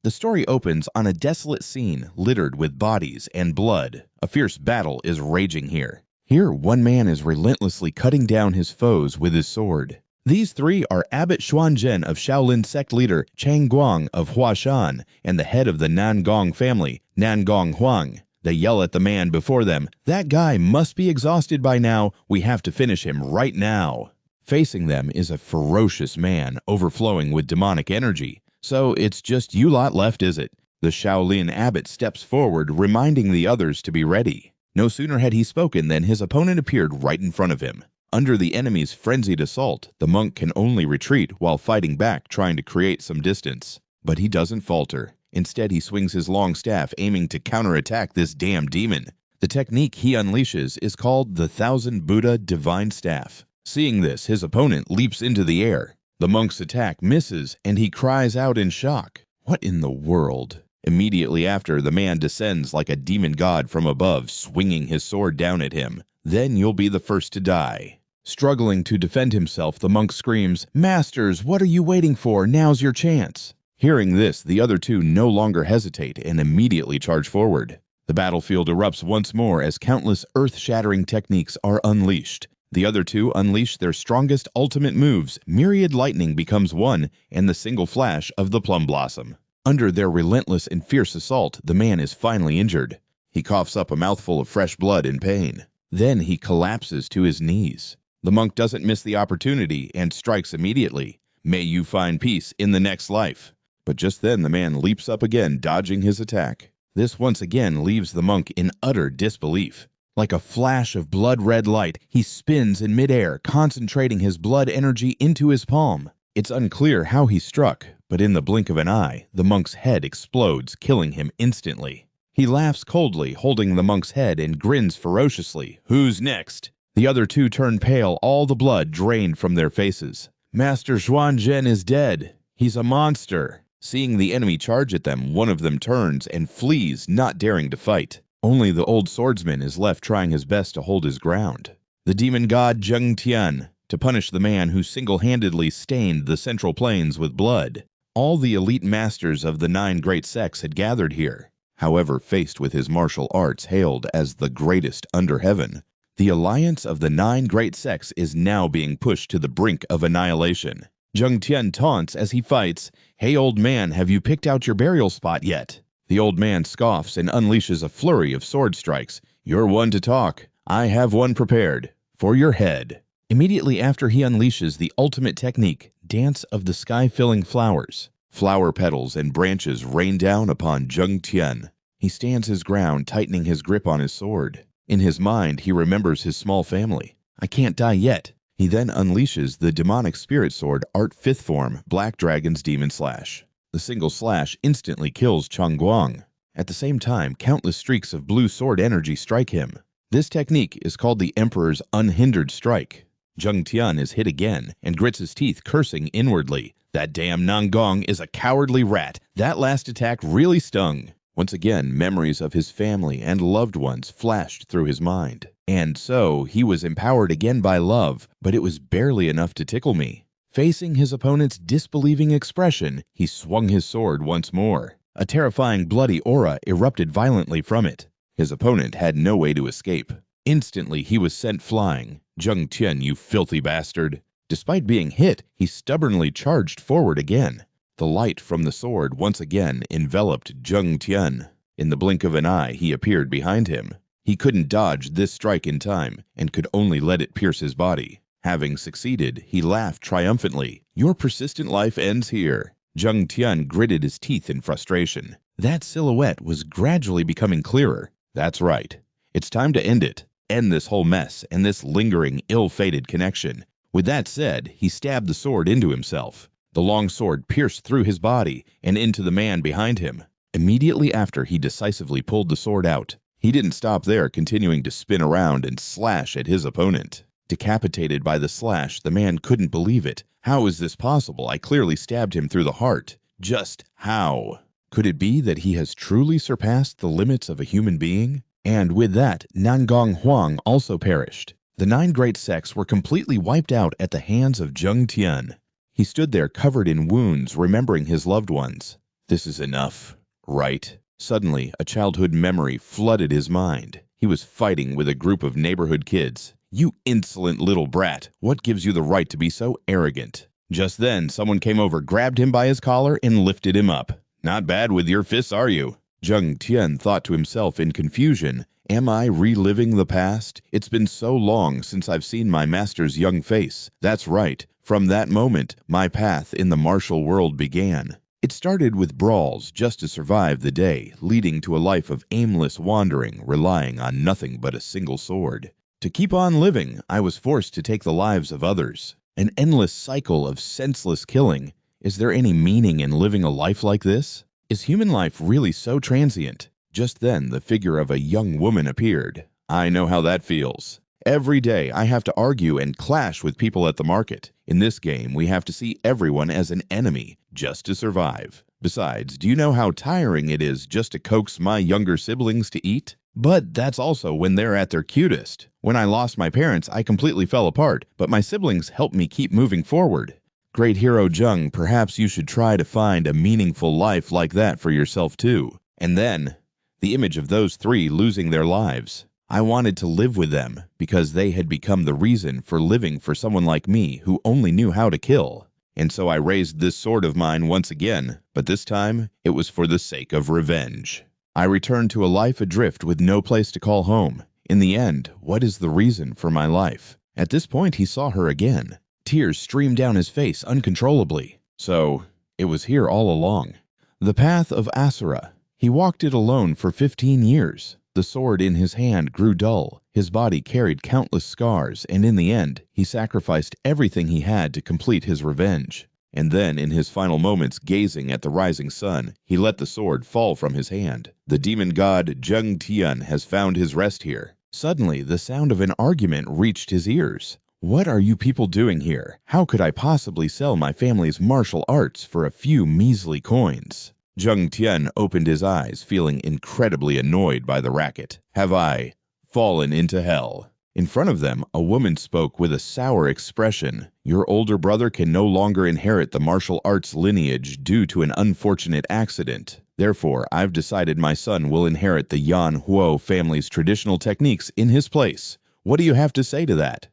The story opens on a desolate scene littered with bodies and blood. A fierce battle is raging here. Here, one man is relentlessly cutting down his foes with his sword. These three are Abbot Xuanzhen of Shaolin sect leader Chang Guang of Huashan and the head of the Nangong family, Nangong Huang. They yell at the man before them, "That guy must be exhausted by now. We have to finish him right now." Facing them is a ferocious man overflowing with demonic energy. "So it's just you lot left, is it?" The Shaolin abbot steps forward, reminding the others to be ready. No sooner had he spoken than his opponent appeared right in front of him. Under the enemy's frenzied assault, the monk can only retreat while fighting back, trying to create some distance. But he doesn't falter. Instead, he swings his long staff, aiming to counterattack this damn demon. The technique he unleashes is called the Thousand Buddha Divine Staff. Seeing this, his opponent leaps into the air. The monk's attack misses, and he cries out in shock. What in the world? Immediately after, the man descends like a demon god from above, swinging his sword down at him. "Then you'll be the first to die." Struggling to defend himself, the monk screams, "Masters, what are you waiting for? Now's your chance." Hearing this, the other two no longer hesitate and immediately charge forward. The battlefield erupts once more as countless earth-shattering techniques are unleashed. The other two unleash their strongest ultimate moves. Myriad lightning becomes one, and the single flash of the plum blossom. Under their relentless and fierce assault, the man is finally injured. He coughs up a mouthful of fresh blood in pain. Then he collapses to his knees. The monk doesn't miss the opportunity and strikes immediately. "May you find peace in the next life." But just then the man leaps up again, dodging his attack. This once again leaves the monk in utter disbelief. Like a flash of blood-red light, he spins in midair, concentrating his blood energy into his palm. It's unclear how he struck, but in the blink of an eye, the monk's head explodes, killing him instantly. He laughs coldly, holding the monk's head, and grins ferociously. "Who's next?" The other two turn pale, all the blood drained from their faces. "Master Xuanzhen is dead. He's a monster." Seeing the enemy charge at them, one of them turns and flees, not daring to fight. Only the old swordsman is left, trying his best to hold his ground. The demon god Zheng Tian, to punish the man who single-handedly stained the Central Plains with blood. All the elite masters of the 9 great sects had gathered here. However, faced with his martial arts hailed as the greatest under heaven, the alliance of the 9 great sects is now being pushed to the brink of annihilation. Zheng Tian taunts as he fights, "Hey old man, have you picked out your burial spot yet?" The old man scoffs and unleashes a flurry of sword strikes. "You're one to talk. I have one prepared. For your head." Immediately after he unleashes the ultimate technique, Dance of the Sky-Filling Flowers. Flower petals and branches rain down upon Zheng Tian. He stands his ground, tightening his grip on his sword. In his mind, he remembers his small family. "I can't die yet." He then unleashes the demonic spirit sword Art 5th Form, Black Dragon's Demon Slash. The single slash instantly kills Chang Guang. At the same time, countless streaks of blue sword energy strike him. This technique is called the Emperor's Unhindered Strike. Zheng Tian is hit again and grits his teeth, cursing inwardly. "That damn Nangong is a cowardly rat. That last attack really stung." Once again, memories of his family and loved ones flashed through his mind. And so, he was empowered again by love, but it was barely enough to tickle me. Facing his opponent's disbelieving expression, he swung his sword once more. A terrifying bloody aura erupted violently from it. His opponent had no way to escape. Instantly, he was sent flying. "Zheng Tian, you filthy bastard." Despite being hit, he stubbornly charged forward again. The light from the sword once again enveloped Zheng Tian. In the blink of an eye, he appeared behind him. He couldn't dodge this strike in time, and could only let it pierce his body. Having succeeded, he laughed triumphantly. "Your persistent life ends here." Zheng Tian gritted his teeth in frustration. That silhouette was gradually becoming clearer. "That's right. It's time to end it. End this whole mess and this lingering, ill-fated connection." With that said, he stabbed the sword into himself. The long sword pierced through his body and into the man behind him. Immediately after, he decisively pulled the sword out. He didn't stop there, continuing to spin around and slash at his opponent. Decapitated by the slash, the man couldn't believe it. "How is this possible? I clearly stabbed him through the heart. Just how? Could it be that he has truly surpassed the limits of a human being?" And with that, Nangong Huang also perished. The 9 great sects were completely wiped out at the hands of Zheng Tian. He stood there covered in wounds, remembering his loved ones. This is enough, right? Suddenly, a childhood memory flooded his mind. He was fighting with a group of neighborhood kids. You insolent little brat, what gives you the right to be so arrogant? Just then, someone came over, grabbed him by his collar, and lifted him up. Not bad with your fists, are you? Jung Tian thought to himself in confusion. Am I reliving the past? It's been so long since I've seen my master's young face. That's right. From that moment, my path in the martial world began. It started with brawls just to survive the day, leading to a life of aimless wandering, relying on nothing but a single sword. To keep on living, I was forced to take the lives of others. An endless cycle of senseless killing. Is there any meaning in living a life like this? Is human life really so transient? Just then, the figure of a young woman appeared. I know how that feels. Every day, I have to argue and clash with people at the market. In this game, we have to see everyone as an enemy, just to survive. Besides, do you know how tiring it is just to coax my younger siblings to eat? But that's also when they're at their cutest. When I lost my parents, I completely fell apart, but my siblings helped me keep moving forward. Great hero Jung, perhaps you should try to find a meaningful life like that for yourself too. And then, the image of those three losing their lives. I wanted to live with them because they had become the reason for living for someone like me who only knew how to kill. And so I raised this sword of mine once again, but this time it was for the sake of revenge. I returned to a life adrift with no place to call home. In the end, what is the reason for my life? At this point he saw her again. Tears streamed down his face uncontrollably. So, it was here all along. The path of Asura. He walked it alone for 15 years. The sword in his hand grew dull. His body carried countless scars, and in the end, he sacrificed everything he had to complete his revenge. And then, in his final moments, gazing at the rising sun, he let the sword fall from his hand. The demon god Jung Tian has found his rest here. Suddenly, the sound of an argument reached his ears. What are you people doing here? How could I possibly sell my family's martial arts for a few measly coins? Jung Tian opened his eyes, feeling incredibly annoyed by the racket. Have I fallen into hell? In front of them, a woman spoke with a sour expression. Your older brother can no longer inherit the martial arts lineage due to an unfortunate accident. Therefore, I've decided my son will inherit the Yan Huo family's traditional techniques in his place. What do you have to say to that?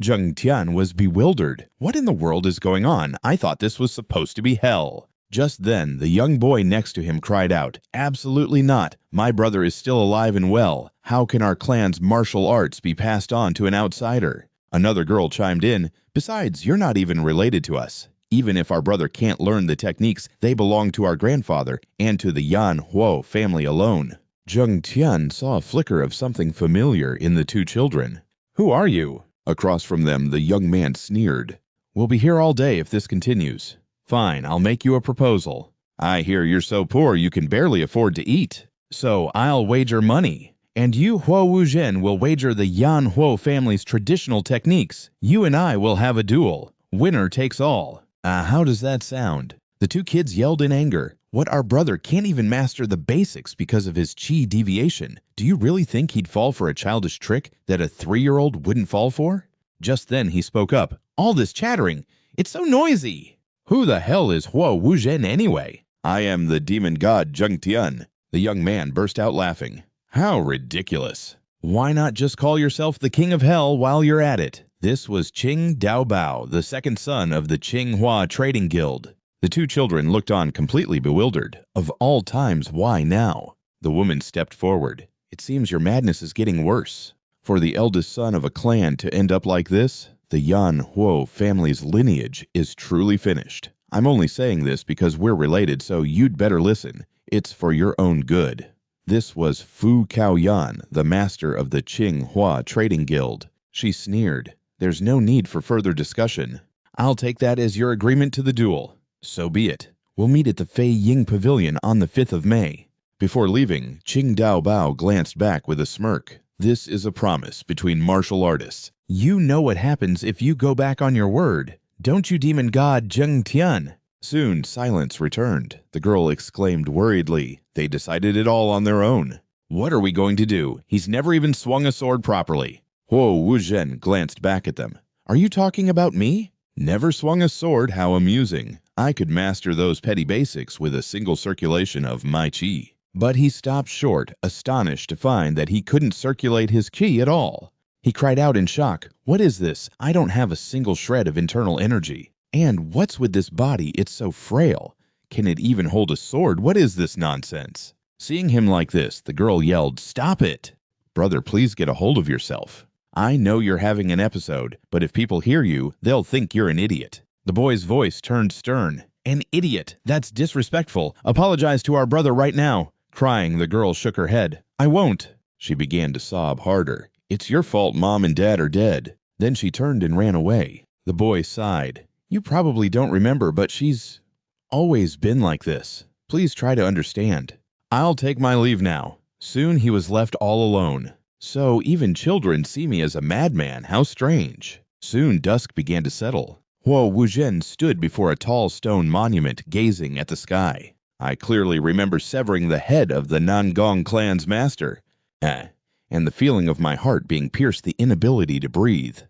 Jung Tian was bewildered. What in the world is going on? I thought this was supposed to be hell. Just then, the young boy next to him cried out, Absolutely not. My brother is still alive and well. How can our clan's martial arts be passed on to an outsider? Another girl chimed in, Besides, you're not even related to us. Even if our brother can't learn the techniques, they belong to our grandfather and to the Yan Huo family alone. Jung Tian saw a flicker of something familiar in the two children. Who are you? Across from them, the young man sneered. We'll be here all day if this continues. Fine, I'll make you a proposal. I hear you're so poor you can barely afford to eat. So I'll wager money. And you, Huo Wuzhen, will wager the Yan Huo family's traditional techniques. You and I will have a duel. Winner takes all. How does that sound? The two kids yelled in anger. What, our brother can't even master the basics because of his chi deviation? Do you really think he'd fall for a childish trick that a 3-year-old wouldn't fall for? Just then he spoke up. All this chattering, it's so noisy. Who the hell is Huo Wuzhen anyway? I am the demon god Jung Tian. The young man burst out laughing. How ridiculous. Why not just call yourself the king of hell while you're at it? This was Qing Daobao, the second son of the Qinghua Trading Guild. The two children looked on completely bewildered. Of all times, why now? The woman stepped forward. It seems your madness is getting worse. For the eldest son of a clan to end up like this, the Yan Huo family's lineage is truly finished. I'm only saying this because we're related, so you'd better listen. It's for your own good. This was Fu Caoyan, the master of the Qinghua Trading Guild. She sneered. There's no need for further discussion. I'll take that as your agreement to the duel. So be it. We'll meet at the Fei Ying Pavilion on the 5th of May. Before leaving, Qing Daobao glanced back with a smirk. This is a promise between martial artists. You know what happens if you go back on your word. Don't you, demon god Jung Tian? Soon silence returned. The girl exclaimed worriedly. They decided it all on their own. What are we going to do? He's never even swung a sword properly. Huo Wuzhen glanced back at them. Are you talking about me? Never swung a sword, how amusing. I could master those petty basics with a single circulation of my chi. But he stopped short, astonished to find that he couldn't circulate his chi at all. He cried out in shock, "What is this? I don't have a single shred of internal energy. And what's with this body? It's so frail. Can it even hold a sword? What is this nonsense?" Seeing him like this, the girl yelled, "Stop it! Brother, please get a hold of yourself. I know you're having an episode, but if people hear you, they'll think you're an idiot." The boy's voice turned stern. "An idiot? That's disrespectful. Apologize to our brother right now." Crying, the girl shook her head. "I won't." She began to sob harder. "It's your fault Mom and Dad are dead." Then she turned and ran away. The boy sighed. "You probably don't remember, but she's always been like this. Please try to understand." "I'll take my leave now." Soon he was left all alone. So even children see me as a madman. How strange. Soon dusk began to settle. Huo Wuzhen stood before a tall stone monument, gazing at the sky. I clearly remember severing the head of the Nangong clan's master, and the feeling of my heart being pierced, the inability to breathe.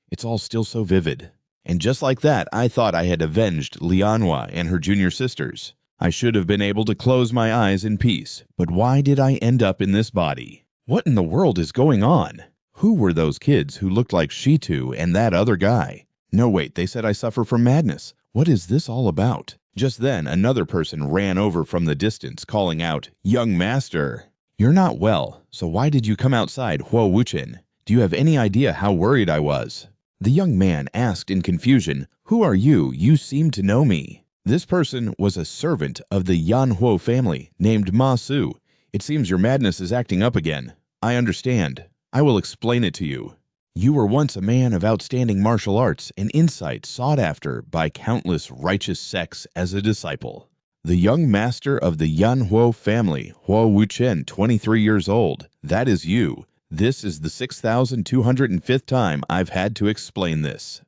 It's all still so vivid. And just like that, I thought I had avenged Lianhua and her junior sisters. I should have been able to close my eyes in peace, but why did I end up in this body? What in the world is going on? Who were those kids who looked like Shitu and that other guy? No, wait, they said I suffer from madness. What is this all about? Just then, another person ran over from the distance, calling out, "Young master, you're not well, so why did you come outside, Huo Wuchen? Do you have any idea how worried I was?" The young man asked in confusion, "Who are you? You seem to know me." This person was a servant of the Yanhuo family, named Ma Su. "It seems your madness is acting up again. I understand. I will explain it to you. You were once a man of outstanding martial arts and insight sought after by countless righteous sects as a disciple. The young master of the Yanhuo family, Huo Wuchen, 23 years old. That is you. This is the 6,205th time I've had to explain this."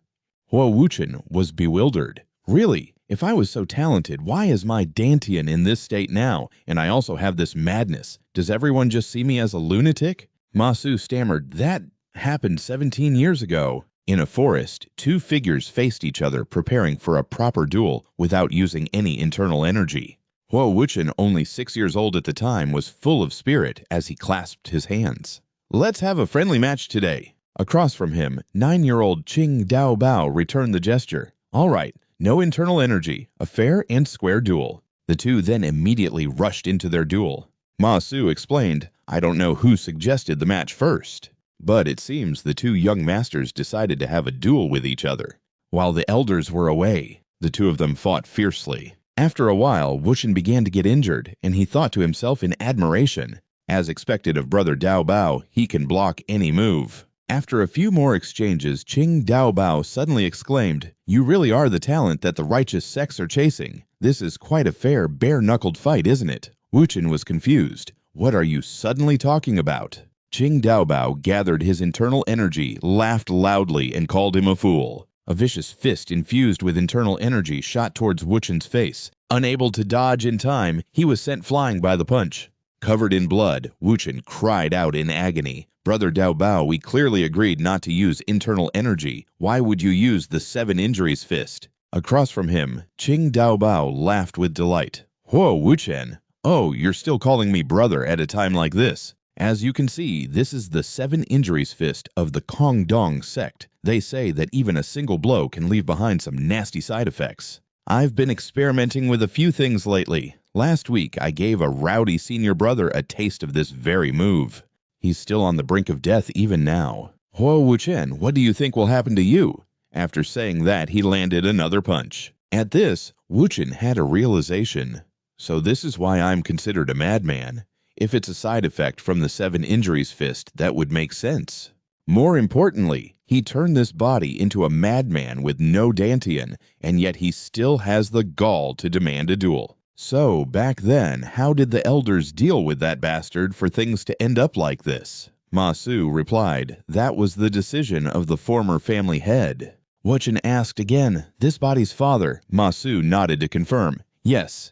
Huo Wuchen was bewildered. Really? If I was so talented, why is my Dantian in this state now, and I also have this madness? Does everyone just see me as a lunatic? Ma Su stammered, "That happened 17 years ago." In a forest, two figures faced each other, preparing for a proper duel without using any internal energy. Huo Wuchen, only 6 years old at the time, was full of spirit as he clasped his hands. "Let's have a friendly match today." Across from him, 9-year-old Qing Dao Bao returned the gesture. "All right, no internal energy, a fair and square duel." The two then immediately rushed into their duel. Ma Su explained, "I don't know who suggested the match first, but it seems the two young masters decided to have a duel with each other. While the elders were away, the two of them fought fiercely. After a while, Wuchen began to get injured, and he thought to himself in admiration, as expected of brother Dao Bao, he can block any move. After a few more exchanges, Qing Dao Bao suddenly exclaimed, "You really are the talent that the righteous sects are chasing. This is quite a fair, bare-knuckled fight, isn't it?" Wuchen was confused. "What are you suddenly talking about?" Qing Dao Bao gathered his internal energy, laughed loudly, and called him a fool. A vicious fist infused with internal energy shot towards Wuchen's face. Unable to dodge in time, he was sent flying by the punch. Covered in blood, Wuchen cried out in agony, "Brother Dao Bao, we clearly agreed not to use internal energy. Why would you use the 7 injuries fist?" Across from him, Qing Dao Bao laughed with delight. "Huo Wuchen, oh, you're still calling me brother at a time like this. As you can see, this is the 7 injuries fist of the Kongdong sect. They say that even a single blow can leave behind some nasty side effects. I've been experimenting with a few things lately. Last week, I gave a rowdy senior brother a taste of this very move. He's still on the brink of death even now. Huo Wuchen, what do you think will happen to you?" After saying that, he landed another punch. At this, Wuchen had a realization. So this is why I'm considered a madman. If it's a side effect from the 7 injuries fist, that would make sense. More importantly, he turned this body into a madman with no Dantian, and yet he still has the gall to demand a duel. So, back then, how did the elders deal with that bastard for things to end up like this? Ma Su replied, "That was the decision of the former family head." Wuchen asked again, "This body's father?" Ma Su nodded to confirm, "Yes.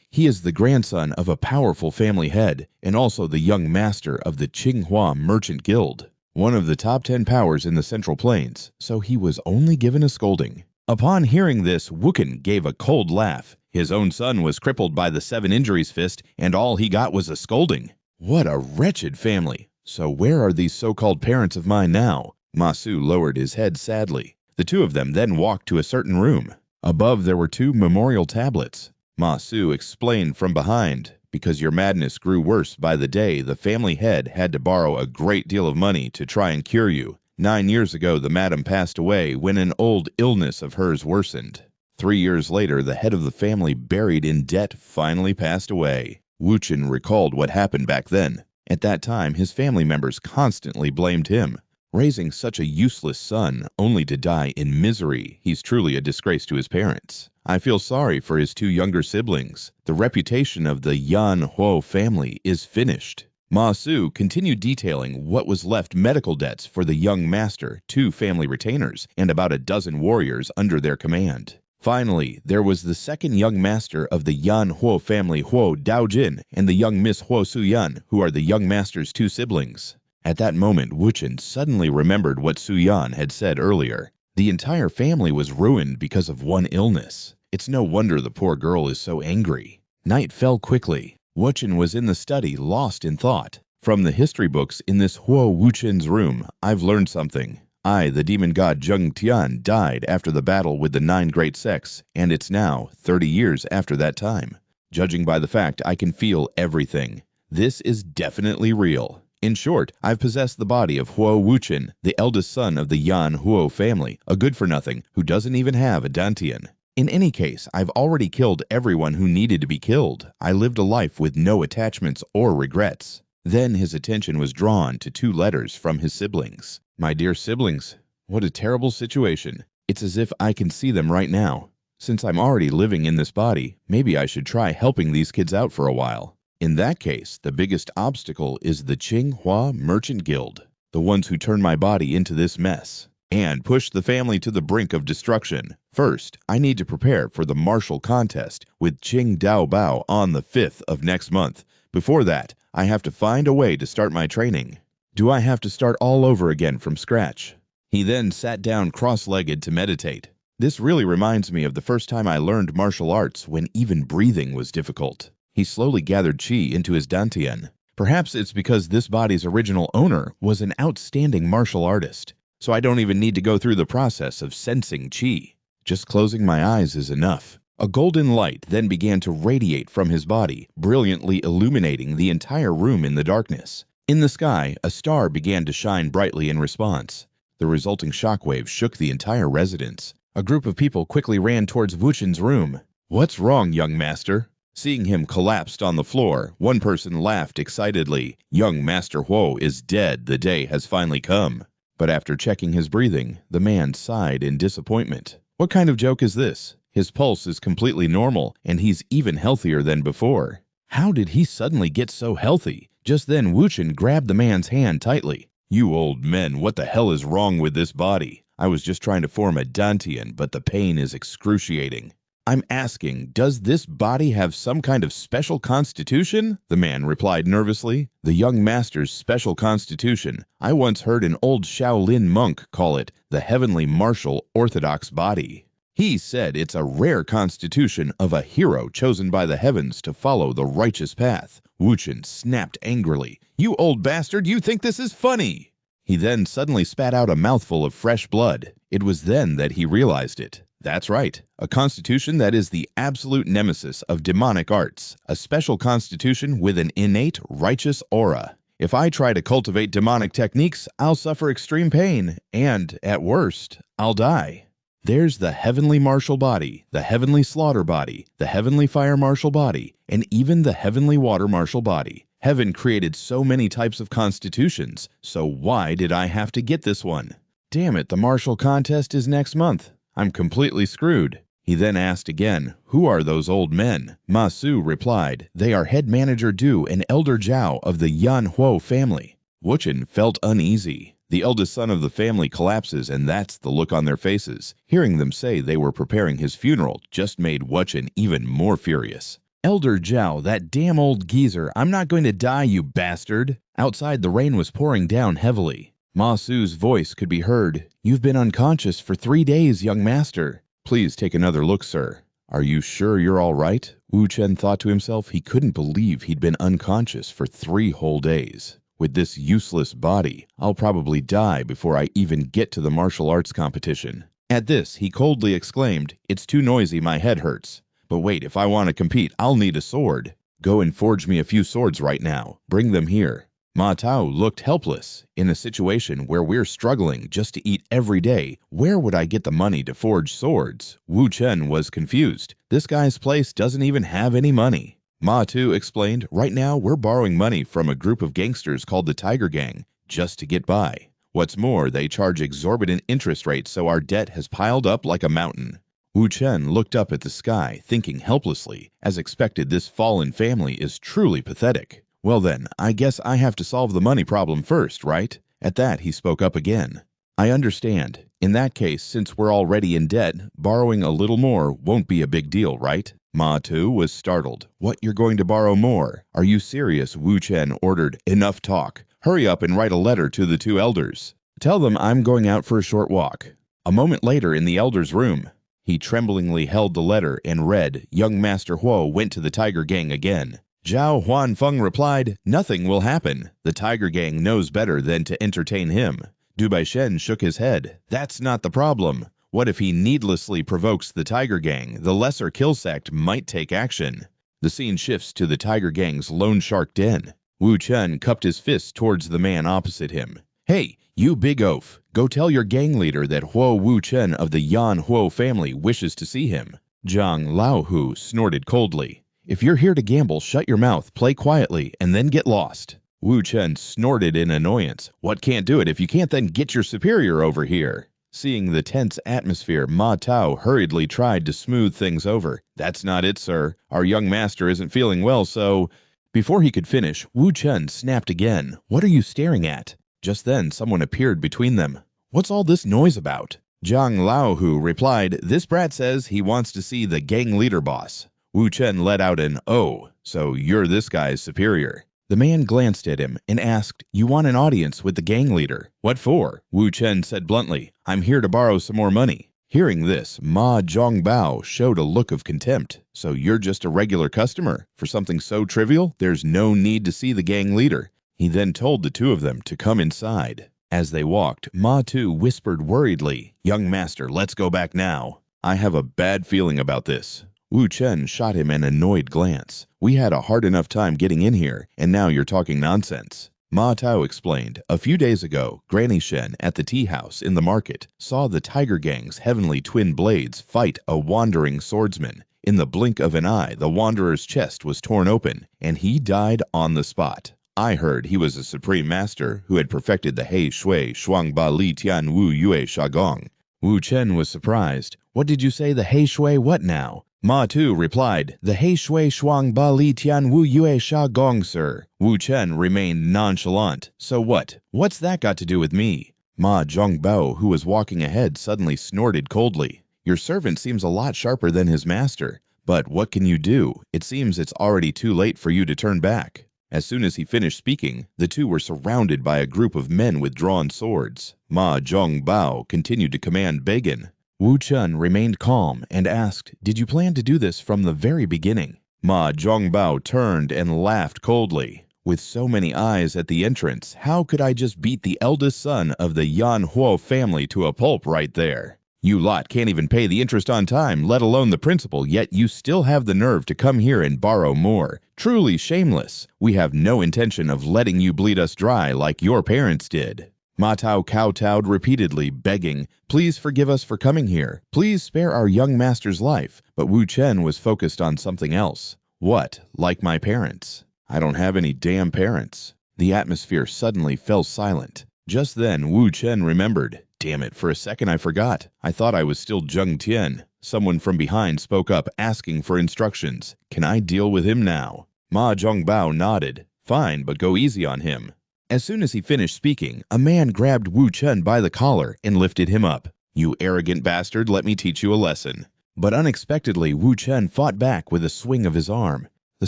He is the grandson of a powerful family head, and also the young master of the Qinghua Merchant Guild, one of the top 10 powers in the Central Plains, so he was only given a scolding." Upon hearing this, Wuchen gave a cold laugh. His own son was crippled by the 7 injuries fist, and all he got was a scolding. What a wretched family! So where are these so-called parents of mine now? Ma Su lowered his head sadly. The two of them then walked to a certain room. Above there were 2 memorial tablets. Ma Su explained from behind, because your madness grew worse by the day, the family head had to borrow a great deal of money to try and cure you. 9 years ago the madam passed away when an old illness of hers worsened. 3 years later the head of the family, buried in debt, finally passed away. Wuchen recalled what happened back then. At that time his family members constantly blamed him. Raising such a useless son, only to die in misery, he's truly a disgrace to his parents. I feel sorry for his 2 younger siblings. The reputation of the Yan Huo family is finished. Ma Su continued detailing what was left medical debts for the young master, 2 family retainers, and about a dozen warriors under their command. Finally, there was the second young master of the Yan Huo family, Huo Daojin, and the young Miss Huo Suyan, who are the young master's 2 siblings. At that moment, Wuchen suddenly remembered what Suyan had said earlier. The entire family was ruined because of one illness. It's no wonder the poor girl is so angry. Night fell quickly. Wuchen was in the study, lost in thought. From the history books in this Huo Wuchen's room, I've learned something. I, the demon god Zheng Tian, died after the battle with the 9 great sects, and it's now 30 years after that time. Judging by the fact I can feel everything, this is definitely real. In short, I've possessed the body of Huo Wuchen, the eldest son of the Yan Huo family, a good-for-nothing who doesn't even have a dantian. In any case, I've already killed everyone who needed to be killed. I lived a life with no attachments or regrets. Then his attention was drawn to 2 letters from his siblings. My dear siblings, what a terrible situation. It's as if I can see them right now. Since I'm already living in this body, maybe I should try helping these kids out for a while. In that case, the biggest obstacle is the Qinghua Merchant Guild, the ones who turned my body into this mess, and pushed the family to the brink of destruction. First, I need to prepare for the martial contest with Qing Dao Bao on the 5th of next month. Before that, I have to find a way to start my training. Do I have to start all over again from scratch? He then sat down cross-legged to meditate. This really reminds me of the first time I learned martial arts, when even breathing was difficult. He slowly gathered qi into his dantian. Perhaps it's because this body's original owner was an outstanding martial artist, so I don't even need to go through the process of sensing qi. Just closing my eyes is enough. A golden light then began to radiate from his body, brilliantly illuminating the entire room in the darkness. In the sky, a star began to shine brightly in response. The resulting shockwave shook the entire residence. A group of people quickly ran towards Wuchen's room. "What's wrong, young master?" Seeing him collapsed on the floor, one person laughed excitedly. "Young Master Huo is dead. The day has finally come." But after checking his breathing, the man sighed in disappointment. What kind of joke is this? His pulse is completely normal, and he's even healthier than before. How did he suddenly get so healthy? Just then Wuchen grabbed the man's hand tightly. "You old men, what the hell is wrong with this body? I was just trying to form a dantian, but the pain is excruciating." "I'm asking, does this body have some kind of special constitution?" the man replied nervously. "The young master's special constitution. I once heard an old Shaolin monk call it the heavenly martial orthodox body. He said it's a rare constitution of a hero chosen by the heavens to follow the righteous path." Wuchen snapped angrily. "You old bastard, you think this is funny!" He then suddenly spat out a mouthful of fresh blood. It was then that he realized it. That's right, a constitution that is the absolute nemesis of demonic arts, a special constitution with an innate righteous aura. If I try to cultivate demonic techniques, I'll suffer extreme pain, and, at worst, I'll die. There's the heavenly martial body, the heavenly slaughter body, the heavenly fire martial body, and even the heavenly water martial body. Heaven created so many types of constitutions, so why did I have to get this one? Damn it, the martial contest is next month. I'm completely screwed. He then asked again, "Who are those old men?" Ma Su replied, "They are head manager Du and elder Zhao of the Yan Huo family." Wuchen felt uneasy. The eldest son of the family collapses, and that's the look on their faces. Hearing them say they were preparing his funeral just made Wuchen even more furious. "Elder Zhao, that damn old geezer, I'm not going to die, you bastard!" Outside, the rain was pouring down heavily. Ma Su's voice could be heard. "You've been unconscious for 3 days, young master. Please take another look, sir. Are you sure you're all right? Wu Chen thought to himself he couldn't believe he'd been unconscious for 3 whole days. With this useless body, I'll probably die before I even get to the martial arts competition. At this, he coldly exclaimed, "It's too noisy, my head hurts. But wait, if I want to compete, I'll need a sword. Go and forge me a few swords right now. Bring them here." Ma Tao looked helpless. In a situation where we're struggling just to eat every day, where would I get the money to forge swords? Wu Chen was confused. This guy's place doesn't even have any money. Ma Tu explained, "Right now we're borrowing money from a group of gangsters called the Tiger Gang just to get by. What's more, they charge exorbitant interest rates, so our debt has piled up like a mountain." Wu Chen looked up at the sky, thinking helplessly. As expected, this fallen family is truly pathetic. Well then, I guess I have to solve the money problem first, right? At that, he spoke up again. I understand. In that case, since we're already in debt, borrowing a little more won't be a big deal, right? Ma Tu was startled. What, you're going to borrow more? Are you serious? Wu Chen ordered. Enough talk. Hurry up and write a letter to the 2 elders. Tell them I'm going out for a short walk. A moment later in the elders' room, he tremblingly held the letter and read, Young Master Huo went to the Tiger Gang again. Zhao Huanfeng replied, "Nothing will happen. The Tiger Gang knows better than to entertain him." Du Baishen shook his head. That's not the problem. What if he needlessly provokes the Tiger Gang? The lesser kill sect might take action. The scene shifts to the Tiger Gang's Lone Shark Den. Wu Chen cupped his fist towards the man opposite him. Hey, you big oaf. Go tell your gang leader that Huo Wu Chen of the Yan Huo family wishes to see him. Zhang Laohu snorted coldly. If you're here to gamble, shut your mouth, play quietly, and then get lost. Wu Chen snorted in annoyance. What can't do it if you can't then get your superior over here? Seeing the tense atmosphere, Ma Tao hurriedly tried to smooth things over. That's not it, sir. Our young master isn't feeling well, so... Before he could finish, Wu Chen snapped again. What are you staring at? Just then, someone appeared between them. What's all this noise about? Zhang Laohu replied, This brat says he wants to see the gang leader boss. Wu Chen let out an, "Oh, so you're this guy's superior." The man glanced at him and asked, "You want an audience with the gang leader? What for?" Wu Chen said bluntly, "I'm here to borrow some more money." Hearing this, Ma Zhongbao showed a look of contempt. "So you're just a regular customer? For something so trivial, there's no need to see the gang leader." He then told the 2 of them to come inside. As they walked, Ma Tu whispered worriedly, "Young master, let's go back now. I have a bad feeling about this." Wu Chen shot him an annoyed glance. "We had a hard enough time getting in here, and now you're talking nonsense." Ma Tao explained, "A few days ago, Granny Shen at the tea house in the market saw the Tiger Gang's heavenly twin blades fight a wandering swordsman. In the blink of an eye, the wanderer's chest was torn open, and he died on the spot. I heard he was a supreme master who had perfected the Hei Shui Shuang Ba Li Tian Wu Yue Sha Gong." Wu Chen was surprised. "What did you say, the Hei Shui what now?" Ma Tu replied, "The Hei Shui Shuang Ba Li Tian Wu Yue Sha Gong, sir." Wu Chen remained nonchalant. "So what? What's that got to do with me?" Ma Zhongbao, who was walking ahead, suddenly snorted coldly. "Your servant seems a lot sharper than his master. But what can you do? It seems it's already too late for you to turn back." As soon as he finished speaking, the 2 were surrounded by a group of men with drawn swords. Ma Zhongbao continued to command Began. Wu Chen remained calm and asked, "Did you plan to do this from the very beginning?" Ma Zhongbao turned and laughed coldly. "With so many eyes at the entrance, how could I just beat the eldest son of the Yan Huo family to a pulp right there? You lot can't even pay the interest on time, let alone the principal, yet you still have the nerve to come here and borrow more. Truly shameless. We have no intention of letting you bleed us dry like your parents did." Ma Tao kowtowed repeatedly, begging, "Please forgive us for coming here. Please spare our young master's life." But Wu Chen was focused on something else. "What? Like my parents? I don't have any damn parents." The atmosphere suddenly fell silent. Just then, Wu Chen remembered. "Damn it, for a second I forgot. I thought I was still Zheng Tian." Someone from behind spoke up, asking for instructions. "Can I deal with him now?" Ma Zhongbao nodded. "Fine, but go easy on him." As soon as he finished speaking, a man grabbed Wu Chen by the collar and lifted him up. "You arrogant bastard, let me teach you a lesson." But unexpectedly, Wu Chen fought back with a swing of his arm. The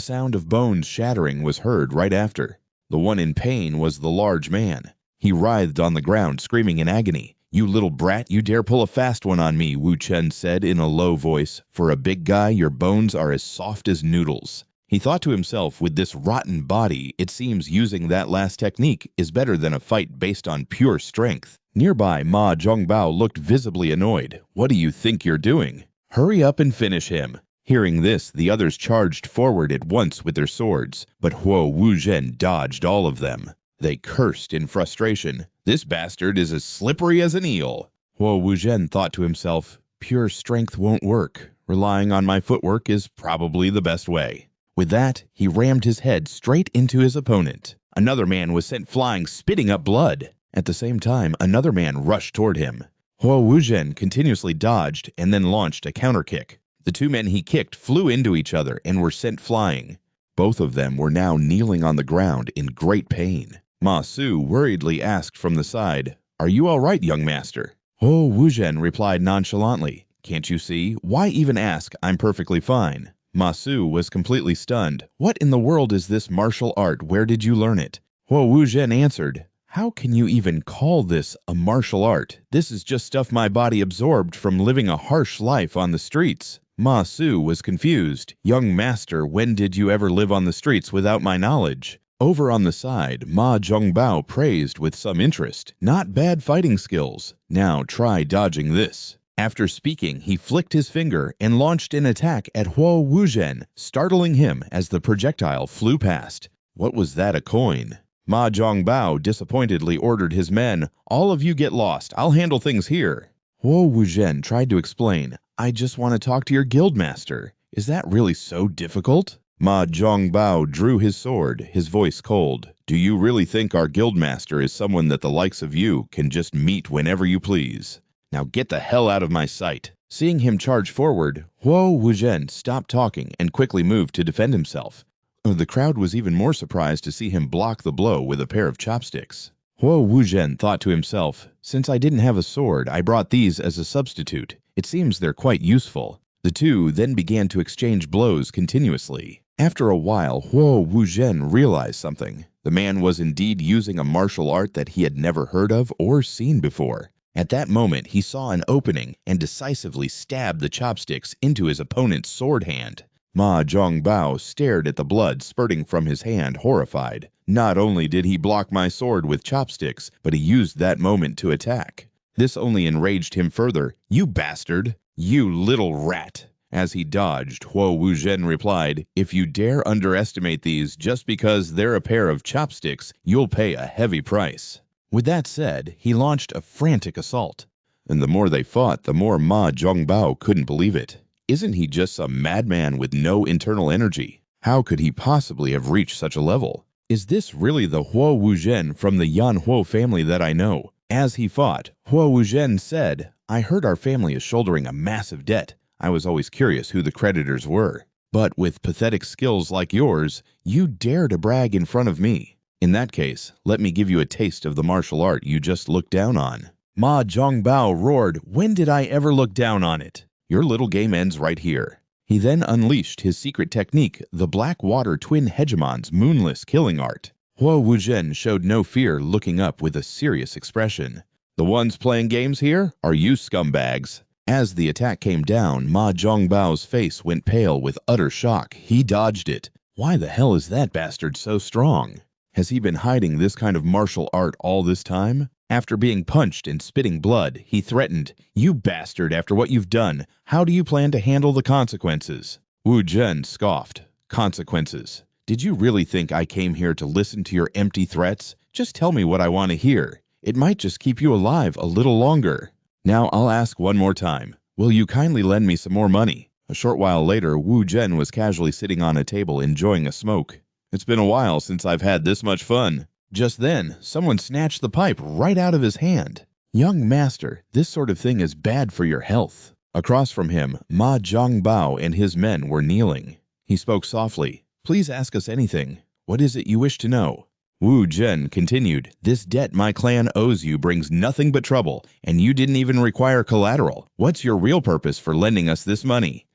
sound of bones shattering was heard right after. The one in pain was the large man. He writhed on the ground, screaming in agony. "You little brat, you dare pull a fast one on me," Wu Chen said in a low voice. "For a big guy, your bones are as soft as noodles." He thought to himself, with this rotten body, it seems using that last technique is better than a fight based on pure strength. Nearby, Ma Zhongbao looked visibly annoyed. "What do you think you're doing? Hurry up and finish him." Hearing this, the others charged forward at once with their swords, but Huo Wuzhen dodged all of them. They cursed in frustration. "This bastard is as slippery as an eel." Huo Wuzhen thought to himself, "Pure strength won't work. Relying on my footwork is probably the best way." With that, he rammed his head straight into his opponent. Another man was sent flying, spitting up blood. At the same time, another man rushed toward him. Huo Wuzhen continuously dodged and then launched a counter kick. The two men he kicked flew into each other and were sent flying. Both of them were now kneeling on the ground in great pain. Ma Su worriedly asked from the side, "Are you all right, young master?" Huo Wuzhen replied nonchalantly, "Can't you see? Why even ask? I'm perfectly fine." Ma Su was completely stunned. "What in the world is this martial art? Where did you learn it?" Huo Wuzhen answered, "How can you even call this a martial art? This is just stuff my body absorbed from living a harsh life on the streets." Ma Su was confused. "Young master, when did you ever live on the streets without my knowledge?" Over on the side, Ma Zhongbao praised with some interest. "Not bad fighting skills. Now try dodging this." After speaking, he flicked his finger and launched an attack at Huo Wuzhen, startling him as the projectile flew past. What was that, a coin? Ma Zhongbao disappointedly ordered his men, "All of you get lost. I'll handle things here." Huo Wuzhen tried to explain, "I just want to talk to your guildmaster." "Is that really so difficult?" Ma Zhongbao drew his sword, his voice cold. "Do you really think our guildmaster is someone that the likes of you can just meet whenever you please? Now get the hell out of my sight." Seeing him charge forward, Huo Wuzhen stopped talking and quickly moved to defend himself. The crowd was even more surprised to see him block the blow with a pair of chopsticks. Huo Wuzhen thought to himself, "Since I didn't have a sword, I brought these as a substitute. It seems they're quite useful." The two then began to exchange blows continuously. After a while, Huo Wuzhen realized something. The man was indeed using a martial art that he had never heard of or seen before. At that moment, he saw an opening and decisively stabbed the chopsticks into his opponent's sword hand. Ma Zhongbao stared at the blood spurting from his hand, horrified. Not only did he block my sword with chopsticks, but he used that moment to attack. This only enraged him further. "You bastard! You little rat!" As he dodged, Huo Wuzhen replied, "If you dare underestimate these just because they're a pair of chopsticks, you'll pay a heavy price." With that said, he launched a frantic assault. And the more they fought, the more Ma Zhongbao couldn't believe it. Isn't he just some madman with no internal energy? How could he possibly have reached such a level? Is this really the Huo Wuzhen from the Yanhuo family that I know? As he fought, Huo Wuzhen said, "I heard our family is shouldering a massive debt. I was always curious who the creditors were. But with pathetic skills like yours, you dare to brag in front of me. In that case, let me give you a taste of the martial art you just looked down on." Ma Zhongbao roared, "When did I ever look down on it? Your little game ends right here." He then unleashed his secret technique, the Black Water Twin Hegemon's moonless killing art. Huo Wuzhen showed no fear, looking up with a serious expression. "The ones playing games here are you scumbags." As the attack came down, Ma Zhongbao's face went pale with utter shock. He dodged it. Why the hell is that bastard so strong? Has he been hiding this kind of martial art all this time? After being punched and spitting blood, he threatened, "You bastard, after what you've done, how do you plan to handle the consequences?" Wu Zhen scoffed. "Consequences? Did you really think I came here to listen to your empty threats? Just tell me what I want to hear. It might just keep you alive a little longer. Now I'll ask one more time. Will you kindly lend me some more money?" A short while later, Wu Zhen was casually sitting on a table enjoying a smoke. "It's been a while since I've had this much fun." Just then, someone snatched the pipe right out of his hand. "Young master, this sort of thing is bad for your health." Across from him, Ma Zhongbao and his men were kneeling. He spoke softly. "Please ask us anything. What is it you wish to know?" Wu Zhen continued, "This debt my clan owes you brings nothing but trouble, and you didn't even require collateral. What's your real purpose for lending us this money?"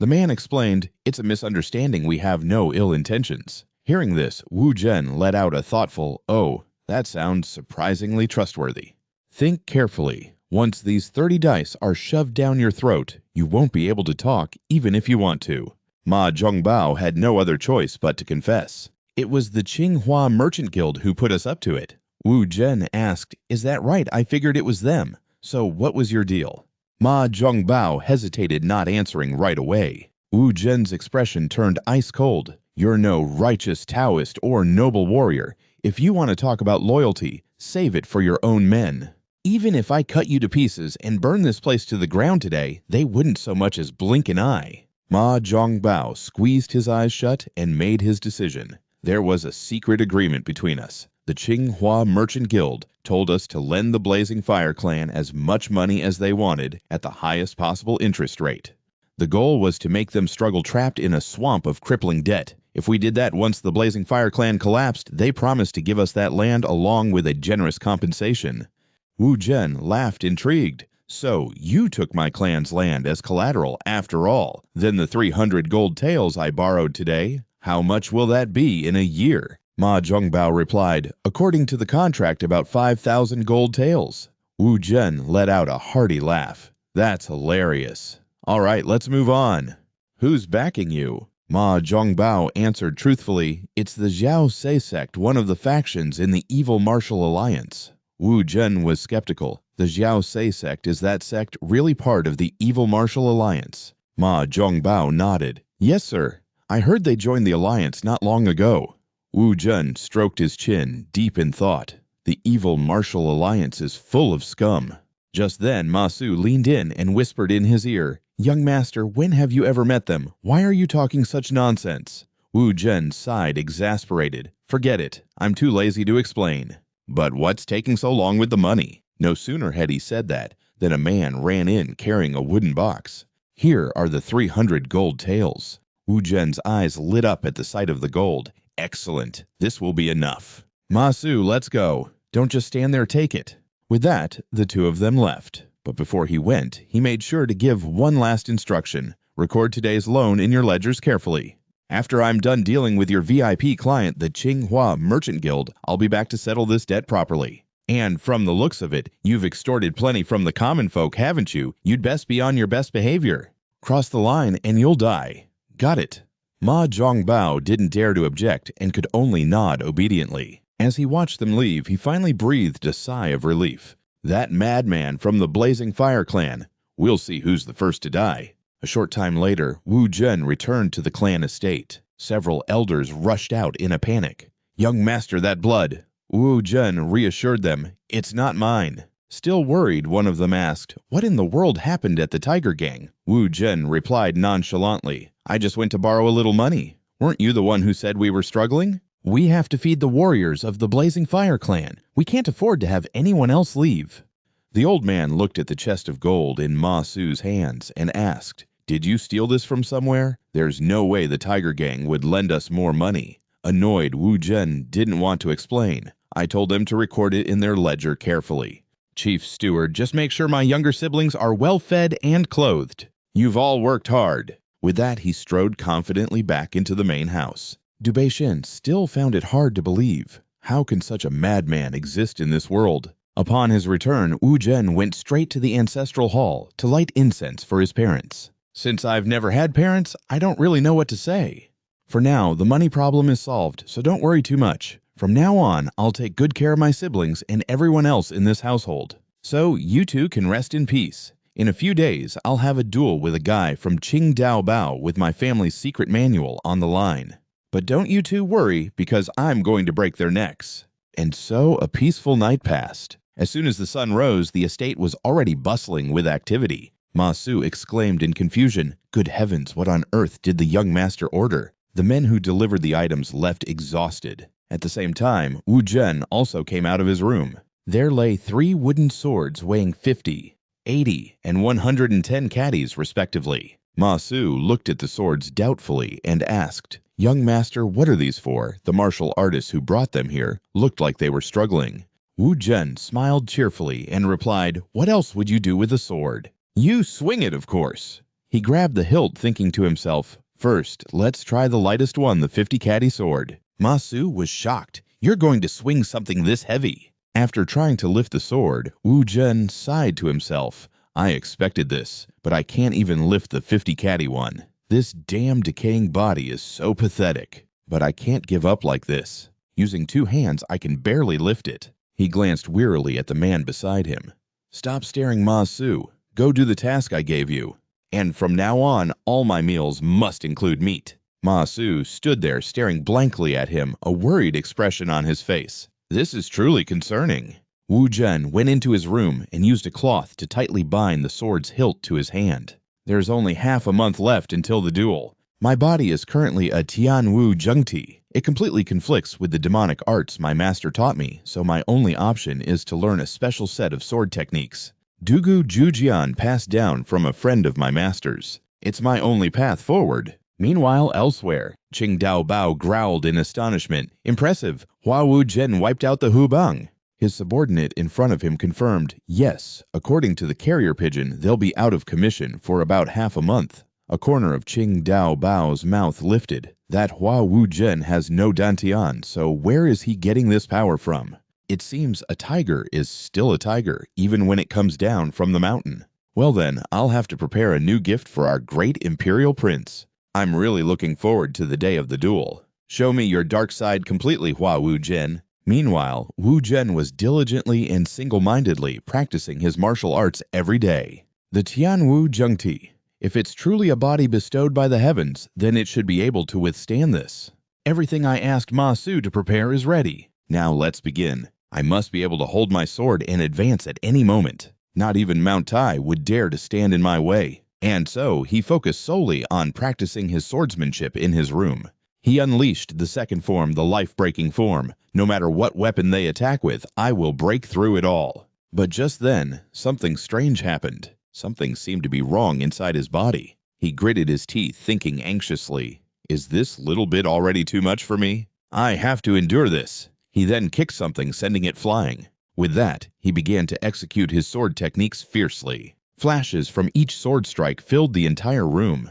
The man explained, "It's a misunderstanding. We have no ill intentions." Hearing this, Wu Zhen let out a thoughtful, "Oh, that sounds surprisingly trustworthy." "Think carefully. Once these 30 dice are shoved down your throat, you won't be able to talk even if you want to. Ma Zhongbao had no other choice but to confess. It was the Tsinghua Merchant Guild who put us up to it. Wu Zhen asked, "Is that right? I figured it was them. So what was your deal?" Ma Zhongbao hesitated, not answering right away. Wu Zhen's expression turned ice cold. "You're no righteous Taoist or noble warrior. If you want to talk about loyalty, save it for your own men. Even if I cut you to pieces and burn this place to the ground today, they wouldn't so much as blink an eye." Ma Zhongbao squeezed his eyes shut and made his decision. "There was a secret agreement between us. The Tsinghua Merchant Guild told us to lend the Blazing Fire Clan as much money as they wanted at the highest possible interest rate. The goal was to make them struggle trapped in a swamp of crippling debt. If we did that once the Blazing Fire Clan collapsed, they promised to give us that land along with a generous compensation." Wu Zhen laughed, intrigued. "So you took my clan's land as collateral after all. Then the 300 gold taels I borrowed today, how much will that be in a year?" Ma Zhongbao replied, "According to the contract, about 5,000 gold taels." Wu Zhen let out a hearty laugh. "That's hilarious. All right, let's move on. Who's backing you?" Ma Zhongbao answered truthfully, "It's the Zhao Se sect, one of the factions in the evil martial alliance." Wu Zhen was skeptical. "The Zhao Se sect, is that sect really part of the evil martial alliance?" Ma Zhongbao nodded. "Yes, sir. I heard they joined the alliance not long ago." Wu Zhen stroked his chin, deep in thought. The evil martial alliance is full of scum. Just then Ma Su leaned in and whispered in his ear, "Young master, when have you ever met them? Why are you talking such nonsense?" Wu Zhen sighed, exasperated. "Forget it. I'm too lazy to explain." "But what's taking so long with the money?" No sooner had he said that than a man ran in carrying a wooden box. "Here are the 300 gold taels." Wu Zhen's eyes lit up at the sight of the gold. "Excellent. This will be enough. Ma Su, let's go. Don't just stand there, take it." With that, the two of them left. But before he went, he made sure to give one last instruction. "Record today's loan in your ledgers carefully. After I'm done dealing with your VIP client, the Tsinghua Merchant Guild, I'll be back to settle this debt properly. And from the looks of it, you've extorted plenty from the common folk, haven't you? You'd best be on your best behavior. Cross the line and you'll die. Got it?" Ma Zhongbao didn't dare to object and could only nod obediently. As he watched them leave, he finally breathed a sigh of relief. "That madman from the Blazing Fire Clan. We'll see who's the first to die." A short time later, Wu Zhen returned to the clan estate. Several elders rushed out in a panic. "Young master, that blood." Wu Zhen reassured them, "It's not mine." Still worried, one of them asked, "What in the world happened at the Tiger Gang?" Wu Zhen replied nonchalantly, "I just went to borrow a little money. Weren't you the one who said we were struggling? We have to feed the warriors of the Blazing Fire Clan. We can't afford to have anyone else leave." The old man looked at the chest of gold in Ma Su's hands and asked, "Did you steal this from somewhere? There's no way the Tiger Gang would lend us more money." Annoyed, Wu Zhen didn't want to explain. "I told them to record it in their ledger carefully. Chief Steward, just make sure my younger siblings are well fed and clothed. You've all worked hard." With that, he strode confidently back into the main house. Du Beixin still found it hard to believe. How can such a madman exist in this world? Upon his return, Wu Zhen went straight to the ancestral hall to light incense for his parents. "Since I've never had parents, I don't really know what to say. For now, the money problem is solved, so don't worry too much. From now on, I'll take good care of my siblings and everyone else in this household. So you two can rest in peace. In a few days, I'll have a duel with a guy from Qingdao Bao with my family's secret manual on the line. But don't you two worry, because I'm going to break their necks." And so a peaceful night passed. As soon as the sun rose, the estate was already bustling with activity. Ma Su exclaimed in confusion, "Good heavens, what on earth did the young master order?" The men who delivered the items left exhausted. At the same time, Wu Zhen also came out of his room. There lay 3 wooden swords weighing 50, 80, and 110 caddies, respectively. Ma Su looked at the swords doubtfully and asked, "Young master, what are these for? The martial artists who brought them here looked like they were struggling." Wu Zhen smiled cheerfully and replied, "What else would you do with a sword? You swing it, of course." He grabbed the hilt, thinking to himself, "First, let's try the lightest one, the 50 caddy sword." Ma Su was shocked. "You're going to swing something this heavy?" After trying to lift the sword, Wu Zhen sighed to himself. I expected this, but I can't even lift the 50 caddy one. This damn decaying body is so pathetic. But I can't give up like this. Using 2 hands, I can barely lift it. He glanced wearily at the man beside him. Stop staring, Ma Su. Go do the task I gave you. And from now on, all my meals must include meat. Ma Su stood there staring blankly at him, a worried expression on his face. This is truly concerning. Wu Zhen went into his room and used a cloth to tightly bind the sword's hilt to his hand. There's only half a month left until the duel. My body is currently a Tianwu Zhengti. It completely conflicts with the demonic arts my master taught me, so my only option is to learn a special set of sword techniques. Dugu Jujian passed down from a friend of my master's. It's my only path forward. Meanwhile, elsewhere, Qing Dao Bao growled in astonishment. Impressive. Hua Wu Zhen wiped out the Hubang. His subordinate in front of him confirmed, yes, according to the carrier pigeon, they'll be out of commission for about half a month. A corner of Qing Dao Bao's mouth lifted. That Hua Wu Zhen has no dantian, so where is he getting this power from? It seems a tiger is still a tiger, even when it comes down from the mountain. Well then, I'll have to prepare a new gift for our great imperial prince. I'm really looking forward to the day of the duel. Show me your dark side completely, Hua Wu Zhen. Meanwhile, Wu Zhen was diligently and single-mindedly practicing his martial arts every day. The Tianwu Zhengti. If it's truly a body bestowed by the heavens, then it should be able to withstand this. Everything I asked Ma Su to prepare is ready. Now let's begin. I must be able to hold my sword and advance at any moment. Not even Mount Tai would dare to stand in my way. And so he focused solely on practicing his swordsmanship in his room. He unleashed the second form, the life-breaking form. No matter what weapon they attack with, I will break through it all. But just then, something strange happened. Something seemed to be wrong inside his body. He gritted his teeth, thinking anxiously, is this little bit already too much for me? I have to endure this. He then kicked something, sending it flying. With that, he began to execute his sword techniques fiercely. Flashes from each sword strike filled the entire room.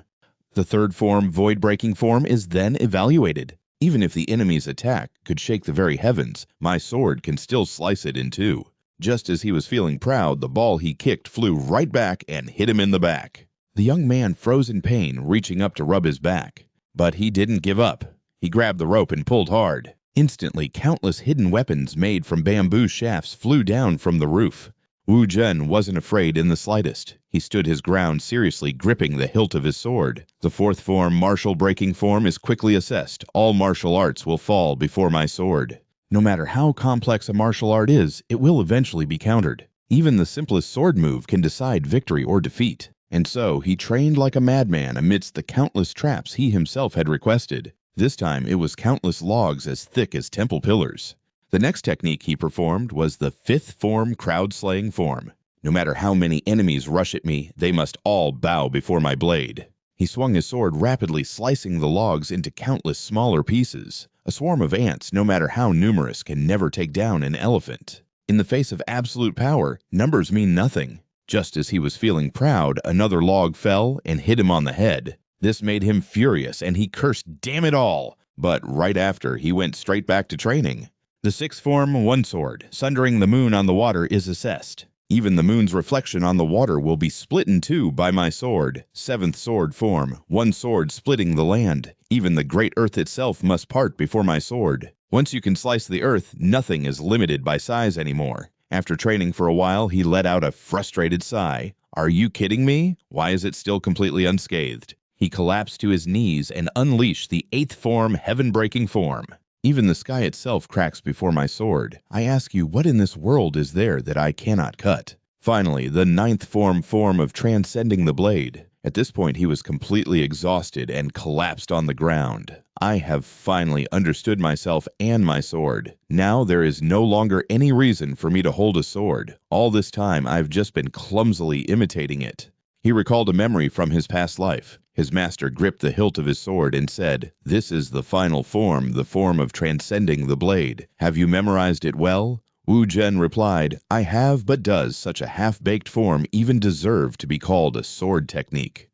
The third form, void-breaking form, is then evaluated. Even if the enemy's attack could shake the very heavens, my sword can still slice it in two. Just as he was feeling proud, the ball he kicked flew right back and hit him in the back. The young man froze in pain, reaching up to rub his back. But he didn't give up. He grabbed the rope and pulled hard. Instantly, countless hidden weapons made from bamboo shafts flew down from the roof. Wu Zhen wasn't afraid in the slightest. He stood his ground, seriously gripping the hilt of his sword. The fourth form, martial breaking form, is quickly assessed. All martial arts will fall before my sword. No matter how complex a martial art is, it will eventually be countered. Even the simplest sword move can decide victory or defeat. And so he trained like a madman amidst the countless traps he himself had requested. This time it was countless logs as thick as temple pillars. The next technique he performed was the fifth form, crowd-slaying form. No matter how many enemies rush at me, they must all bow before my blade. He swung his sword rapidly, slicing the logs into countless smaller pieces. A swarm of ants, no matter how numerous, can never take down an elephant. In the face of absolute power, numbers mean nothing. Just as he was feeling proud, another log fell and hit him on the head. This made him furious, and he cursed, "Damn it all!" But right after, he went straight back to training. The sixth form, one sword, sundering the moon on the water, is assessed. Even the moon's reflection on the water will be split in two by my sword. Seventh sword form, one sword splitting the land. Even the great earth itself must part before my sword. Once you can slice the earth, nothing is limited by size anymore. After training for a while, he let out a frustrated sigh. Are you kidding me? Why is it still completely unscathed? He collapsed to his knees and unleashed the eighth form, heaven-breaking form. Even the sky itself cracks before my sword. I ask you, what in this world is there that I cannot cut? Finally, the ninth form of transcending the blade. At this point, he was completely exhausted and collapsed on the ground. I have finally understood myself and my sword. Now there is no longer any reason for me to hold a sword. All this time, I've just been clumsily imitating it. He recalled a memory from his past life. His master gripped the hilt of his sword and said, "This is the final form, the form of transcending the blade. Have you memorized it well?" Wu Zhen replied, "I have, but does such a half-baked form even deserve to be called a sword technique?"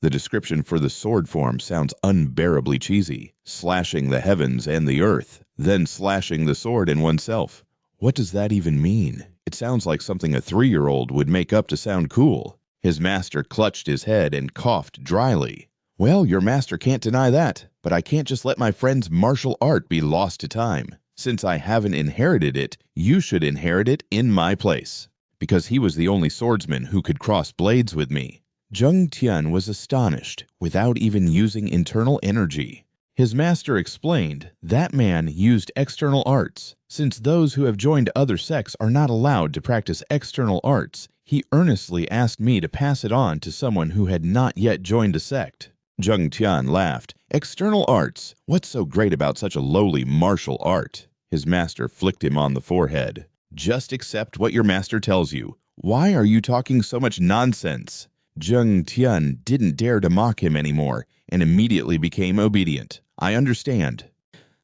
The description for the sword form sounds unbearably cheesy. Slashing the heavens and the earth, then slashing the sword in oneself. What does that even mean? It sounds like something a 3-year-old would make up to sound cool. His master clutched his head and coughed dryly. Well, your master can't deny that, but I can't just let my friend's martial art be lost to time. Since I haven't inherited it, you should inherit it in my place. Because he was the only swordsman who could cross blades with me. Zheng Tian was astonished, without even using internal energy. His master explained that man used external arts. Since those who have joined other sects are not allowed to practice external arts, he earnestly asked me to pass it on to someone who had not yet joined a sect. Zheng Tian laughed. External arts? What's so great about such a lowly martial art? His master flicked him on the forehead. Just accept what your master tells you. Why are you talking so much nonsense? Zheng Tian didn't dare to mock him anymore and immediately became obedient. I understand.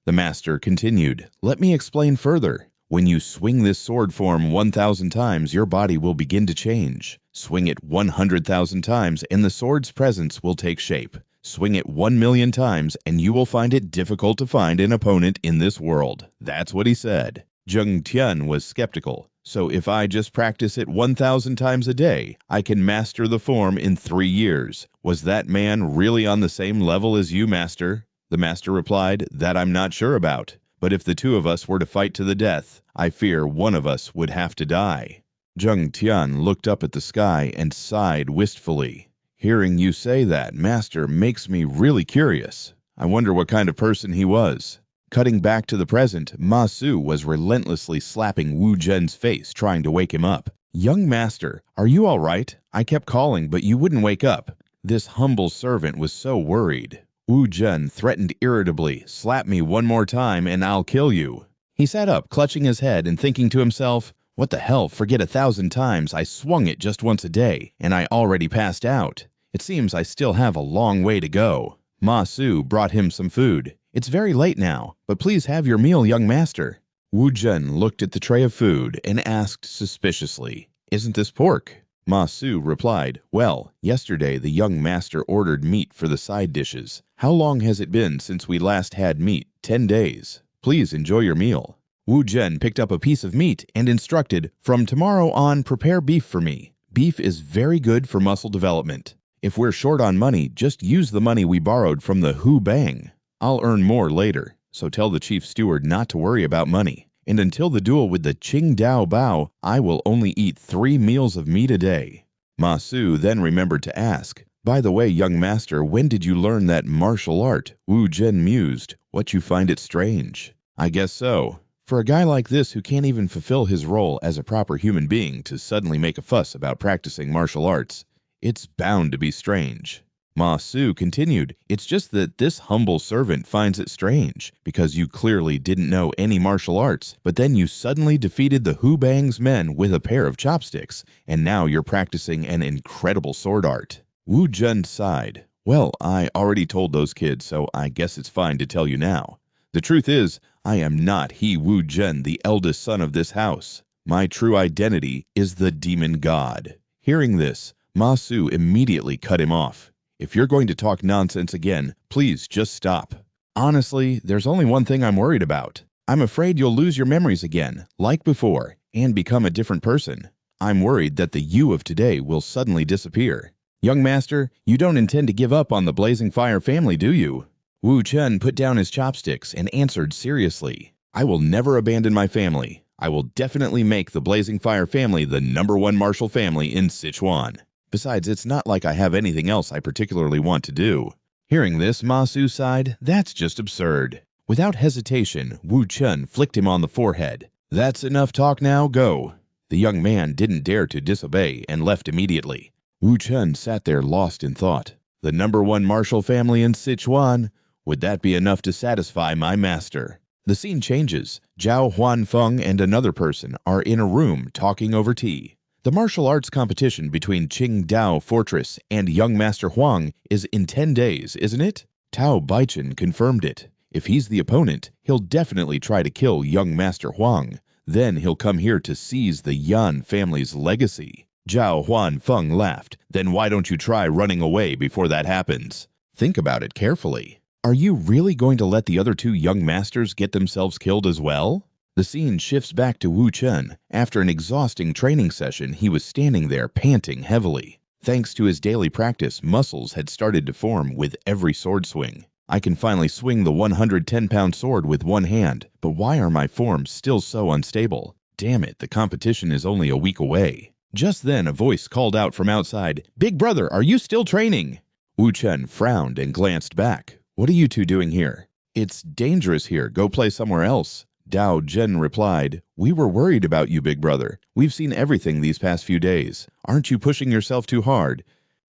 The master continued. Let me explain further. When you swing this sword form 1,000 times, your body will begin to change. Swing it 100,000 times and the sword's presence will take shape. Swing it 1,000,000 times and you will find it difficult to find an opponent in this world. That's what he said. Zheng Tian was skeptical. So if I just practice it 1,000 times a day, I can master the form in 3 years. Was that man really on the same level as you, master? The master replied, that I'm not sure about. But if the two of us were to fight to the death, I fear one of us would have to die. Zheng Tian looked up at the sky and sighed wistfully. Hearing you say that, master, makes me really curious. I wonder what kind of person he was. Cutting back to the present, Ma Su was relentlessly slapping Wu Zhen's face, trying to wake him up. Young master, are you all right? I kept calling, but you wouldn't wake up. This humble servant was so worried. Wu Zhen threatened irritably, slap me one more time and I'll kill you. He sat up, clutching his head and thinking to himself, what the hell, forget 1,000 times, I swung it just once a day, and I already passed out. It seems I still have a long way to go. Ma Su brought him some food. It's very late now, but please have your meal, young master. Wu Zhen looked at the tray of food and asked suspiciously, isn't this pork? Ma Su replied, well, yesterday the young master ordered meat for the side dishes. How long has it been since we last had meat? 10 days. Please enjoy your meal. Wu Zhen picked up a piece of meat and instructed, from tomorrow on, prepare beef for me. Beef is very good for muscle development. If we're short on money, just use the money we borrowed from the Hu Bang. I'll earn more later, so tell the chief steward not to worry about money. And until the duel with the Qingdao Bao, I will only eat 3 meals of meat a day. Ma Su then remembered to ask, by the way, young master, when did you learn that martial art? Wu Zhen mused, what you find it strange? I guess so. For a guy like this who can't even fulfill his role as a proper human being to suddenly make a fuss about practicing martial arts, it's bound to be strange. Ma Su continued, it's just that this humble servant finds it strange, because you clearly didn't know any martial arts, but then you suddenly defeated the Hu Bang's men with a pair of chopsticks, and now you're practicing an incredible sword art. Wu Zhen sighed. Well, I already told those kids, so I guess it's fine to tell you now. The truth is, I am not he Wu Zhen, the eldest son of this house. My true identity is the demon god. Hearing this, Ma Su immediately cut him off. If you're going to talk nonsense again, please just stop. Honestly, there's only one thing I'm worried about. I'm afraid you'll lose your memories again, like before, and become a different person. I'm worried that the you of today will suddenly disappear. Young master, you don't intend to give up on the Blazing Fire family, do you? Wu Chen put down his chopsticks and answered seriously. I will never abandon my family. I will definitely make the Blazing Fire family the #1 martial family in Sichuan. Besides, it's not like I have anything else I particularly want to do. Hearing this, Ma Su sighed, that's just absurd. Without hesitation, Wu Chen flicked him on the forehead. That's enough talk now, go. The young man didn't dare to disobey and left immediately. Wu Chen sat there lost in thought. The #1 martial family in Sichuan? Would that be enough to satisfy my master? The scene changes. Zhao Huanfeng and another person are in a room talking over tea. The martial arts competition between Qingdao Fortress and young Master Huang is in 10 days, isn't it? Tao Baichen confirmed it. If he's the opponent, he'll definitely try to kill young Master Huang. Then he'll come here to seize the Yan family's legacy. Zhao Huanfeng laughed. Then why don't you try running away before that happens? Think about it carefully. Are you really going to let the other 2 young masters get themselves killed as well? The scene shifts back to Wu Chen. After an exhausting training session, he was standing there panting heavily. Thanks to his daily practice, muscles had started to form with every sword swing. I can finally swing the 110-pound sword with one hand, but why are my forms still so unstable? Damn it, the competition is only a week away. Just then, a voice called out from outside, "Big brother, are you still training?" Wu Chen frowned and glanced back. "What are you two doing here?" "It's dangerous here. Go play somewhere else." Dao Zhen replied, "We were worried about you, big brother. We've seen everything these past few days. Aren't you pushing yourself too hard?"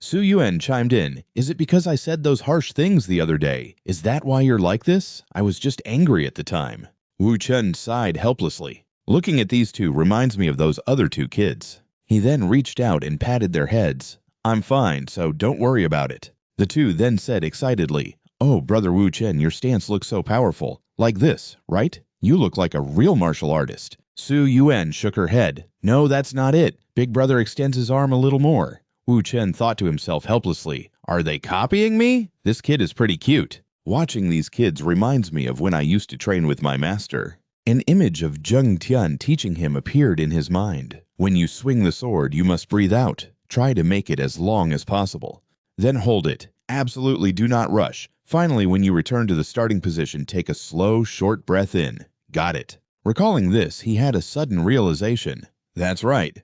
Su Yuan chimed in, "Is it because I said those harsh things the other day? Is that why you're like this? I was just angry at the time." Wu Chen sighed helplessly. "Looking at these two reminds me of those other two kids." He then reached out and patted their heads. "I'm fine, so don't worry about it." The two then said excitedly, "Oh, brother Wu Chen, your stance looks so powerful. Like this, right? You look like a real martial artist." Su Yuan shook her head. "No, that's not it. Big brother extends his arm a little more." Wu Chen thought to himself helplessly, "Are they copying me? This kid is pretty cute." Watching these kids reminds me of when I used to train with my master. An image of Zheng Tian teaching him appeared in his mind. When you swing the sword, you must breathe out. Try to make it as long as possible. Then hold it. Absolutely do not rush. Finally, when you return to the starting position, take a slow, short breath in. Got it. Recalling this, he had a sudden realization. That's right.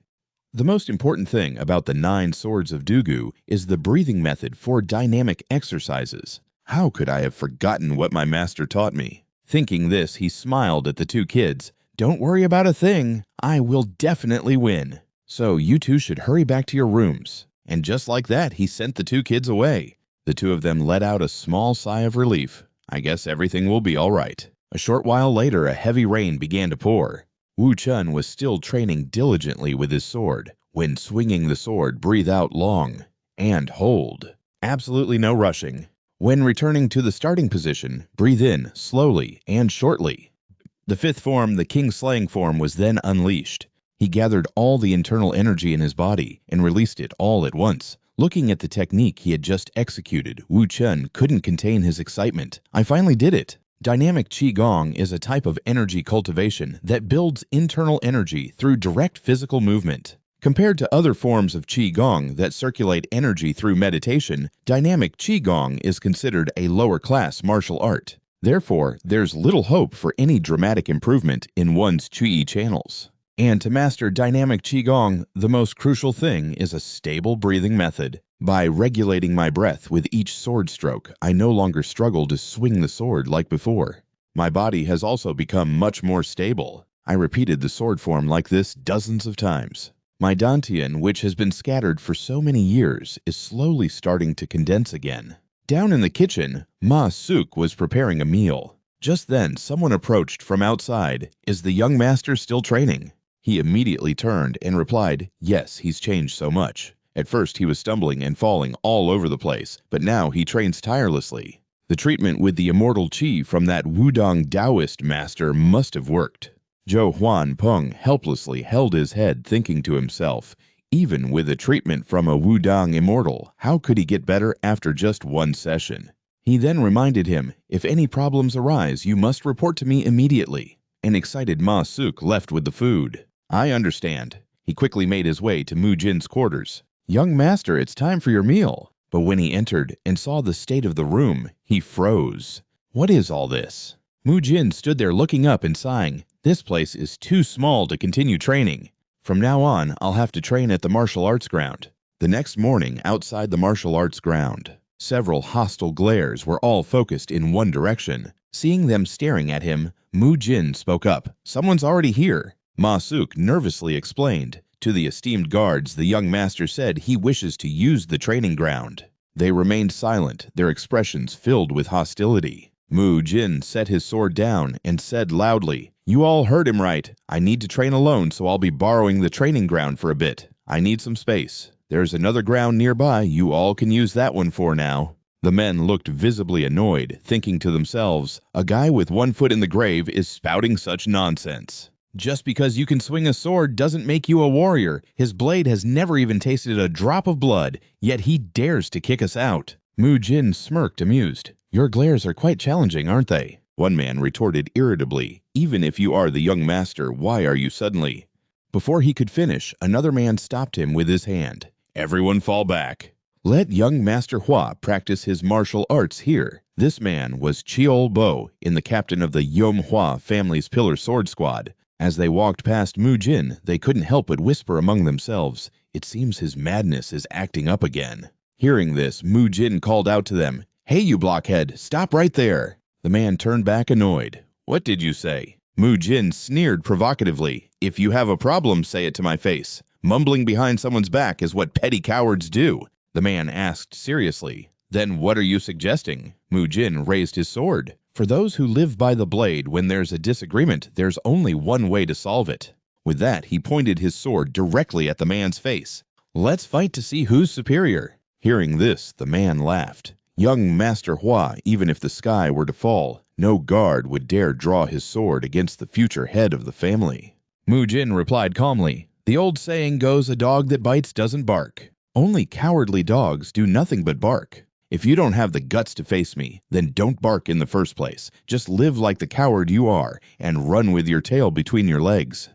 The most important thing about the 9 swords of Dugu is the breathing method for dynamic exercises. How could I have forgotten what my master taught me? Thinking this, he smiled at the two kids. "Don't worry about a thing. I will definitely win. So you two should hurry back to your rooms." And just like that, he sent the two kids away. The two of them let out a small sigh of relief. I guess everything will be all right. A short while later, a heavy rain began to pour. Wu Chen was still training diligently with his sword. When swinging the sword, breathe out long and hold. Absolutely no rushing. When returning to the starting position, breathe in slowly and shortly. The fifth form, the king slaying form, was then unleashed. He gathered all the internal energy in his body and released it all at once. Looking at the technique he had just executed, Wu Chen couldn't contain his excitement. "I finally did it." Dynamic Qigong is a type of energy cultivation that builds internal energy through direct physical movement. Compared to other forms of Qigong that circulate energy through meditation, dynamic Qigong is considered a lower-class martial art. Therefore, there's little hope for any dramatic improvement in one's Qi channels. And to master dynamic Qigong, the most crucial thing is a stable breathing method. By regulating my breath with each sword stroke, I no longer struggle to swing the sword like before. My body has also become much more stable. I repeated the sword form like this dozens of times. My dantian, which has been scattered for so many years, is slowly starting to condense again. Down in the kitchen, Ma Suk was preparing a meal. Just then, someone approached from outside. "Is the young master still training?" He immediately turned and replied, "Yes, he's changed so much. At first he was stumbling and falling all over the place, but now he trains tirelessly." The treatment with the immortal qi from that Wudong Taoist master must have worked. Zhou Huan Peng helplessly held his head, thinking to himself, even with a treatment from a Wudong immortal, how could he get better after just one session? He then reminded him, "If any problems arise, you must report to me immediately." An excited Ma Suk left with the food. "I understand." He quickly made his way to Mu Jin's quarters. "Young master, it's time for your meal." But when he entered and saw the state of the room, he froze. What is all this? Mu Jin stood there looking up and sighing. "This place is too small to continue training. From now on, I'll have to train at the martial arts ground." The next morning, outside the martial arts ground, several hostile glares were all focused in one direction. Seeing them staring at him, Mu Jin spoke up. "Someone's already here." Ma Suk nervously explained. To the esteemed guards, the young master said he wishes to use the training ground. They remained silent, their expressions filled with hostility. Mu Jin set his sword down and said loudly, "You all heard him right. I need to train alone, so I'll be borrowing the training ground for a bit. I need some space. There's another ground nearby. You all can use that one for now." The men looked visibly annoyed, thinking to themselves, "A guy with one foot in the grave is spouting such nonsense. Just because you can swing a sword doesn't make you a warrior. His blade has never even tasted a drop of blood, yet he dares to kick us out." Mu Jin smirked, amused. "Your glares are quite challenging, aren't they?" One man retorted irritably, "Even if you are the young master, why are you suddenly—" Before he could finish, another man stopped him with his hand. "Everyone fall back. Let young Master Hua practice his martial arts here." This man was Chiol Bo, in the captain of the Yom Hua family's Pillar Sword Squad. As they walked past Mu Jin, they couldn't help but whisper among themselves, "It seems his madness is acting up again." Hearing this, Mu Jin called out to them, "Hey, you blockhead, stop right there." The man turned back annoyed. "What did you say?" Mu Jin sneered provocatively. "If you have a problem, say it to my face. Mumbling behind someone's back is what petty cowards do." The man asked seriously, "Then what are you suggesting?" Mu Jin raised his sword. "For those who live by the blade, when there's a disagreement, there's only one way to solve it." With that, he pointed his sword directly at the man's face. "Let's fight to see who's superior." Hearing this, the man laughed. Young Master Hua, even if the sky were to fall, no guard would dare draw his sword against the future head of the family. Mu Jin replied calmly, "The old saying goes, a dog that bites doesn't bark. Only cowardly dogs do nothing but bark. If you don't have the guts to face me, then don't bark in the first place. Just live like the coward you are, and run with your tail between your legs."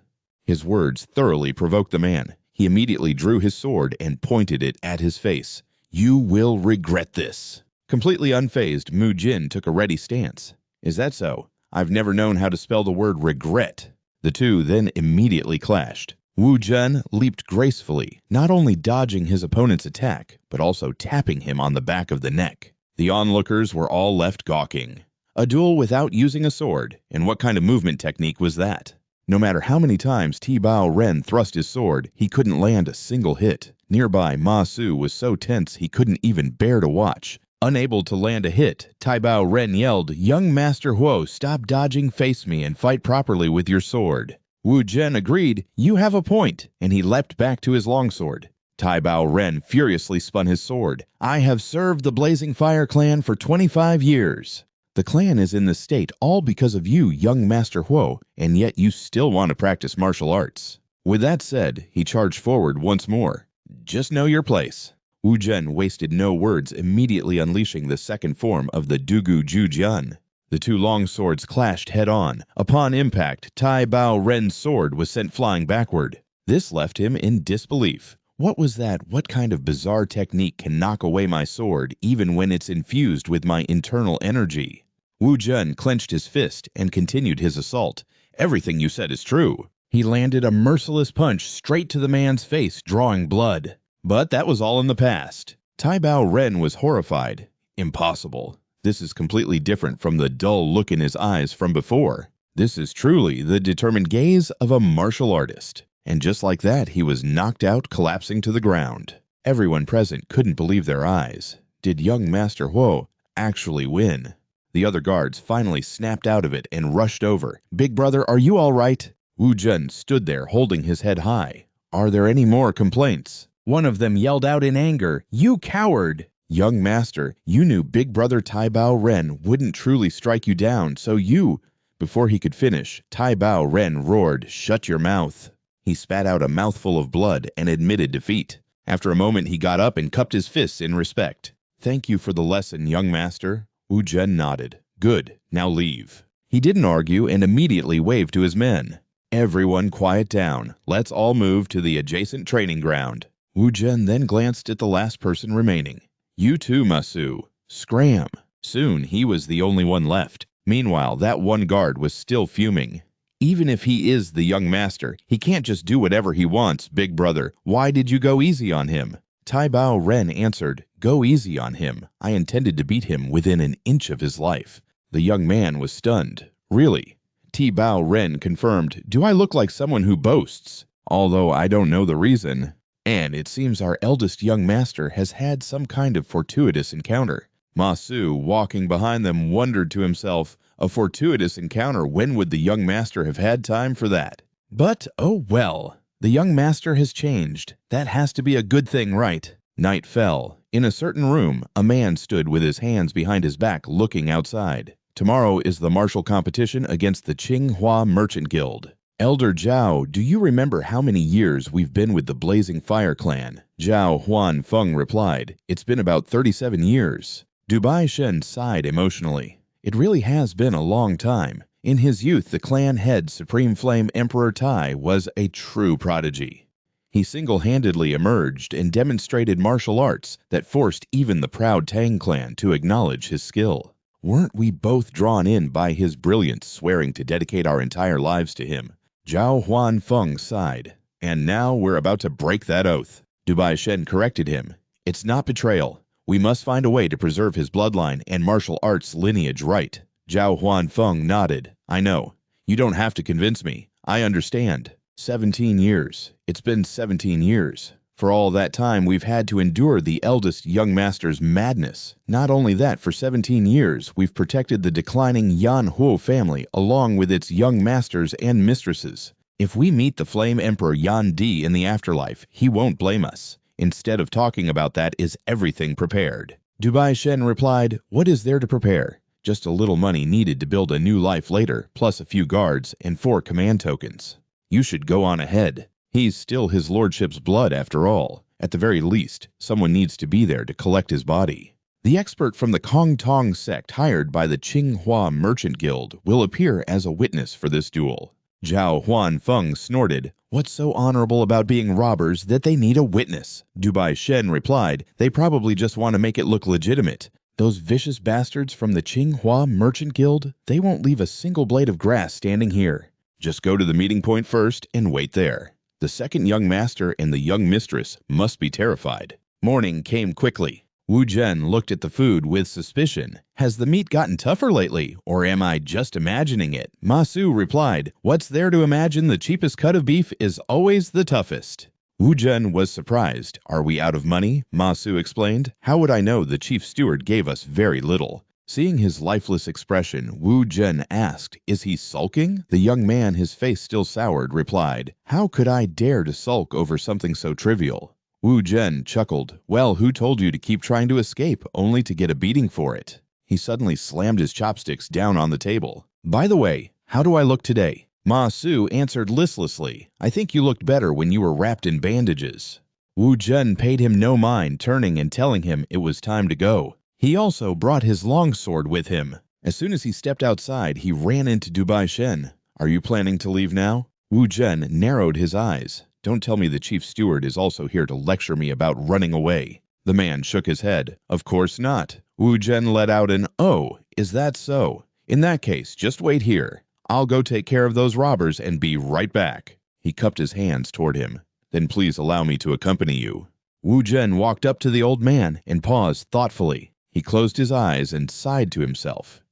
His words thoroughly provoked the man. He immediately drew his sword and pointed it at his face. "You will regret this." Completely unfazed, Mu Jin took a ready stance. "Is that so? I've never known how to spell the word regret." The two then immediately clashed. Wu Jun leaped gracefully, not only dodging his opponent's attack, but also tapping him on the back of the neck. The onlookers were all left gawking. A duel without using a sword, and what kind of movement technique was that? No matter how many times Ti Bao Ren thrust his sword, he couldn't land a single hit. Nearby, Ma Su was so tense he couldn't even bear to watch. Unable to land a hit, Ti Bao Ren yelled, "Young Master Huo, stop dodging, face me, and fight properly with your sword." Wu Zhen agreed, "You have a point," and he leapt back to his longsword. Tai Bao Ren furiously spun his sword. "I have served the Blazing Fire clan for 25 years. The clan is in this state all because of you, young Master Huo, and yet you still want to practice martial arts." With that said, he charged forward once more. "Just know your place." Wu Zhen wasted no words, immediately unleashing the second form of the Dugu Jujian. The two long swords clashed head-on. Upon impact, Tai Bao Ren's sword was sent flying backward. This left him in disbelief. What was that? What kind of bizarre technique can knock away my sword, even when it's infused with my internal energy? Wu Zhen clenched his fist and continued his assault. "Everything you said is true." He landed a merciless punch straight to the man's face, drawing blood. But that was all in the past. Tai Bao Ren was horrified. Impossible. This is completely different from the dull look in his eyes from before. This is truly the determined gaze of a martial artist. And just like that, he was knocked out, collapsing to the ground. Everyone present couldn't believe their eyes. Did young Master Huo actually win? The other guards finally snapped out of it and rushed over. "Big brother, are you all right?" Wu Zhen stood there holding his head high. "Are there any more complaints?" One of them yelled out in anger, "You coward! Young master, you knew big brother Tai Bao Ren wouldn't truly strike you down, so you—" Before he could finish, Tai Bao Ren roared, "Shut your mouth." He spat out a mouthful of blood and admitted defeat. After a moment, he got up and cupped his fists in respect. "Thank you for the lesson, young master." Wu Zhen nodded. "Good, now leave." He didn't argue and immediately waved to his men. "Everyone quiet down. Let's all move to the adjacent training ground." Wu Zhen then glanced at the last person remaining. "You too, Masu. Scram." Soon he was the only one left. Meanwhile, that one guard was still fuming. "Even if he is the young master, he can't just do whatever he wants, big brother. Why did you go easy on him?" Tai Bao Ren answered, "Go easy on him. I intended to beat him within an inch of his life." The young man was stunned. "Really?" Ti Bao Ren confirmed, "Do I look like someone who boasts? Although I don't know the reason. And it seems our eldest young master has had some kind of fortuitous encounter." Ma Su, walking behind them, wondered to himself, a fortuitous encounter, when would the young master have had time for that? But, oh well, the young master has changed. That has to be a good thing, right? Night fell. In a certain room, a man stood with his hands behind his back looking outside. "Tomorrow is the martial competition against the Tsinghua Merchant Guild. Elder Zhao, do you remember how many years we've been with the Blazing Fire clan?" Zhao Huan Feng replied, "It's been about 37 years. Dubai Shen sighed emotionally. It really has been a long time. In his youth, the clan head Supreme Flame Emperor Tai was a true prodigy. He single-handedly emerged and demonstrated martial arts that forced even the proud Tang clan to acknowledge his skill. Weren't we both drawn in by his brilliance, swearing to dedicate our entire lives to him? Zhao Huanfeng sighed. And now we're about to break that oath. Dubai Shen corrected him. It's not betrayal. We must find a way to preserve his bloodline and martial arts lineage right. Zhao Huanfeng nodded. I know. You don't have to convince me. I understand. 17 years. It's been 17 years. For all that time, we've had to endure the eldest young master's madness. Not only that, for 17 years, we've protected the declining Yan Huo family along with its young masters and mistresses. If we meet the Flame Emperor Yan Di in the afterlife, he won't blame us. Instead of talking about that, is everything prepared? Dubai Shen replied, what is there to prepare? Just a little money needed to build a new life later, plus a few guards and 4 command tokens. You should go on ahead. He's still his lordship's blood after all. At the very least, someone needs to be there to collect his body. The expert from the Kong Tong sect hired by the Tsinghua Merchant Guild will appear as a witness for this duel. Zhao Huanfeng snorted. What's so honorable about being robbers that they need a witness? Dubai Shen replied, they probably just want to make it look legitimate. Those vicious bastards from the Tsinghua Merchant Guild, they won't leave a single blade of grass standing here. Just go to the meeting point first and wait there. The second young master and the young mistress must be terrified. Morning came quickly. Wu Zhen looked at the food with suspicion. Has the meat gotten tougher lately, or am I just imagining it? Ma Su replied, what's there to imagine? The cheapest cut of beef is always the toughest. Wu Zhen was surprised. Are we out of money? Ma Su explained. How would I know? The chief steward gave us very little. Seeing his lifeless expression, Wu Zhen asked, is he sulking? The young man, his face still soured, replied, how could I dare to sulk over something so trivial? Wu Zhen chuckled. Well, who told you to keep trying to escape, only to get a beating for it? He suddenly slammed his chopsticks down on the table. By the way, how do I look today? Ma Su answered listlessly. I think you looked better when you were wrapped in bandages. Wu Zhen paid him no mind, turning and telling him it was time to go. He also brought his longsword with him. As soon as he stepped outside, he ran into Dubai Shen. Are you planning to leave now? Wu Zhen narrowed his eyes. Don't tell me the chief steward is also here to lecture me about running away. The man shook his head. Of course not. Wu Zhen let out an, oh, is that so? In that case, just wait here. I'll go take care of those robbers and be right back. He cupped his hands toward him. Then please allow me to accompany you. Wu Zhen walked up to the old man and paused thoughtfully. He closed his eyes and sighed to himself.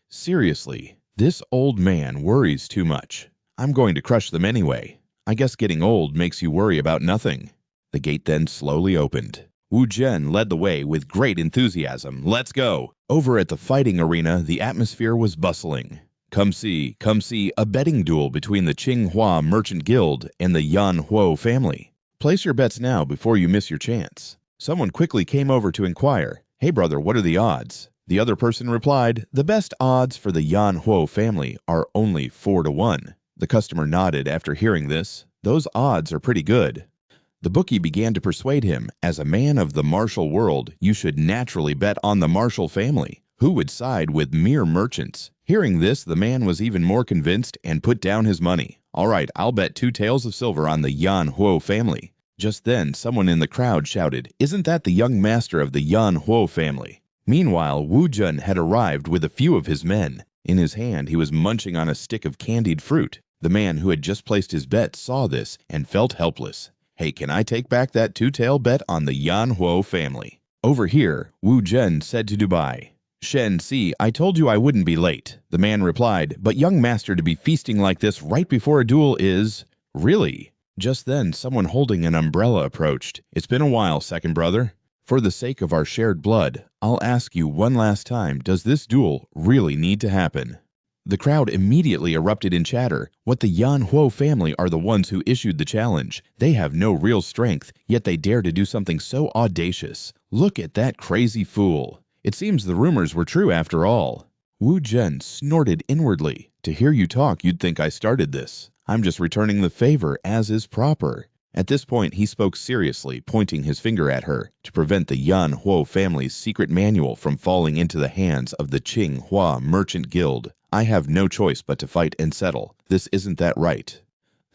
Seriously, this old man worries too much. I'm going to crush them anyway. I guess getting old makes you worry about nothing. The gate then slowly opened. Wu Zhen led the way with great enthusiasm. Let's go! Over at the fighting arena, the atmosphere was bustling. Come see, a betting duel between the Tsinghua Merchant Guild and the Yan Huo family. Place your bets now before you miss your chance. Someone quickly came over to inquire. Hey brother, what are the odds? The other person replied, the best odds for the Yan Huo family are only 4-1. The customer nodded after hearing this. Those odds are pretty good. The bookie began to persuade him, as a man of the martial world, you should naturally bet on the martial family. Who would side with mere merchants? Hearing this, the man was even more convinced and put down his money. All right, I'll bet 2 taels of silver on the Yan Huo family. Just then, someone in the crowd shouted, isn't that the young master of the Yan Huo family? Meanwhile, Wu Zhen had arrived with a few of his men. In his hand, he was munching on a stick of candied fruit. The man who had just placed his bet saw this and felt helpless. Hey, can I take back that 2-tael bet on the Yan Huo family? Over here, Wu Zhen said to Dubai, Shen, see, I told you I wouldn't be late. The man replied, but young master, to be feasting like this right before a duel is... Really? Just then, someone holding an umbrella approached. It's been a while, second brother. For the sake of our shared blood, I'll ask you one last time, does this duel really need to happen? The crowd immediately erupted in chatter. What the Yan Huo family are the ones who issued the challenge. They have no real strength, yet they dare to do something so audacious. Look at that crazy fool. It seems the rumors were true after all. Wu Zhen snorted inwardly. To hear you talk, you'd think I started this. I'm just returning the favor as is proper. At this point, he spoke seriously, pointing his finger at her, to prevent the Yan Huo family's secret manual from falling into the hands of the Qing Hua Merchant Guild. I have no choice but to fight and settle. This isn't that right.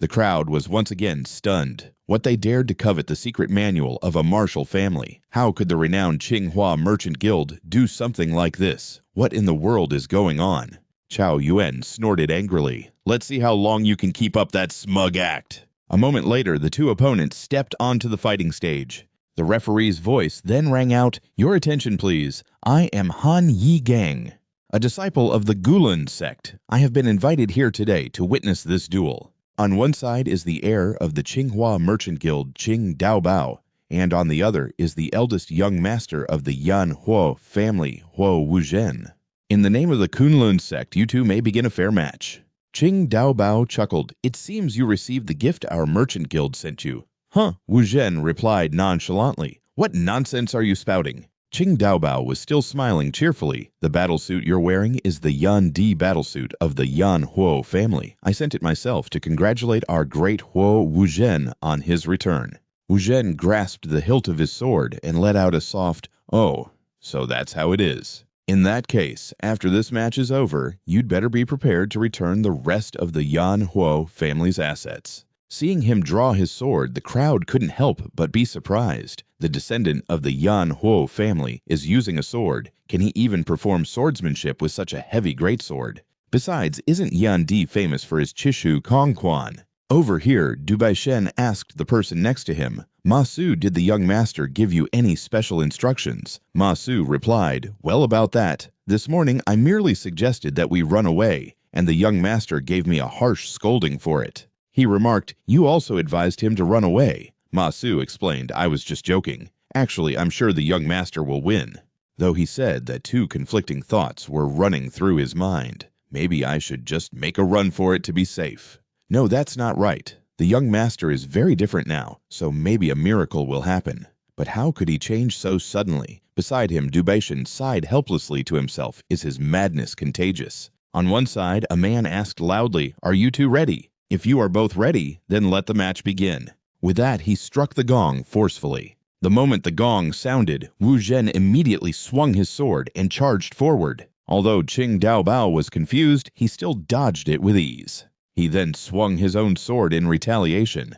The crowd was once again stunned. What they dared to covet the secret manual of a martial family? How could the renowned Qinghua Merchant Guild do something like this? What in the world is going on? Chao Yuan snorted angrily. Let's see how long you can keep up that smug act. A moment later, the two opponents stepped onto the fighting stage. The referee's voice then rang out, "Your attention, please. I am Han Yi Gang, a disciple of the Gulan sect. I have been invited here today to witness this duel." On one side is the heir of the Qinghua Merchant Guild, Qing Daobao, and on the other is the eldest young master of the Yan Huo family, Huo Wuzhen. In the name of the Kunlun sect, you two may begin a fair match. Qing Daobao chuckled. It seems you received the gift our merchant guild sent you. Huh, Wuzhen replied nonchalantly. What nonsense are you spouting? Qing Daobao was still smiling cheerfully. The battlesuit you're wearing is the Yan Di battlesuit of the Yan Huo family. I sent it myself to congratulate our great Huo Wuzhen on his return. Wuzhen grasped the hilt of his sword and let out a soft, "Oh, so that's how it is. In that case, after this match is over, you'd better be prepared to return the rest of the Yan Huo family's assets." Seeing him draw his sword, the crowd couldn't help but be surprised. The descendant of the Yan Huo family is using a sword. Can he even perform swordsmanship with such a heavy greatsword? Besides, isn't Yan Di famous for his Chishu Kongquan? Over here, Du Baishen asked the person next to him, "Ma Su, did the young master give you any special instructions?" Ma Su replied, "Well, about that. This morning I merely suggested that we run away, and the young master gave me a harsh scolding for it. He remarked, 'You also advised him to run away.' Ma Su explained, 'I was just joking. Actually, I'm sure the young master will win.' Though he said that two conflicting thoughts were running through his mind. Maybe I should just make a run for it to be safe. No, that's not right. The young master is very different now, so maybe a miracle will happen. But how could he change so suddenly? Beside him, Du Baishen sighed helplessly to himself. Is his madness contagious? On one side, a man asked loudly, 'Are you two ready? If you are both ready, then let the match begin.' With that, he struck the gong forcefully. The moment the gong sounded, Wu Zhen immediately swung his sword and charged forward. Although Qing Daobao was confused, he still dodged it with ease. He then swung his own sword in retaliation.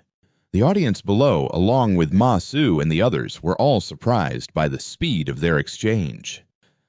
The audience below, along with Ma Su and the others, were all surprised by the speed of their exchange.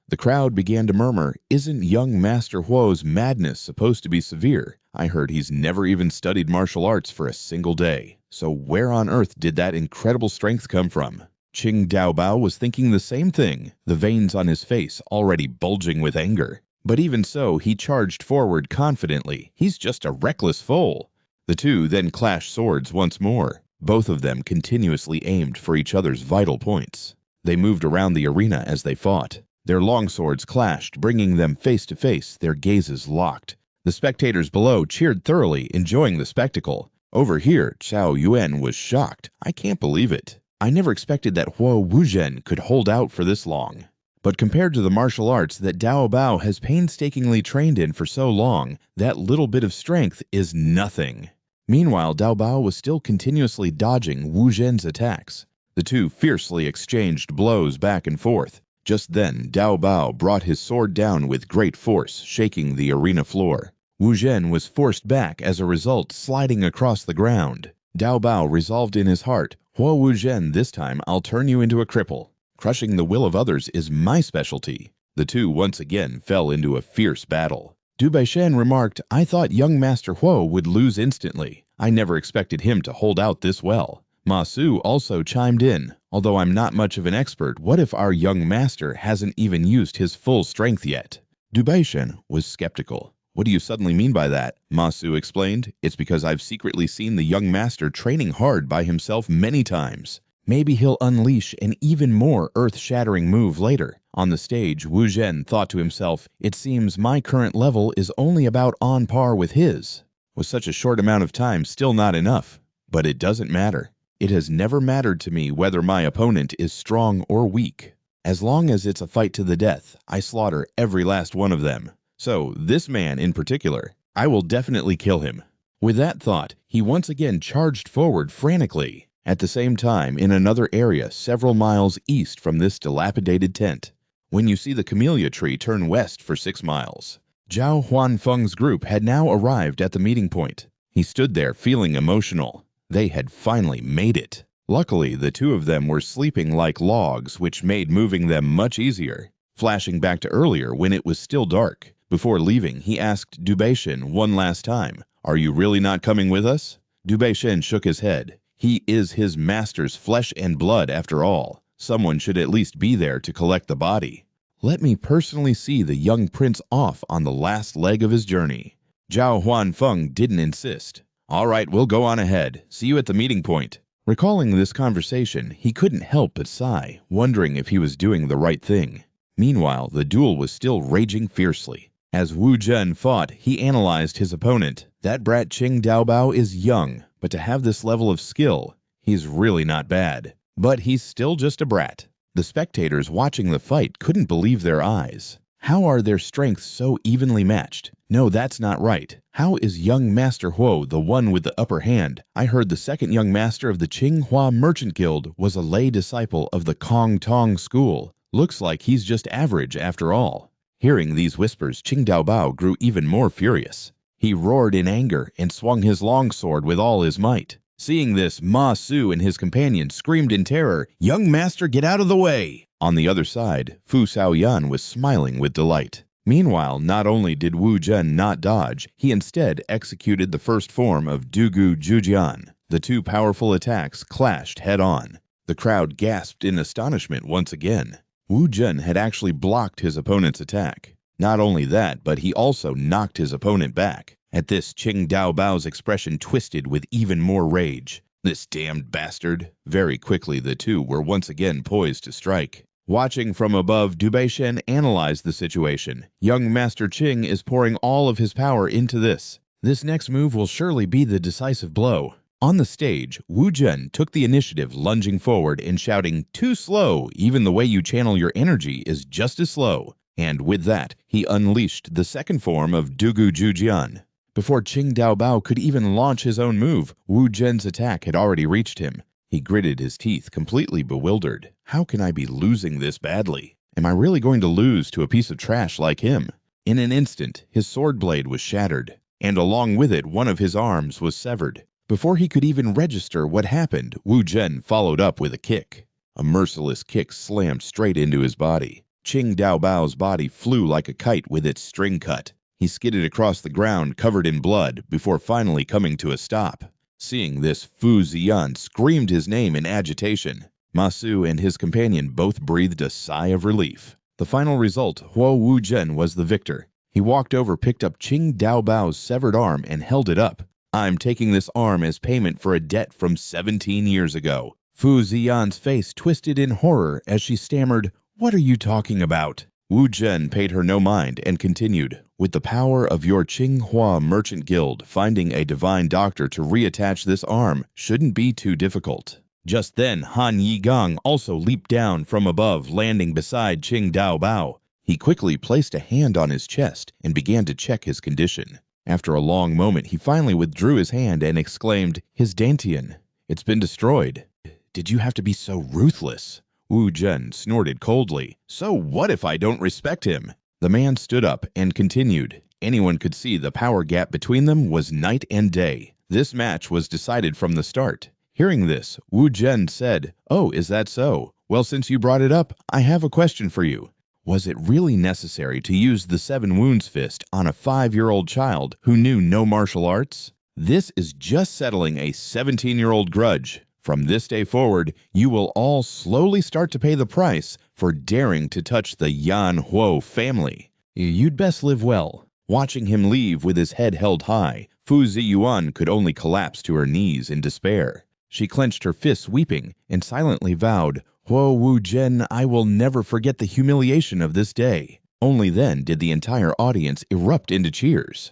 The crowd began to murmur, "Isn't young Master Huo's madness supposed to be severe? I heard he's never even studied martial arts for a single day. So where on earth did that incredible strength come from?" Qing Daobao was thinking the same thing, the veins on his face already bulging with anger. But even so, he charged forward confidently. He's just a reckless fool. The two then clashed swords once more. Both of them continuously aimed for each other's vital points. They moved around the arena as they fought. Their long swords clashed, bringing them face to face, their gazes locked. The spectators below cheered thoroughly, enjoying the spectacle. Over here, Chao Yuan was shocked. "I can't believe it. I never expected that Huo Wuzhen could hold out for this long." But compared to the martial arts that Dao Bao has painstakingly trained in for so long, that little bit of strength is nothing. Meanwhile, Dao Bao was still continuously dodging Wu Zhen's attacks. The two fiercely exchanged blows back and forth. Just then, Dao Bao brought his sword down with great force, shaking the arena floor. Wu Zhen was forced back as a result, sliding across the ground. Dao Bao resolved in his heart, "Huo Wu Zhen, this time I'll turn you into a cripple. Crushing the will of others is my specialty." The two once again fell into a fierce battle. Du Baishen remarked, "I thought young Master Huo would lose instantly. I never expected him to hold out this well." Ma Su also chimed in, "Although I'm not much of an expert, what if our young master hasn't even used his full strength yet?" Du Baishen was skeptical. "What do you suddenly mean by that?" Ma Su explained. "It's because I've secretly seen the young master training hard by himself many times. Maybe he'll unleash an even more earth-shattering move later." On the stage, Wu Zhen thought to himself, "It seems my current level is only about on par with his." Was such a short amount of time still not enough? But it doesn't matter. It has never mattered to me whether my opponent is strong or weak. As long as it's a fight to the death, I slaughter every last one of them. So, this man in particular, I will definitely kill him. With that thought, he once again charged forward frantically. At the same time, in another area several miles east from this dilapidated tent, when you see the camellia tree, turn west for 6 miles. Zhao Huanfeng's group had now arrived at the meeting point. He stood there feeling emotional. They had finally made it. Luckily, the two of them were sleeping like logs, which made moving them much easier. Flashing back to earlier when it was still dark, before leaving, he asked Du Beishen one last time, "Are you really not coming with us?" Du Beishen shook his head. He is his master's flesh and blood after all. Someone should at least be there to collect the body. Let me personally see the young prince off on the last leg of his journey. Zhao Huanfeng didn't insist. All right, we'll go on ahead. See you at the meeting point. Recalling this conversation, he couldn't help but sigh, wondering if he was doing the right thing. Meanwhile, the duel was still raging fiercely. As Wu Zhen fought, he analyzed his opponent. That brat Qing Daobao is young, but to have this level of skill, he's really not bad. But he's still just a brat. The spectators watching the fight couldn't believe their eyes. How are their strengths so evenly matched? No, that's not right. How is young Master Huo the one with the upper hand? I heard the second young master of the Qinghua Merchant Guild was a lay disciple of the Kong Tong school. Looks like he's just average after all. Hearing these whispers, Qing Daobao grew even more furious. He roared in anger and swung his longsword with all his might. Seeing this, Ma Su and his companion screamed in terror, "Young master, get out of the way!" On the other side, Fu Xiaoyan was smiling with delight. Meanwhile, not only did Wu Zhen not dodge, he instead executed the first form of Dugu Zhujian. The two powerful attacks clashed head-on. The crowd gasped in astonishment once again. Wu Zhen had actually blocked his opponent's attack. Not only that, but he also knocked his opponent back. At this, Qing Daobao's expression twisted with even more rage. This damned bastard. Very quickly, the two were once again poised to strike. Watching from above, Du Beishen analyzed the situation. Young Master Qing is pouring all of his power into this. This next move will surely be the decisive blow. On the stage, Wu Zhen took the initiative, lunging forward and shouting, "Too slow! Even the way you channel your energy is just as slow." And with that, he unleashed the second form of Dugu Zhujian. Before Qing Daobao could even launch his own move, Wu Zhen's attack had already reached him. He gritted his teeth, completely bewildered. How can I be losing this badly? Am I really going to lose to a piece of trash like him? In an instant, his sword blade was shattered, and along with it, one of his arms was severed. Before he could even register what happened, Wu Zhen followed up with a kick. A merciless kick slammed straight into his body. Qing Daobao's body flew like a kite with its string cut. He skidded across the ground covered in blood before finally coming to a stop. Seeing this, Fu Ziyan screamed his name in agitation. Ma Su and his companion both breathed a sigh of relief. The final result, Huo Wu Zhen was the victor. He walked over, picked up Qing Daobao's severed arm, and held it up. "I'm taking this arm as payment for a debt from 17 years ago." Fu Ziyan's face twisted in horror as she stammered, "What are you talking about?" Wu Zhen paid her no mind and continued, "With the power of your Qinghua Merchant Guild, finding a divine doctor to reattach this arm shouldn't be too difficult." Just then, Han Yigang also leaped down from above, landing beside Qing Daobao. He quickly placed a hand on his chest and began to check his condition. After a long moment, he finally withdrew his hand and exclaimed, "His Dantian, it's been destroyed." "Did you have to be so ruthless?" Wu Zhen snorted coldly. "So what if I don't respect him?" The man stood up and continued. Anyone could see the power gap between them was night and day. This match was decided from the start. Hearing this, Wu Zhen said, "Oh, is that so? Well, since you brought it up, I have a question for you. Was it really necessary to use the 7 Wounds Fist on a 5-year-old child who knew no martial arts? This is just settling a 17-year-old grudge. From this day forward, you will all slowly start to pay the price for daring to touch the Yan Huo family. You'd best live well." Watching him leave with his head held high, Fu Ziyuan could only collapse to her knees in despair. She clenched her fists weeping and silently vowed, "Huo Wu Zhen, I will never forget the humiliation of this day." Only then did the entire audience erupt into cheers.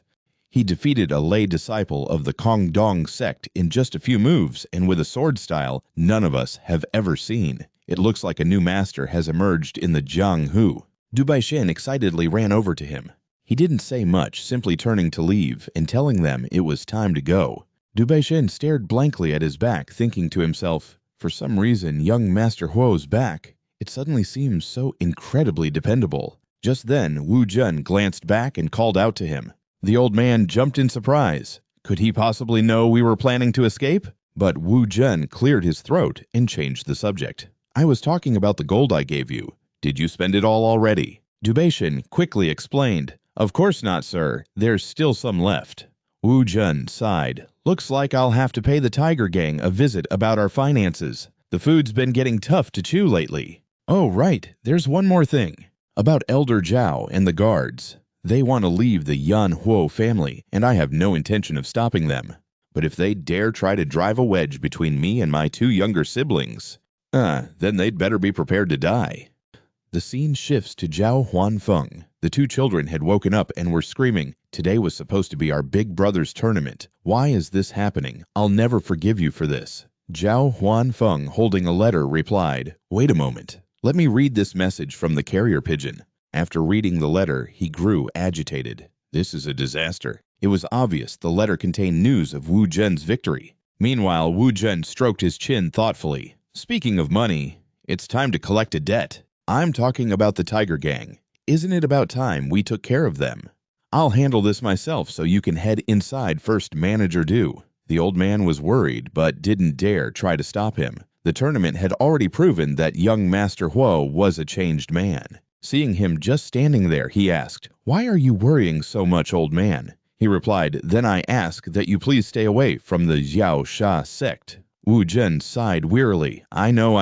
He defeated a lay disciple of the Kongdong sect in just a few moves and with a sword style none of us have ever seen. It looks like a new master has emerged in the Jianghu. Du Baishan excitedly ran over to him. He didn't say much, simply turning to leave and telling them it was time to go. Du Beishen stared blankly at his back, thinking to himself, for some reason, young Master Huo's back, it suddenly seems so incredibly dependable. Just then, Wu Jun glanced back and called out to him. The old man jumped in surprise. Could he possibly know we were planning to escape? But Wu Jun cleared his throat and changed the subject. I was talking about the gold I gave you. Did you spend it all already? Du Beishen quickly explained. Of course not, sir. There's still some left. Wu Jun sighed. Looks like I'll have to pay the Tiger Gang a visit about our finances. The food's been getting tough to chew lately. Oh, right. There's one more thing. About Elder Zhao and the guards. They want to leave the Yan Huo family, and I have no intention of stopping them. But if they dare try to drive a wedge between me and my two younger siblings, then they'd better be prepared to die. The scene shifts to Zhao Huanfeng. The two children had woken up and were screaming, "Today was supposed to be our big brother's tournament. Why is this happening? I'll never forgive you for this." Zhao Huanfeng, holding a letter, replied, "Wait a moment. Let me read this message from the carrier pigeon." After reading the letter, he grew agitated. This is a disaster. It was obvious the letter contained news of Wu Jun's victory. Meanwhile, Wu Jun stroked his chin thoughtfully. Speaking of money, it's time to collect a debt. I'm talking about the Tiger Gang. Isn't it about time we took care of them? I'll handle this myself so you can head inside first, Manager Du. The old man was worried, but didn't dare try to stop him. The tournament had already proven that young Master Huo was a changed man. Seeing him just standing there, he asked, "Why are you worrying so much, old man?" He replied, "Then I ask that you please stay away from the Xiao Sha sect." Wu Jun sighed wearily. I know,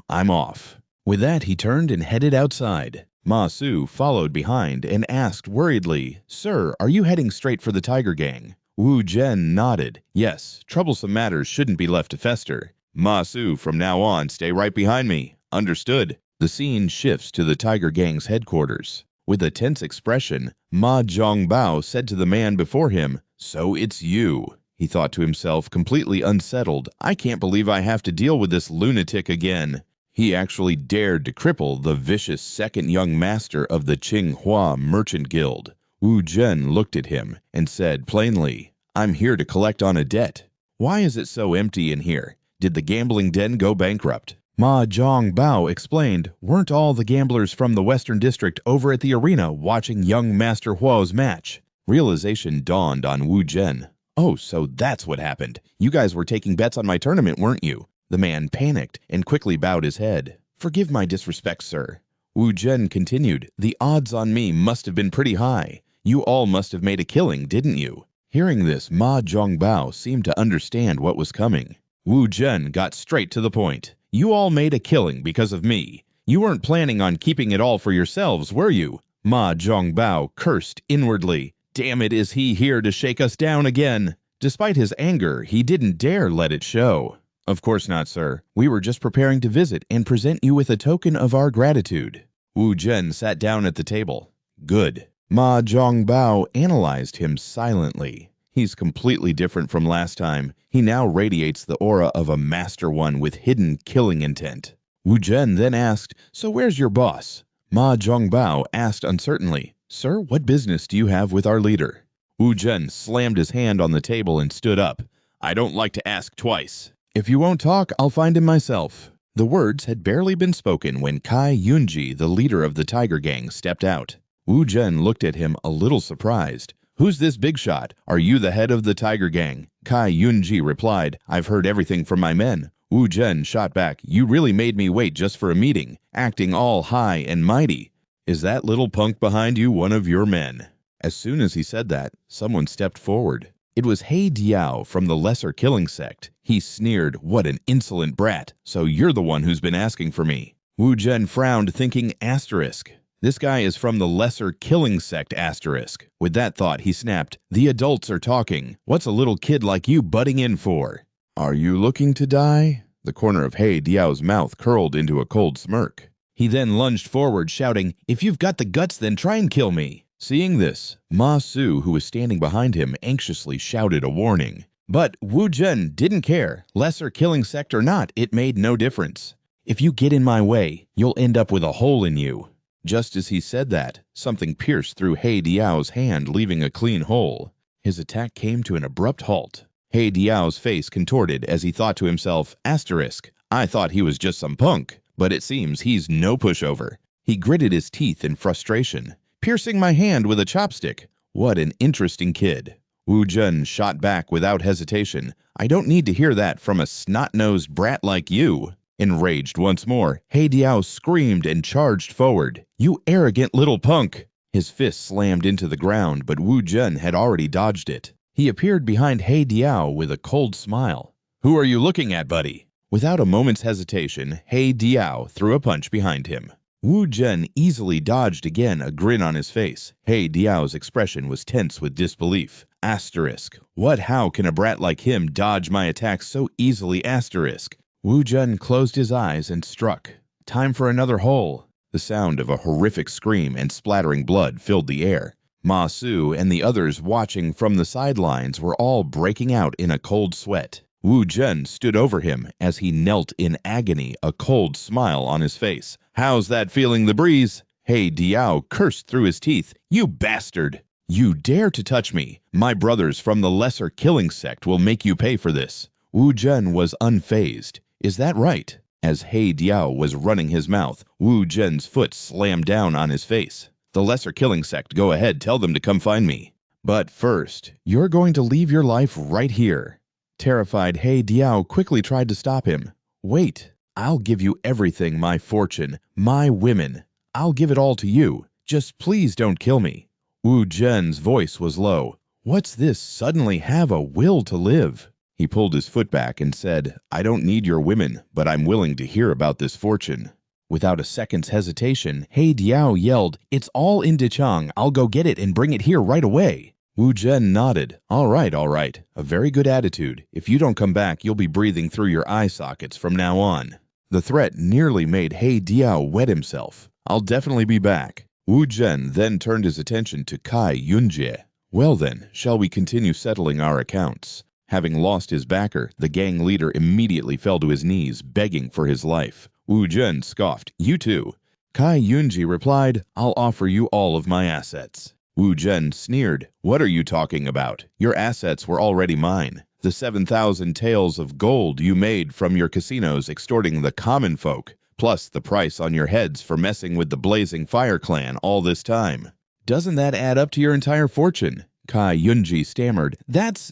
I'm off." With that, he turned and headed outside. Ma Su followed behind and asked worriedly, "Sir, are you heading straight for the Tiger Gang?" Wu Jun nodded. "Yes, troublesome matters shouldn't be left to fester. Ma Su, from now on, stay right behind me. Understood." The scene shifts to the Tiger Gang's headquarters. With a tense expression, Ma Zhongbao said to the man before him, "So it's you." He thought to himself, completely unsettled, "I can't believe I have to deal with this lunatic again." He actually dared to cripple the vicious second young master of the Qinghua Merchant Guild. Wu Jun looked at him and said plainly, "I'm here to collect on a debt." "Why is it so empty in here? Did the gambling den go bankrupt?" Ma Zhongbao explained, "Weren't all the gamblers from the Western District over at the arena watching young Master Huo's match?" Realization dawned on Wu Jun. "Oh, so that's what happened. You guys were taking bets on my tournament, weren't you?" The man panicked and quickly bowed his head. "Forgive my disrespect, sir." Wu Jun continued, "The odds on me must have been pretty high. You all must have made a killing, didn't you?" Hearing this, Ma Zhongbao seemed to understand what was coming. Wu Jun got straight to the point. "You all made a killing because of me. You weren't planning on keeping it all for yourselves, were you?" Ma Zhongbao cursed inwardly. Damn it, is he here to shake us down again? Despite his anger, he didn't dare let it show. "Of course not, sir. We were just preparing to visit and present you with a token of our gratitude." Wu Jun sat down at the table. "Good." Ma Zhongbao analyzed him silently. He's completely different from last time. He now radiates the aura of a master one with hidden killing intent. Wu Jun then asked, "So where's your boss?" Ma Zhongbao asked uncertainly, "Sir, what business do you have with our leader?" Wu Jun slammed his hand on the table and stood up. "I don't like to ask twice. If you won't talk, I'll find him myself." The words had barely been spoken when Kai Yunji, the leader of the Tiger Gang, stepped out. Wu Jun looked at him a little surprised. "Who's this big shot? Are you the head of the Tiger Gang?" Kai Yunji replied, "I've heard everything from my men." Wu Jun shot back, "You really made me wait just for a meeting, acting all high and mighty. Is that little punk behind you one of your men?" As soon as he said that, someone stepped forward. It was He Diao from the Lesser Killing Sect. He sneered, "What an insolent brat. So you're the one who's been asking for me." Wu Jun frowned, thinking asterisk. This guy is from the Lesser Killing Sect asterisk. With that thought, he snapped, "The adults are talking. What's a little kid like you butting in for?" "Are you looking to die?" The corner of He Diao's mouth curled into a cold smirk. He then lunged forward, shouting, "If you've got the guts, then try and kill me." Seeing this, Ma Su, who was standing behind him, anxiously shouted a warning. But Wu Jun didn't care. Lesser Killing Sect or not, it made no difference. "If you get in my way, you'll end up with a hole in you." Just as he said that, something pierced through He Diao's hand, leaving a clean hole. His attack came to an abrupt halt. He Diao's face contorted as he thought to himself, asterisk, I thought he was just some punk, but it seems he's no pushover. He gritted his teeth in frustration. Piercing my hand with a chopstick. What an interesting kid. Wu Jun shot back without hesitation. I don't need to hear that from a snot-nosed brat like you. Enraged once more, He Diao screamed and charged forward. You arrogant little punk! His fist slammed into the ground, but Wu Jun had already dodged it. He appeared behind He Diao with a cold smile. Who are you looking at, buddy? Without a moment's hesitation, He Diao threw a punch behind him. Wu Jun easily dodged again, a grin on his face. He Diao's expression was tense with disbelief. Asterisk. How can a brat like him dodge my attacks so easily, asterisk? Wu Jun closed his eyes and struck. Time for another hole. The sound of a horrific scream and splattering blood filled the air. Ma Su and the others watching from the sidelines were all breaking out in a cold sweat. Wu Jun stood over him as he knelt in agony, a cold smile on his face. How's that feeling the breeze? He Diao cursed through his teeth. You bastard! You dare to touch me! My brothers from the lesser killing sect will make you pay for this. Wu Jun was unfazed. Is that right? As He Diao was running his mouth, Wu Jun's foot slammed down on his face. The lesser killing sect, go ahead, tell them to come find me. But first, you're going to leave your life right here. Terrified, He Diao quickly tried to stop him. Wait, I'll give you everything, my fortune, my women. I'll give it all to you. Just please don't kill me. Wu Jun's voice was low. What's this suddenly have a will to live? He pulled his foot back and said, I don't need your women, but I'm willing to hear about this fortune. Without a second's hesitation, He Diao yelled, It's all in Dichang. I'll go get it and bring it here right away. Wu Jun nodded. All right. A very good attitude. If you don't come back, you'll be breathing through your eye sockets from now on. The threat nearly made He Diao wet himself. I'll definitely be back. Wu Jun then turned his attention to Cai Yunjie. Well then, shall we continue settling our accounts? Having lost his backer, the gang leader immediately fell to his knees, begging for his life. Wu Jun scoffed, You too. Cai Yunji replied, I'll offer you all of my assets. Wu Jun sneered, What are you talking about? Your assets were already mine. The 7,000 taels of gold you made from your casinos extorting the common folk, plus the price on your heads for messing with the Blazing Fire clan all this time. Doesn't that add up to your entire fortune? Cai Yunji stammered, That's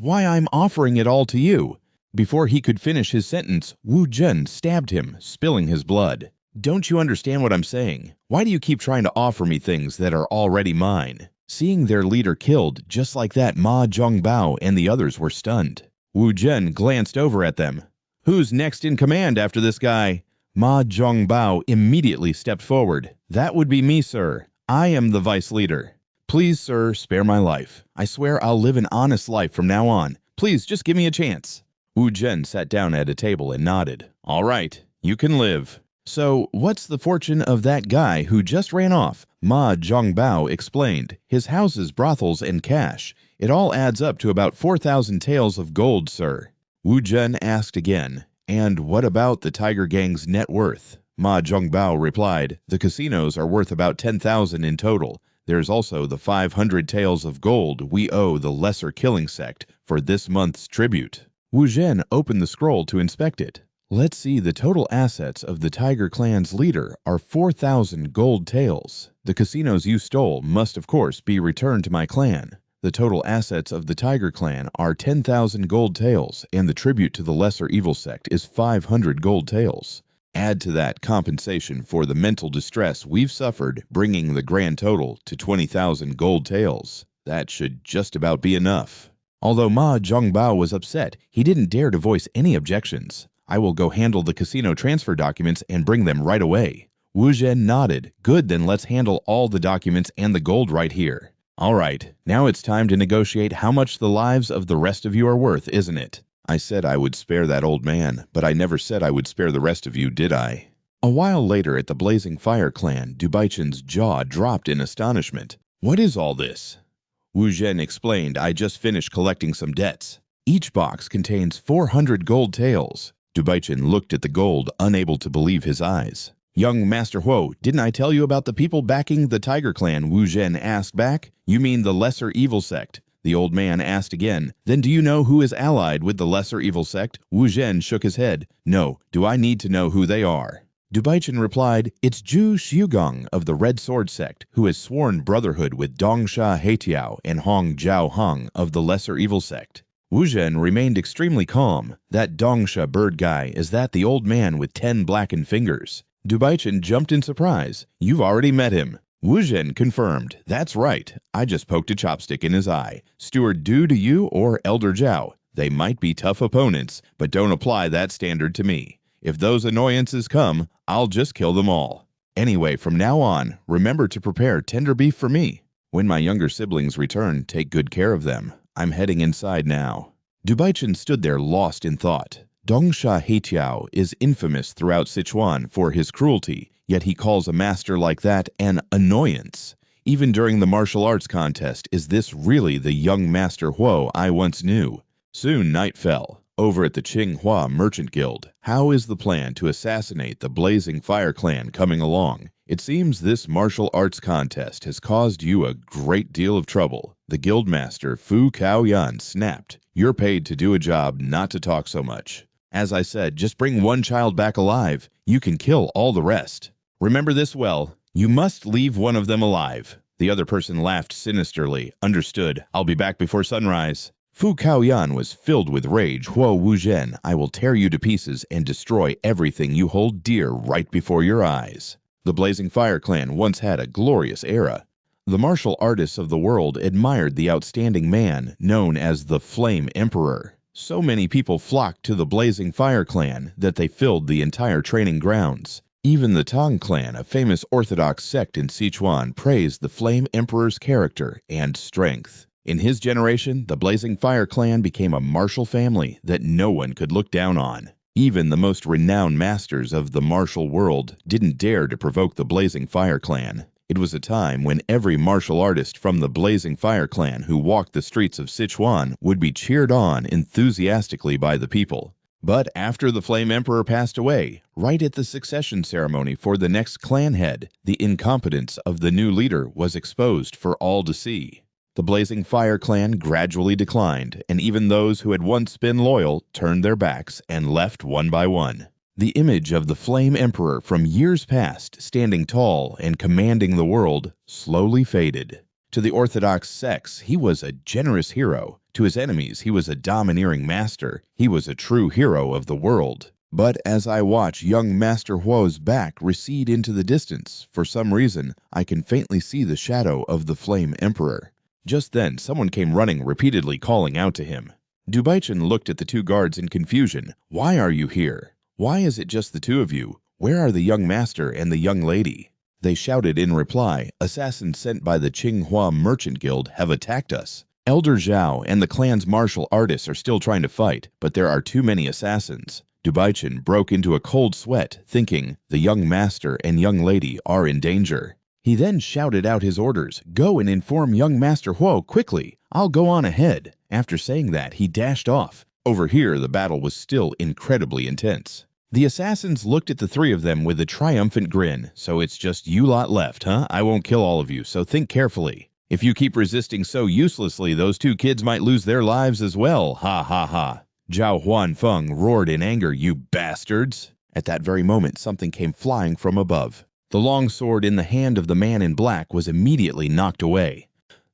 why I'm offering it all to you. Before he could finish his sentence, Wu Jun stabbed him, spilling his blood. Don't you understand what I'm saying? Why do you keep trying to offer me things that are already mine? Seeing their leader killed, just like that, Ma Zhongbao and the others were stunned. Wu Jun glanced over at them. Who's next in command after this guy? Ma Zhongbao immediately stepped forward. That would be me, sir. I am the vice leader. Please, sir, spare my life. I swear I'll live an honest life from now on. Please, just give me a chance. Wu Jun sat down at a table and nodded. All right, you can live. So, what's the fortune of that guy who just ran off? Ma Zhongbao explained. His houses, brothels, and cash. It all adds up to about 4,000 taels of gold, sir. Wu Jun asked again. And what about the Tiger Gang's net worth? Ma Zhongbao replied. The casinos are worth about 10,000 in total. There's also the 500 taels of gold we owe the lesser killing sect for this month's tribute. Wu Zhen opened the scroll to inspect it. Let's see, the total assets of the Tiger Clan's leader are 4,000 gold taels. The casinos you stole must, of course, be returned to my clan. The total assets of the Tiger Clan are 10,000 gold taels, and the tribute to the lesser evil sect is 500 gold taels. Add to that compensation for the mental distress we've suffered, bringing the grand total to 20,000 gold taels. That should just about be enough. Although Ma Zhongbao was upset, he didn't dare to voice any objections. I will go handle the casino transfer documents and bring them right away. Wu Zhen nodded. Good, then let's handle all the documents and the gold right here. All right, now it's time to negotiate how much the lives of the rest of you are worth, isn't it? I said I would spare that old man, but I never said I would spare the rest of you, did I? A while later at the Blazing Fire clan, Dubaichen's jaw dropped in astonishment. What is all this? Wu Zhen explained, I just finished collecting some debts. Each box contains 400 gold taels. Dubaichen looked at the gold, unable to believe his eyes. Young Master Huo, didn't I tell you about the people backing the Tiger Clan? Wu Zhen asked back. You mean the Lesser Evil Sect? The old man asked again. Then do you know who is allied with the Lesser Evil Sect? Wu Zhen shook his head. No, do I need to know who they are? Dubaichin replied, it's Zhu Xiugong of the Red Sword Sect, who has sworn brotherhood with Dongsha Heitiao and Hong Jiao Hong of the Lesser Evil Sect. Wu Zhen remained extremely calm. That Dongsha bird guy, is that the old man with 10 blackened fingers? Dubaichin jumped in surprise. You've already met him. Wu Zhen confirmed. That's right. I just poked a chopstick in his eye. Steward Du to you or Elder Zhao. They might be tough opponents, but don't apply that standard to me. If those annoyances come, I'll just kill them all. Anyway, from now on, remember to prepare tender beef for me. When my younger siblings return, take good care of them. I'm heading inside now. Dubaichin stood there lost in thought. Dongsha Heitiao is infamous throughout Sichuan for his cruelty, yet he calls a master like that an annoyance. Even during the martial arts contest, is this really the young Master Huo I once knew? Soon night fell. Over at the Tsinghua Merchant Guild, how is the plan to assassinate the Blazing Fire Clan coming along? It seems this martial arts contest has caused you a great deal of trouble. The guildmaster Fu Kaoyan snapped. You're paid to do a job, not to talk so much. As I said, just bring one child back alive. You can kill all the rest. Remember this well. You must leave one of them alive. The other person laughed sinisterly. Understood. I'll be back before sunrise. Fu Kaoyan was filled with rage. Huo Wu Zhen, I will tear you to pieces and destroy everything you hold dear right before your eyes. The Blazing Fire Clan once had a glorious era. The martial artists of the world admired the outstanding man known as the Flame Emperor. So many people flocked to the Blazing Fire Clan that they filled the entire training grounds. Even the Tang Clan, a famous Orthodox sect in Sichuan, praised the Flame Emperor's character and strength. In his generation, the Blazing Fire Clan became a martial family that no one could look down on. Even the most renowned masters of the martial world didn't dare to provoke the Blazing Fire Clan. It was a time when every martial artist from the Blazing Fire Clan who walked the streets of Sichuan would be cheered on enthusiastically by the people. But after the Flame Emperor passed away, right at the succession ceremony for the next clan head, the incompetence of the new leader was exposed for all to see. The Blazing Fire Clan gradually declined, and even those who had once been loyal turned their backs and left one by one. The image of the Flame Emperor from years past, standing tall and commanding the world, slowly faded. To the Orthodox sects, he was a generous hero. To his enemies, he was a domineering master. He was a true hero of the world. But as I watch young Master Huo's back recede into the distance, for some reason, I can faintly see the shadow of the Flame Emperor. Just then, someone came running, repeatedly calling out to him. Dubaichin looked at the two guards in confusion. Why are you here? Why is it just the two of you? Where are the young master and the young lady? They shouted in reply, assassins sent by the Tsinghua Merchant Guild have attacked us. Elder Zhao and the clan's martial artists are still trying to fight, but there are too many assassins. Dubaichin broke into a cold sweat, thinking the young master and young lady are in danger. He then shouted out his orders, go and inform young Master Huo quickly. I'll go on ahead. After saying that, he dashed off. Over here, the battle was still incredibly intense. The assassins looked at the three of them with a triumphant grin. So it's just you lot left, huh? I won't kill all of you, so think carefully. If you keep resisting so uselessly, those two kids might lose their lives as well. Ha ha ha. Zhao Huanfeng roared in anger, you bastards. At that very moment, something came flying from above. The long sword in the hand of the man in black was immediately knocked away.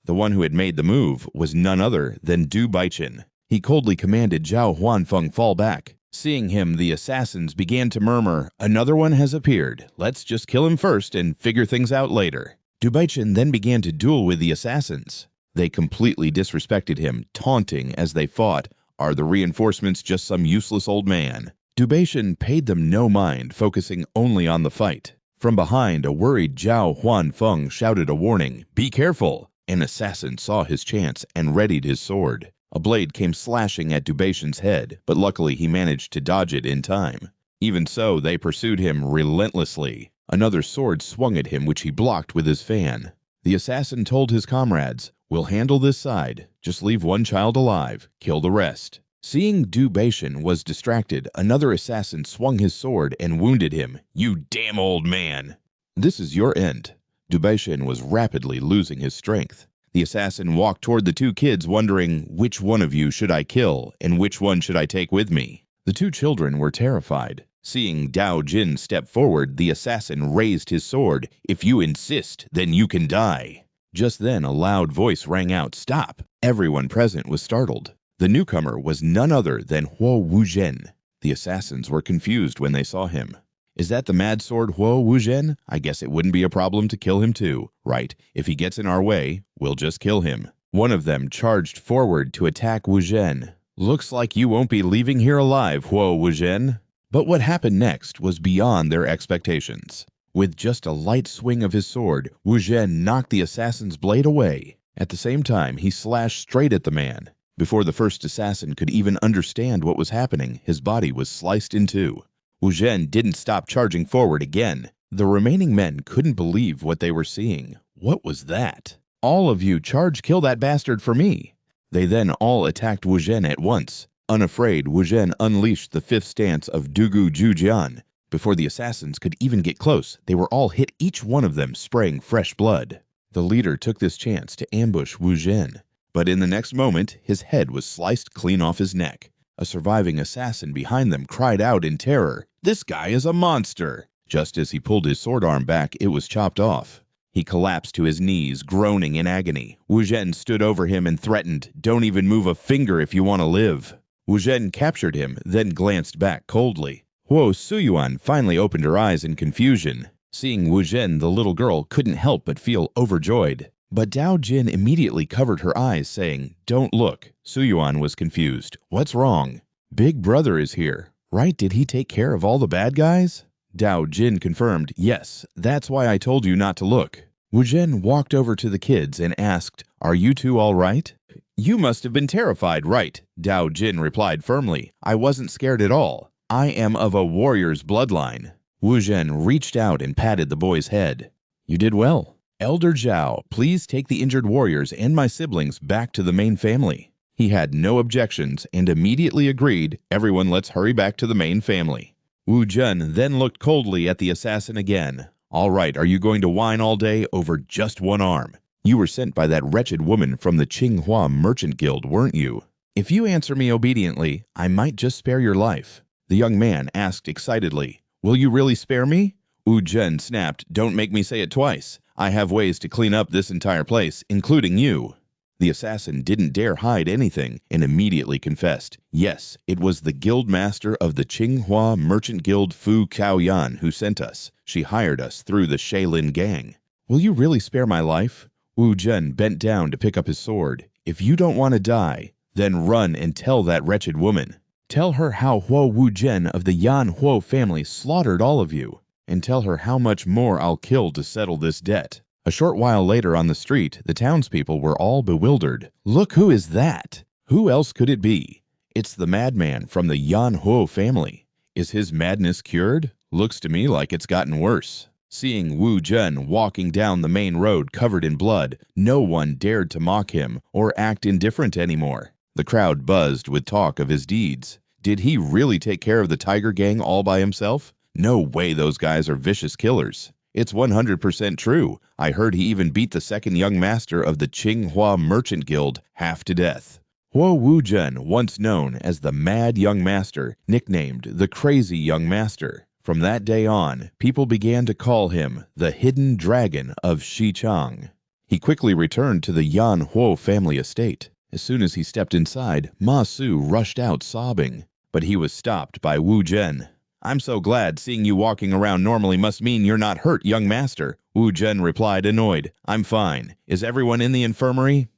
The one who had made the move was none other than Dubaichin. He coldly commanded Zhao Huanfeng fall back. Seeing him, the assassins began to murmur, another one has appeared. Let's just kill him first and figure things out later. Dubaichin then began to duel with the assassins. They completely disrespected him, taunting as they fought. Are the reinforcements just some useless old man? Dubaichin paid them no mind, focusing only on the fight. From behind, a worried Zhao Huanfeng shouted a warning, be careful! An assassin saw his chance and readied his sword. A blade came slashing at Dubaichin's head, but luckily he managed to dodge it in time. Even so, they pursued him relentlessly. Another sword swung at him, which he blocked with his fan. The assassin told his comrades, we'll handle this side. Just leave one child alive. Kill the rest. Seeing Du Baishan was distracted, another assassin swung his sword and wounded him. "You damn old man! This is your end." Du Baishan was rapidly losing his strength. The assassin walked toward the two kids, wondering, which one of you should I kill, and which one should I take with me? The two children were terrified. Seeing Dao Jin step forward, the assassin raised his sword. "If you insist, then you can die." Just then, a loud voice rang out, "Stop!" Everyone present was startled. The newcomer was none other than Huo Wuzhen. The assassins were confused when they saw him. "Is that the mad sword Huo Wuzhen? I guess it wouldn't be a problem to kill him too, right? If he gets in our way, we'll just kill him." One of them charged forward to attack Wuzhen. "Looks like you won't be leaving here alive, Huo Wuzhen." But what happened next was beyond their expectations. With just a light swing of his sword, Wuzhen knocked the assassin's blade away. At the same time, he slashed straight at the man. Before the first assassin could even understand what was happening, his body was sliced in two. Wuzhen didn't stop charging forward again. The remaining men couldn't believe what they were seeing. What was that? "All of you, charge kill that bastard for me." They then all attacked Wuzhen at once. Unafraid, Wuzhen unleashed the fifth stance of Dugu Jujian. Before the assassins could even get close, they were all hit, each one of them spraying fresh blood. The leader took this chance to ambush Wuzhen. But in the next moment, his head was sliced clean off his neck. A surviving assassin behind them cried out in terror, "This guy is a monster!" Just as he pulled his sword arm back, it was chopped off. He collapsed to his knees, groaning in agony. Wuzhen stood over him and threatened, "Don't even move a finger if you want to live." Wuzhen captured him, then glanced back coldly. Huo Suyuan finally opened her eyes in confusion. Seeing Wuzhen, the little girl couldn't help but feel overjoyed. But Dao Jin immediately covered her eyes, saying, "Don't look." Suyuan was confused. "What's wrong?" "Big brother is here. Right, did he take care of all the bad guys?" Dao Jin confirmed, "Yes, that's why I told you not to look." Wuzhen walked over to the kids and asked, "Are you two all right?" "You must have been terrified, right?" Dao Jin replied firmly. "I wasn't scared at all. I am of a warrior's bloodline." Wuzhen reached out and patted the boy's head. "You did well. Elder Zhao, please take the injured warriors and my siblings back to the main family." He had no objections and immediately agreed. "Everyone, let's hurry back to the main family." Wu Jun then looked coldly at the assassin again. "All right, are you going to whine all day over just one arm? You were sent by that wretched woman from the Qinghua Merchant Guild, weren't you? If you answer me obediently, I might just spare your life." The young man asked excitedly, "Will you really spare me?" Wu Jun snapped, "Don't make me say it twice. I have ways to clean up this entire place, including you." The assassin didn't dare hide anything and immediately confessed. "Yes, it was the guild master of the Qinghua Merchant Guild, Fu Kaoyan, who sent us. She hired us through the Shaolin gang." "Will you really spare my life?" Wu Jun bent down to pick up his sword. "If you don't want to die, then run and tell that wretched woman. Tell her how Huo Wuzhen of the Yan Huo family slaughtered all of you. And tell her how much more I'll kill to settle this debt." A short while later on the street, the townspeople were all bewildered. "Look, who is that? Who else could it be? It's the madman from the Yan Huo family. Is his madness cured? Looks to me like it's gotten worse." Seeing Wu Jun walking down the main road covered in blood, no one dared to mock him or act indifferent anymore. The crowd buzzed with talk of his deeds. Did he really take care of the Tiger Gang all by himself? No way, those guys are vicious killers. It's 100% true. I heard he even beat the second young master of the Qinghua Merchant Guild half to death. Huo Wuzhen, once known as the Mad Young Master, nicknamed the Crazy Young Master. From that day on, people began to call him the Hidden Dragon of Xichang. He quickly returned to the Yan Huo family estate. As soon as he stepped inside, Ma Su rushed out sobbing. But he was stopped by Wu Zhen. "I'm so glad. Seeing you walking around normally must mean you're not hurt, young master." Wu Zhen replied, annoyed. "I'm fine. Is everyone in the infirmary?"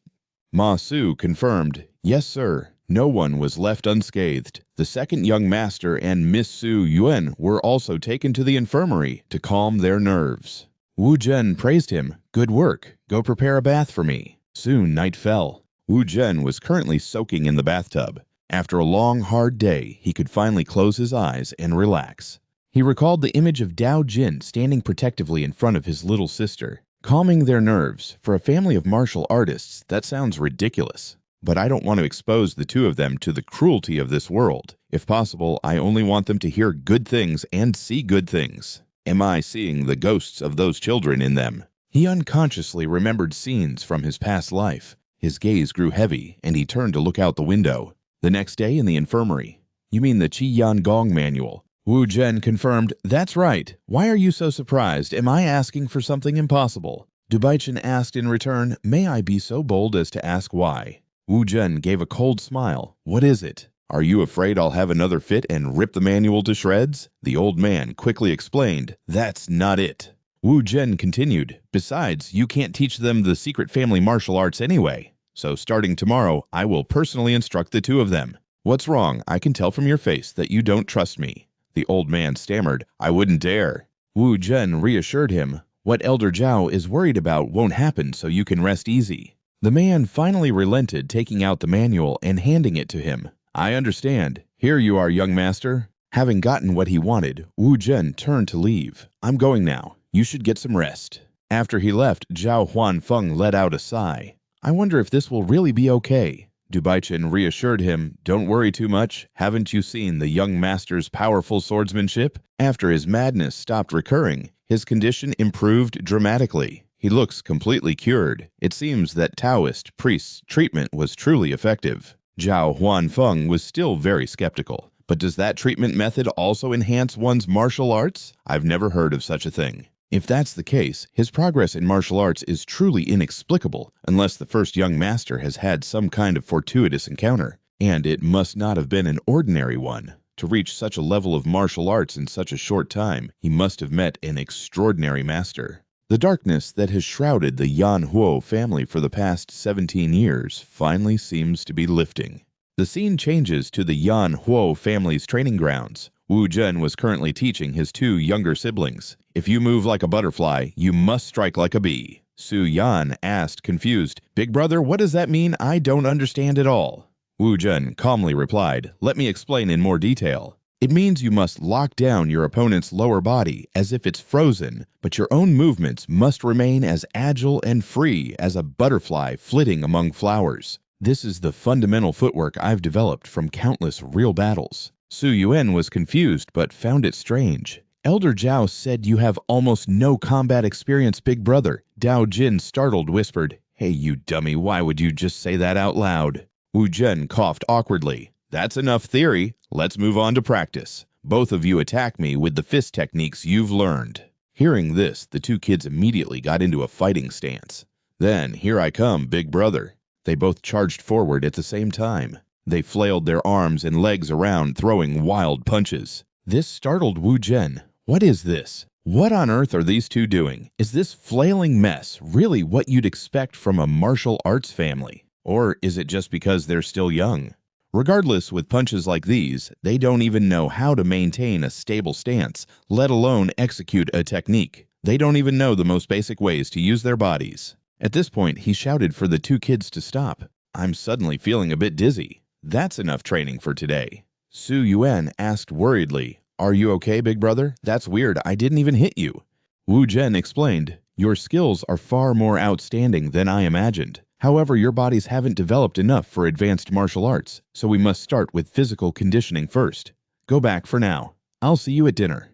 Ma Su confirmed, "Yes, sir. No one was left unscathed. The second young master and Miss Su Yuan were also taken to the infirmary to calm their nerves." Wu Zhen praised him. "Good work. Go prepare a bath for me." Soon night fell. Wu Zhen was currently soaking in the bathtub. After a long, hard day, he could finally close his eyes and relax. He recalled the image of Dao Jin standing protectively in front of his little sister. Calming their nerves, for a family of martial artists, that sounds ridiculous. but I don't want to expose the two of them to the cruelty of this world. If possible, I only want them to hear good things and see good things. Am I seeing the ghosts of those children in them?" He unconsciously remembered scenes from his past life. His gaze grew heavy, and he turned to look out the window. The next day in the infirmary. "You mean the Qi Gong manual?" Wu Zhen confirmed, "That's right. Why are you so surprised? Am I asking for something impossible?" Dubaichen asked in return, "May I be so bold as to ask why?" Wu Zhen gave a cold smile. "What is it? Are you afraid I'll have another fit and rip the manual to shreds?" The old man quickly explained, "That's not it." Wu Zhen continued, "Besides, you can't teach them the secret family martial arts anyway. So starting tomorrow, I will personally instruct the two of them." "What's wrong? I can tell from your face that you don't trust me." The old man stammered, "I wouldn't dare." Wu Zhen reassured him, "What Elder Zhao is worried about won't happen, so you can rest easy." The man finally relented, taking out the manual and handing it to him. "I understand. Here you are, young master." Having gotten what he wanted, Wu Zhen turned to leave. "I'm going now. You should get some rest." After he left, Zhao Huanfeng let out a sigh. "I wonder if this will really be okay." Dubaichen reassured him, "Don't worry too much. Haven't you seen the young master's powerful swordsmanship? After his madness stopped recurring, his condition improved dramatically. He looks completely cured. It seems that Taoist priest's treatment was truly effective." Zhao Huanfeng was still very skeptical. "But does that treatment method also enhance one's martial arts? I've never heard of such a thing." If that's the case, his progress in martial arts is truly inexplicable, unless the first young master has had some kind of fortuitous encounter. And it must not have been an ordinary one. To reach such a level of martial arts in such a short time, he must have met an extraordinary master. The darkness that has shrouded the Yan Huo family for the past 17 years finally seems to be lifting. The scene changes to the Yan Huo family's training grounds. Wu Zhen was currently teaching his two younger siblings. "If you move like a butterfly, you must strike like a bee." Su Yan asked, confused, "Big brother, what does that mean? I don't understand at all." Wu Zhen calmly replied, "Let me explain in more detail. It means you must lock down your opponent's lower body as if it's frozen, but your own movements must remain as agile and free as a butterfly flitting among flowers. This is the fundamental footwork I've developed from countless real battles." Su Yuan was confused but found it strange. "Elder Zhao said you have almost no combat experience, big brother." Dao Jin, startled, whispered, "Hey, you dummy, why would you just say that out loud?" Wu Zhen coughed awkwardly. "That's enough theory. Let's move on to practice. Both of you attack me with the fist techniques you've learned." Hearing this, the two kids immediately got into a fighting stance. "Then, here I come, big brother." They both charged forward at the same time. They flailed their arms and legs around, throwing wild punches. This startled Wu Zhen. "What is this? What on earth are these two doing? Is this flailing mess really what you'd expect from a martial arts family? Or is it just because they're still young?" Regardless, with punches like these, they don't even know how to maintain a stable stance, let alone execute a technique. They don't even know the most basic ways to use their bodies. At this point, he shouted for the two kids to stop. "I'm suddenly feeling a bit dizzy." "That's enough training for today." Su Yuan asked worriedly, "Are you okay, big brother? That's weird, I didn't even hit you." Wu Zhen explained, "Your skills are far more outstanding than I imagined. However, your bodies haven't developed enough for advanced martial arts, so we must start with physical conditioning first. Go back for now. I'll see you at dinner."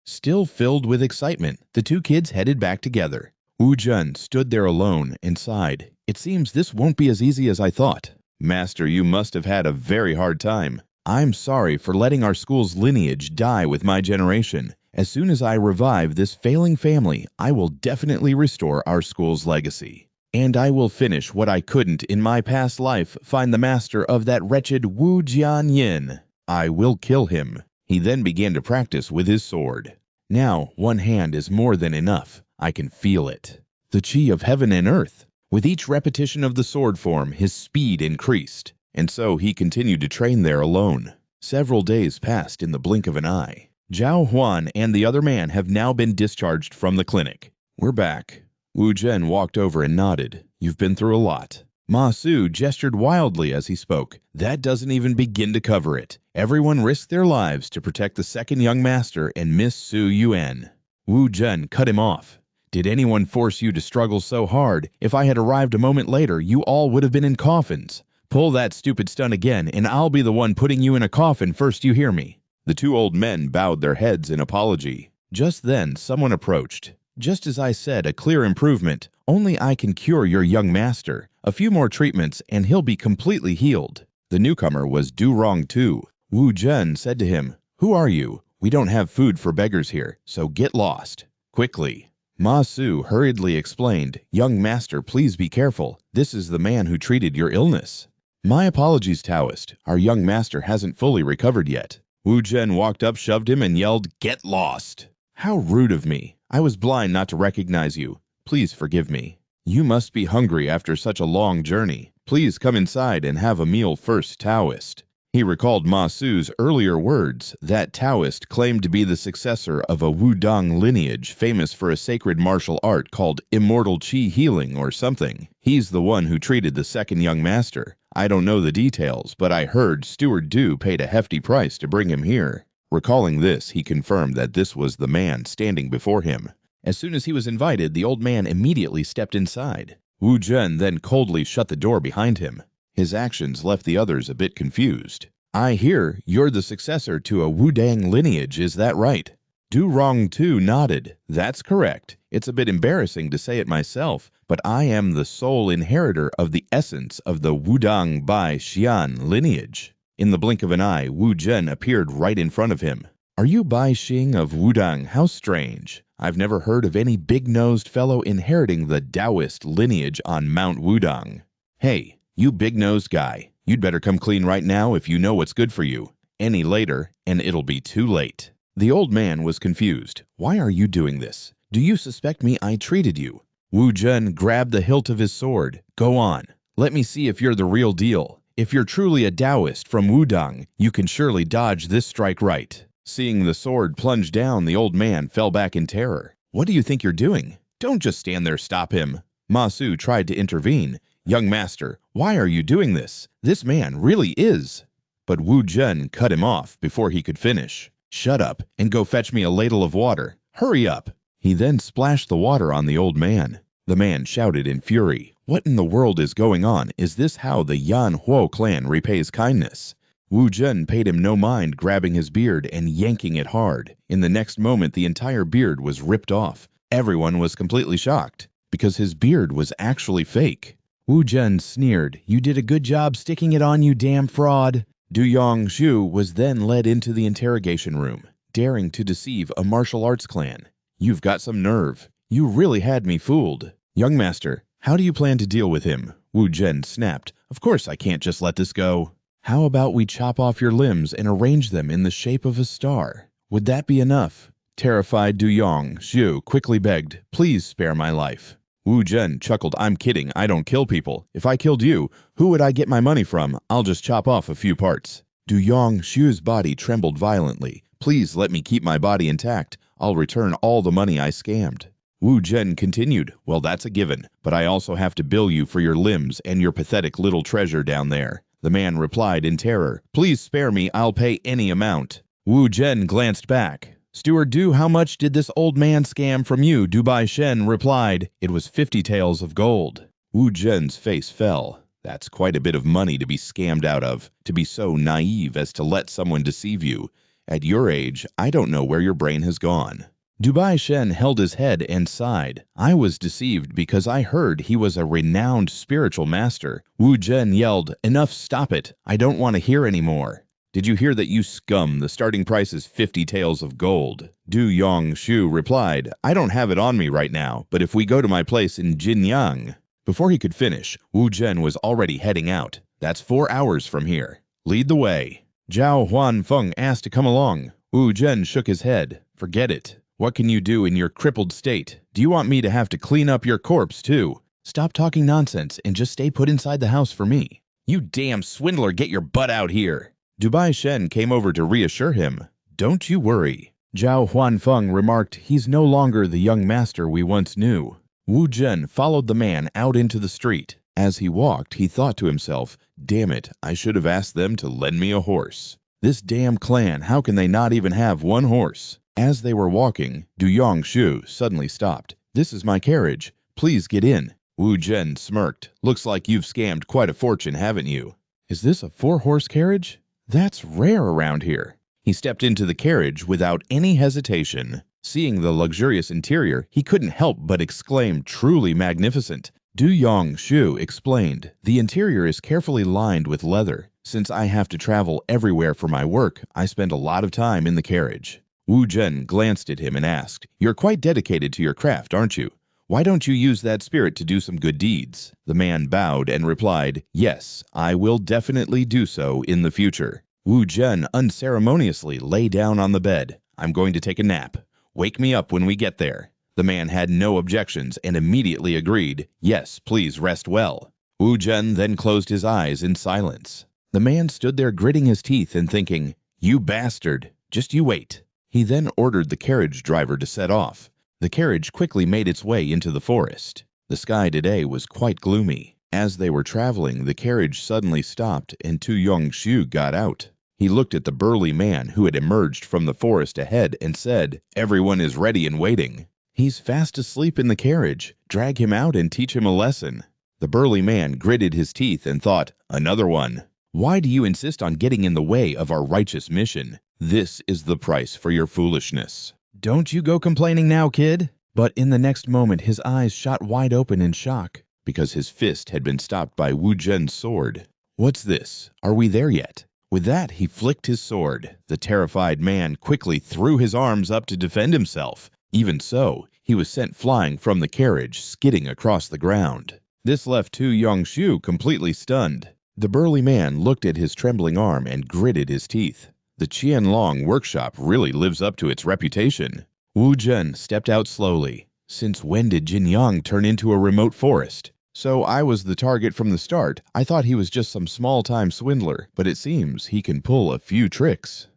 Still filled with excitement, the two kids headed back together. Wu Zhen stood there alone and sighed. "It seems this won't be as easy as I thought." "Master, you must have had a very hard time. I'm sorry for letting our school's lineage die with my generation. As soon as I revive this failing family, I will definitely restore our school's legacy. And I will finish what I couldn't in my past life, find the master of that wretched Wu Jianyin. I will kill him." He then began to practice with his sword. "Now, one hand is more than enough. I can feel it. The chi of heaven and earth." With each repetition of the sword form, his speed increased, and so he continued to train there alone. Several days passed in the blink of an eye. Zhao Huan and the other man have now been discharged from the clinic. "We're back." Wu Zhen walked over and nodded. "You've been through a lot." Ma Su gestured wildly as he spoke. "That doesn't even begin to cover it. Everyone risked their lives to protect the second young master and Miss Su Yuan." Wu Zhen cut him off. Did anyone force you to struggle so hard? If I had arrived a moment later, you all would have been in coffins. Pull that stupid stunt again, and I'll be the one putting you in a coffin first, you hear me?" The two old men bowed their heads in apology. Just then, someone approached. "Just as I said, a clear improvement. Only I can cure your young master. A few more treatments, and he'll be completely healed." The newcomer was Du Rong Tu. Wu Zhen said to him, "Who are you? We don't have food for beggars here, so get lost. Quickly." Ma Su hurriedly explained, "Young master, please be careful. This is the man who treated your illness." "My apologies, Taoist. Our young master hasn't fully recovered yet." Wu Zhen walked up, shoved him, and yelled, "Get lost!" "How rude of me. I was blind not to recognize you. Please forgive me." "You must be hungry after such a long journey. Please come inside and have a meal first, Taoist." He recalled Ma Su's earlier words. That Taoist claimed to be the successor of a Wudang lineage famous for a sacred martial art called immortal qi healing or something. He's the one who treated the second young master. I don't know the details, but I heard Steward Du paid a hefty price to bring him here. Recalling this, he confirmed that this was the man standing before him. As soon as he was invited, the old man immediately stepped inside. Wu Zhen then coldly shut the door behind him. His actions left the others a bit confused. "I hear you're the successor to a Wudang lineage, is that right?" Du Rong Tu nodded. "That's correct. It's a bit embarrassing to say it myself, but I am the sole inheritor of the essence of the Wudang Bai Xian lineage." In the blink of an eye, Wu Zhen appeared right in front of him. "Are you Bai Xing of Wudang? How strange. I've never heard of any big-nosed fellow inheriting the Taoist lineage on Mount Wudang. Hey, you big-nosed guy, you'd better come clean right now if you know what's good for you. Any later, and it'll be too late." The old man was confused. "Why are you doing this? Do you suspect me I treated you?" Wu Zhen grabbed the hilt of his sword. "Go on. Let me see if you're the real deal. If you're truly a Taoist from Wudang, you can surely dodge this strike right." Seeing the sword plunge down, the old man fell back in terror. "What do you think you're doing? Don't just stand there, stop him." Ma Su tried to intervene. "Young master, why are you doing this? This man really is." But Wu Zhen cut him off before he could finish. "Shut up and go fetch me a ladle of water. Hurry up." He then splashed the water on the old man. The man shouted in fury, "What in the world is going on? Is this how the Yan Huo clan repays kindness?" Wu Zhen paid him no mind, grabbing his beard and yanking it hard. In the next moment, the entire beard was ripped off. Everyone was completely shocked, because his beard was actually fake. Wu Zhen sneered, "You did a good job sticking it on, you damn fraud." Du Yongzhu was then led into the interrogation room, daring to deceive a martial arts clan. "You've got some nerve. You really had me fooled." "Young master, how do you plan to deal with him?" Wu Zhen snapped. "Of course I can't just let this go." "How about we chop off your limbs and arrange them in the shape of a star? Would that be enough?" Terrified Du Yongzhu quickly begged, "Please spare my life." Wu Zhen chuckled, "I'm kidding, I don't kill people. If I killed you, who would I get my money from? I'll just chop off a few parts." Du Yongzhu's body trembled violently. "Please let me keep my body intact. I'll return all the money I scammed." Wu Zhen continued, "Well, that's a given, but I also have to bill you for your limbs and your pathetic little treasure down there." The man replied in terror, "Please spare me, I'll pay any amount." Wu Zhen glanced back. "Steward Du, how much did this old man scam from you?" Dubai Shen replied, "It was 50 taels of gold." Wu Zhen's face fell. That's quite a bit of money to be scammed out of, to be so naive as to let someone deceive you. At your age, I don't know where your brain has gone. Dubai Shen held his head and sighed. "I was deceived because I heard he was a renowned spiritual master." Wu Zhen yelled, "Enough, stop it. I don't want to hear any more." "Did you hear that, you scum? The starting price is 50 taels of gold." Du Yongzhu replied, "I don't have it on me right now, but if we go to my place in Jinyang." Before he could finish, Wu Zhen was already heading out. "That's 4 hours from here. Lead the way." Zhao Huanfeng asked to come along. Wu Zhen shook his head. "Forget it. What can you do in your crippled state? Do you want me to have to clean up your corpse, too? Stop talking nonsense and just stay put inside the house for me." "You damn swindler, get your butt out here." Dubai Shen came over to reassure him. "Don't you worry." Zhao Huanfeng remarked, "He's no longer the young master we once knew." Wu Zhen followed the man out into the street. As he walked, he thought to himself, "Damn it, I should have asked them to lend me a horse. This damn clan, how can they not even have one horse?" As they were walking, Du Yongzhu suddenly stopped. "This is my carriage. Please get in." Wu Zhen smirked. "Looks like you've scammed quite a fortune, haven't you?" "Is this a 4-horse carriage? That's rare around here." He stepped into the carriage without any hesitation. Seeing the luxurious interior, he couldn't help but exclaim, "Truly magnificent." Du Yongshu explained, "The interior is carefully lined with leather. Since I have to travel everywhere for my work, I spend a lot of time in the carriage." Wu Zhen glanced at him and asked, "You're quite dedicated to your craft, aren't you? Why don't you use that spirit to do some good deeds?" The man bowed and replied, "Yes, I will definitely do so in the future." Wu Zhen unceremoniously lay down on the bed. "I'm going to take a nap. Wake me up when we get there." The man had no objections and immediately agreed, "Yes, please rest well." Wu Zhen then closed his eyes in silence. The man stood there gritting his teeth and thinking, "You bastard, just you wait." He then ordered the carriage driver to set off. The carriage quickly made its way into the forest. The sky today was quite gloomy. As they were traveling, the carriage suddenly stopped and Tu Yongshu got out. He looked at the burly man who had emerged from the forest ahead and said, "Everyone is ready and waiting." "He's fast asleep in the carriage. Drag him out and teach him a lesson." The burly man gritted his teeth and thought, "Another one. Why do you insist on getting in the way of our righteous mission? This is the price for your foolishness. Don't you go complaining now, kid." But in the next moment his eyes shot wide open in shock, because his fist had been stopped by Wu Zhen's sword. "What's this? Are we there yet?" With that, he flicked his sword. The terrified man quickly threw his arms up to defend himself. Even so, he was sent flying from the carriage, skidding across the ground. This left Tu Yongshu completely stunned. The burly man looked at his trembling arm and gritted his teeth. The Qianlong workshop really lives up to its reputation. Wu Zhen stepped out slowly. "Since when did Jinyang turn into a remote forest? So I was the target from the start. I thought he was just some small-time swindler, but it seems he can pull a few tricks."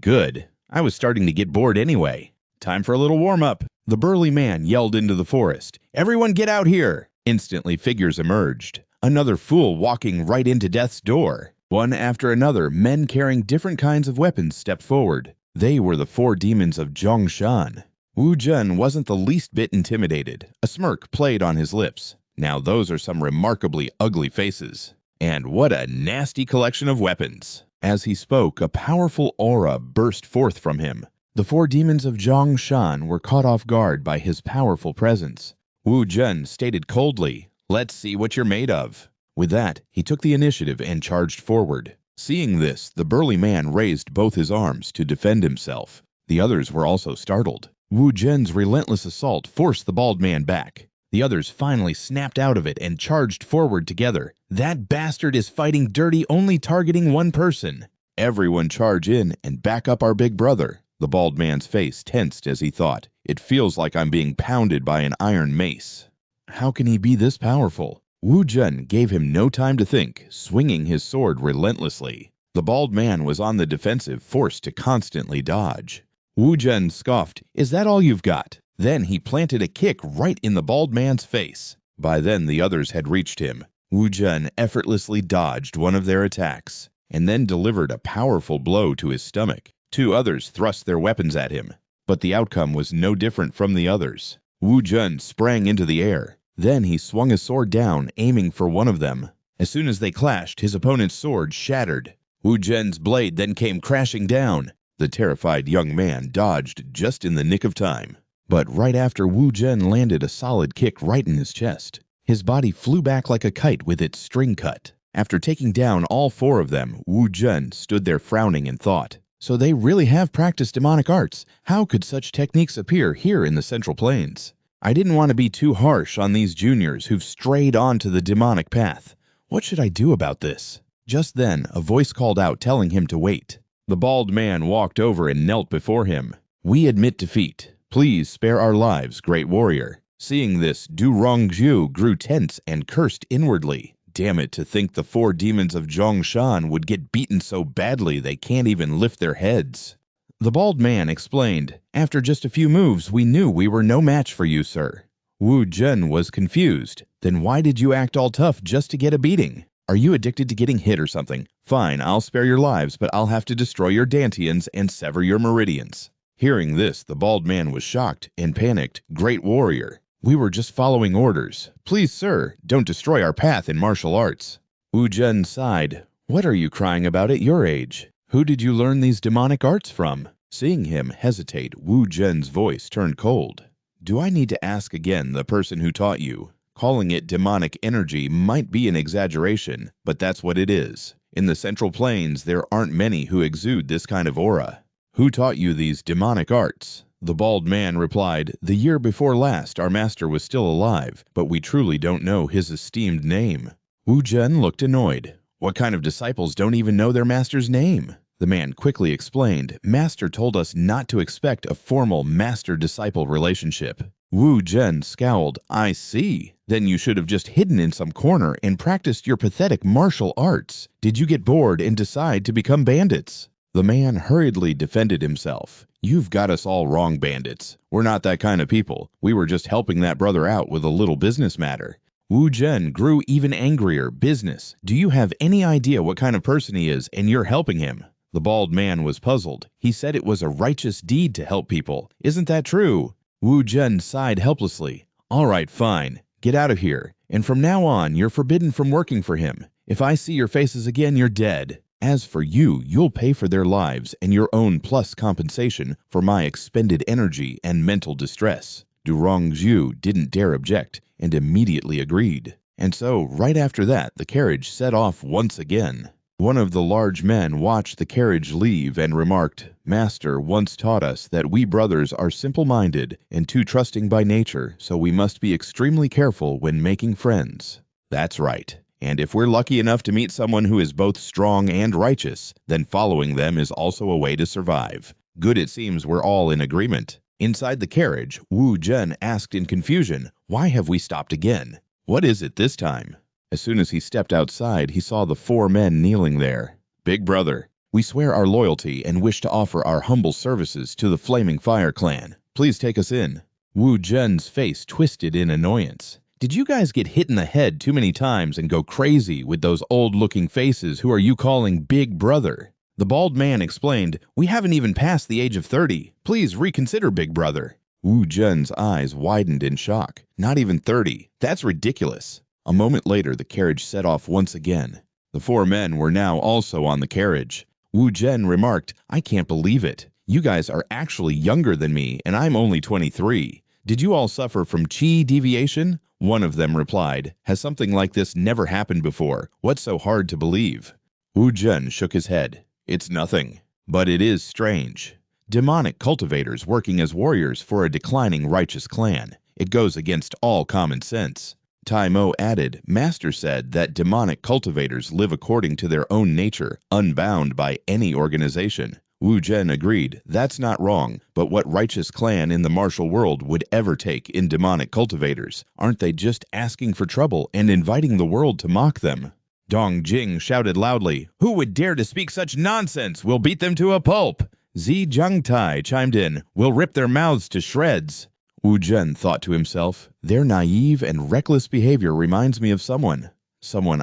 Good. I was starting to get bored anyway. Time for a little warm-up." The burly man yelled into the forest, "Everyone get out here!" Instantly figures emerged. Another fool walking right into death's door. One after another, men carrying different kinds of weapons stepped forward. They were the 4 demons of Zhongshan. Wu Zhen wasn't the least bit intimidated. A smirk played on his lips. Now those are some remarkably ugly faces. And what a nasty collection of weapons. As he spoke, a powerful aura burst forth from him. The 4 demons of Zhongshan were caught off guard by his powerful presence. Wu Zhen stated coldly, "Let's see what you're made of." With that, he took the initiative and charged forward. Seeing this, the burly man raised both his arms to defend himself. The others were also startled. Wu Zhen's relentless assault forced the bald man back. The others finally snapped out of it and charged forward together. "That bastard is fighting dirty, only targeting one person." "Everyone charge in and back up our big brother." The bald man's face tensed as he thought, "It feels like I'm being pounded by an iron mace. How can he be this powerful?" Wu Zhen gave him no time to think, swinging his sword relentlessly. The bald man was on the defensive, forced to constantly dodge. Wu Zhen scoffed, "Is that all you've got?" Then he planted a kick right in the bald man's face. By then the others had reached him. Wu Zhen effortlessly dodged one of their attacks, and then delivered a powerful blow to his stomach. 2 others thrust their weapons at him, but the outcome was no different from the others. Wu Zhen sprang into the air. Then he swung his sword down, aiming for one of them. As soon as they clashed, his opponent's sword shattered. Wu Zhen's blade then came crashing down. The terrified young man dodged just in the nick of time. But right after Wu Zhen landed a solid kick right in his chest, his body flew back like a kite with its string cut. After taking down all 4 of them, Wu Zhen stood there frowning and thought, "So they really have practiced demonic arts. How could such techniques appear here in the Central Plains? I didn't want to be too harsh on these juniors who've strayed onto the demonic path. What should I do about this?" Just then, a voice called out telling him to wait. The bald man walked over and knelt before him. "We admit defeat. Please spare our lives, great warrior." Seeing this, Du Rongzhu grew tense and cursed inwardly. Damn it, to think the 4 demons of Zhongshan would get beaten so badly they can't even lift their heads. The bald man explained, "After just a few moves, we knew we were no match for you, sir." Wu Zhen was confused. "Then why did you act all tough just to get a beating? Are you addicted to getting hit or something? Fine, I'll spare your lives, but I'll have to destroy your dantians and sever your meridians." Hearing this, the bald man was shocked and panicked. "Great warrior, We were just following orders. Please, sir, don't destroy our path in martial arts. Wu Zhen sighed. What are you crying about at your age? Who did you learn these demonic arts from? Seeing him hesitate, Wu Zhen's voice turned cold. Do I need to ask again the person who taught you? Calling it demonic energy might be an exaggeration, but that's what it is. In the Central Plains, there aren't many who exude this kind of aura. Who taught you these demonic arts? The bald man replied, The year before last our master was still alive, but we truly don't know his esteemed name. Wu Zhen looked annoyed. What kind of disciples don't even know their master's name? The man quickly explained, Master told us not to expect a formal master-disciple relationship. Wu Zhen scowled. I see. Then you should have just hidden in some corner and practiced your pathetic martial arts. Did you get bored and decide to become bandits? The man hurriedly defended himself. You've got us all wrong, bandits. We're not that kind of people. We were just helping that brother out with a little business matter. Wu Zhen grew even angrier. Business. Do you have any idea what kind of person he is and you're helping him? The bald man was puzzled. He said it was a righteous deed to help people. Isn't that true? Wu Zhen sighed helplessly. All right, fine. Get out of here. And from now on, you're forbidden from working for him. If I see your faces again, you're dead. As for you, you'll pay for their lives and your own plus compensation for my expended energy and mental distress. Durongzhu didn't dare object and immediately agreed. And so, right after that, the carriage set off once again. One of the large men watched the carriage leave and remarked, Master once taught us that we brothers are simple-minded and too trusting by nature, so we must be extremely careful when making friends. That's right. And if we're lucky enough to meet someone who is both strong and righteous, then following them is also a way to survive. Good, it seems we're all in agreement. Inside the carriage, Wu Zhen asked in confusion, Why have we stopped again? What is it this time? As soon as he stepped outside, he saw the 4 men kneeling there. Big brother, we swear our loyalty and wish to offer our humble services to the Flaming Fire clan. Please take us in. Wu Zhen's face twisted in annoyance. Did you guys get hit in the head too many times and go crazy with those old-looking faces who are you calling Big Brother? The bald man explained, We haven't even passed the age of 30. Please reconsider, Big Brother. Wu Zhen's eyes widened in shock. Not even 30. That's ridiculous. A moment later, the carriage set off once again. The 4 men were now also on the carriage. Wu Zhen remarked, I can't believe it. You guys are actually younger than me, and I'm only 23. Did you all suffer from qi deviation? One of them replied, Has something like this never happened before? What's so hard to believe? Wu Zhen shook his head. It's nothing. But it is strange. Demonic cultivators working as warriors for a declining righteous clan. It goes against all common sense. Tai Mo added, Master said that demonic cultivators live according to their own nature, unbound by any organization. Wu Zhen agreed, that's not wrong, but what righteous clan in the martial world would ever take in demonic cultivators? Aren't they just asking for trouble and inviting the world to mock them? Dong Jing shouted loudly, Who would dare to speak such nonsense? We'll beat them to a pulp. Zi Jiangtai chimed in, We'll rip their mouths to shreds. Wu Zhen thought to himself, Their naive and reckless behavior reminds me of someone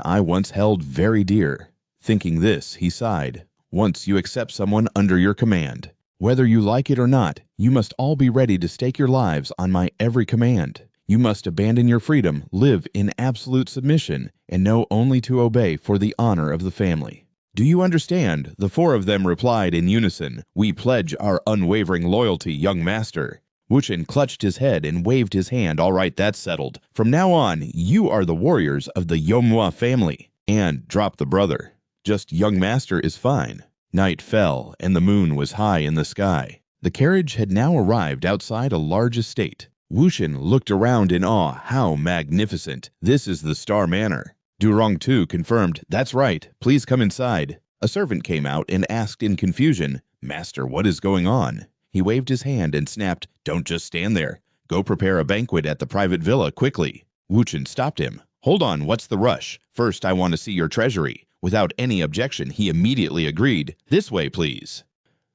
I once held very dear. Thinking this, he sighed. Once you accept someone under your command, whether you like it or not, you must all be ready to stake your lives on my every command. You must abandon your freedom, live in absolute submission, and know only to obey for the honor of the family. Do you understand? The 4 of them replied in unison, We pledge our unwavering loyalty, young master. Wuchen clutched his head and waved his hand. All right, that's settled. From now on, you are the warriors of the Yomhua family. And drop the brother. Just young master is fine. Night fell, and the moon was high in the sky. The carriage had now arrived outside a large estate. Wuchen looked around in awe. How magnificent. This is the Star Manor. Durongtu confirmed, That's right. Please come inside. A servant came out and asked in confusion, Master, what is going on? He waved his hand and snapped, Don't just stand there. Go prepare a banquet at the private villa quickly. Wuchen stopped him. Hold on, what's the rush? First, I want to see your treasury. Without any objection, he immediately agreed. This way, please.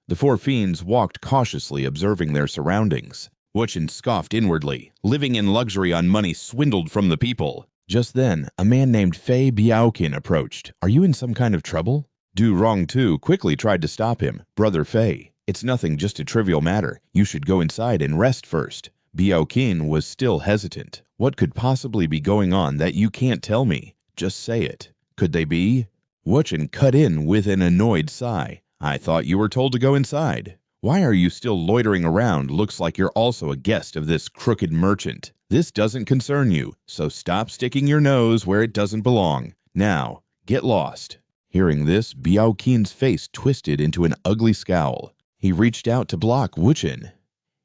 The 4 fiends walked cautiously, observing their surroundings. Wuchen scoffed inwardly. Living in luxury on money swindled from the people. Just then, a man named Fei Biaoqin approached. Are you in some kind of trouble? Du Rongtu quickly tried to stop him. Brother Fei, it's nothing, just a trivial matter. You should go inside and rest first. Biao was still hesitant. What could possibly be going on that you can't tell me? Just say it. Could they be? Wuchen cut in with an annoyed sigh. I thought you were told to go inside. Why are you still loitering around? Looks like you're also a guest of this crooked merchant. This doesn't concern you, so stop sticking your nose where it doesn't belong. Now, get lost. Hearing this, Biao face twisted into an ugly scowl. He reached out to block Wuchen.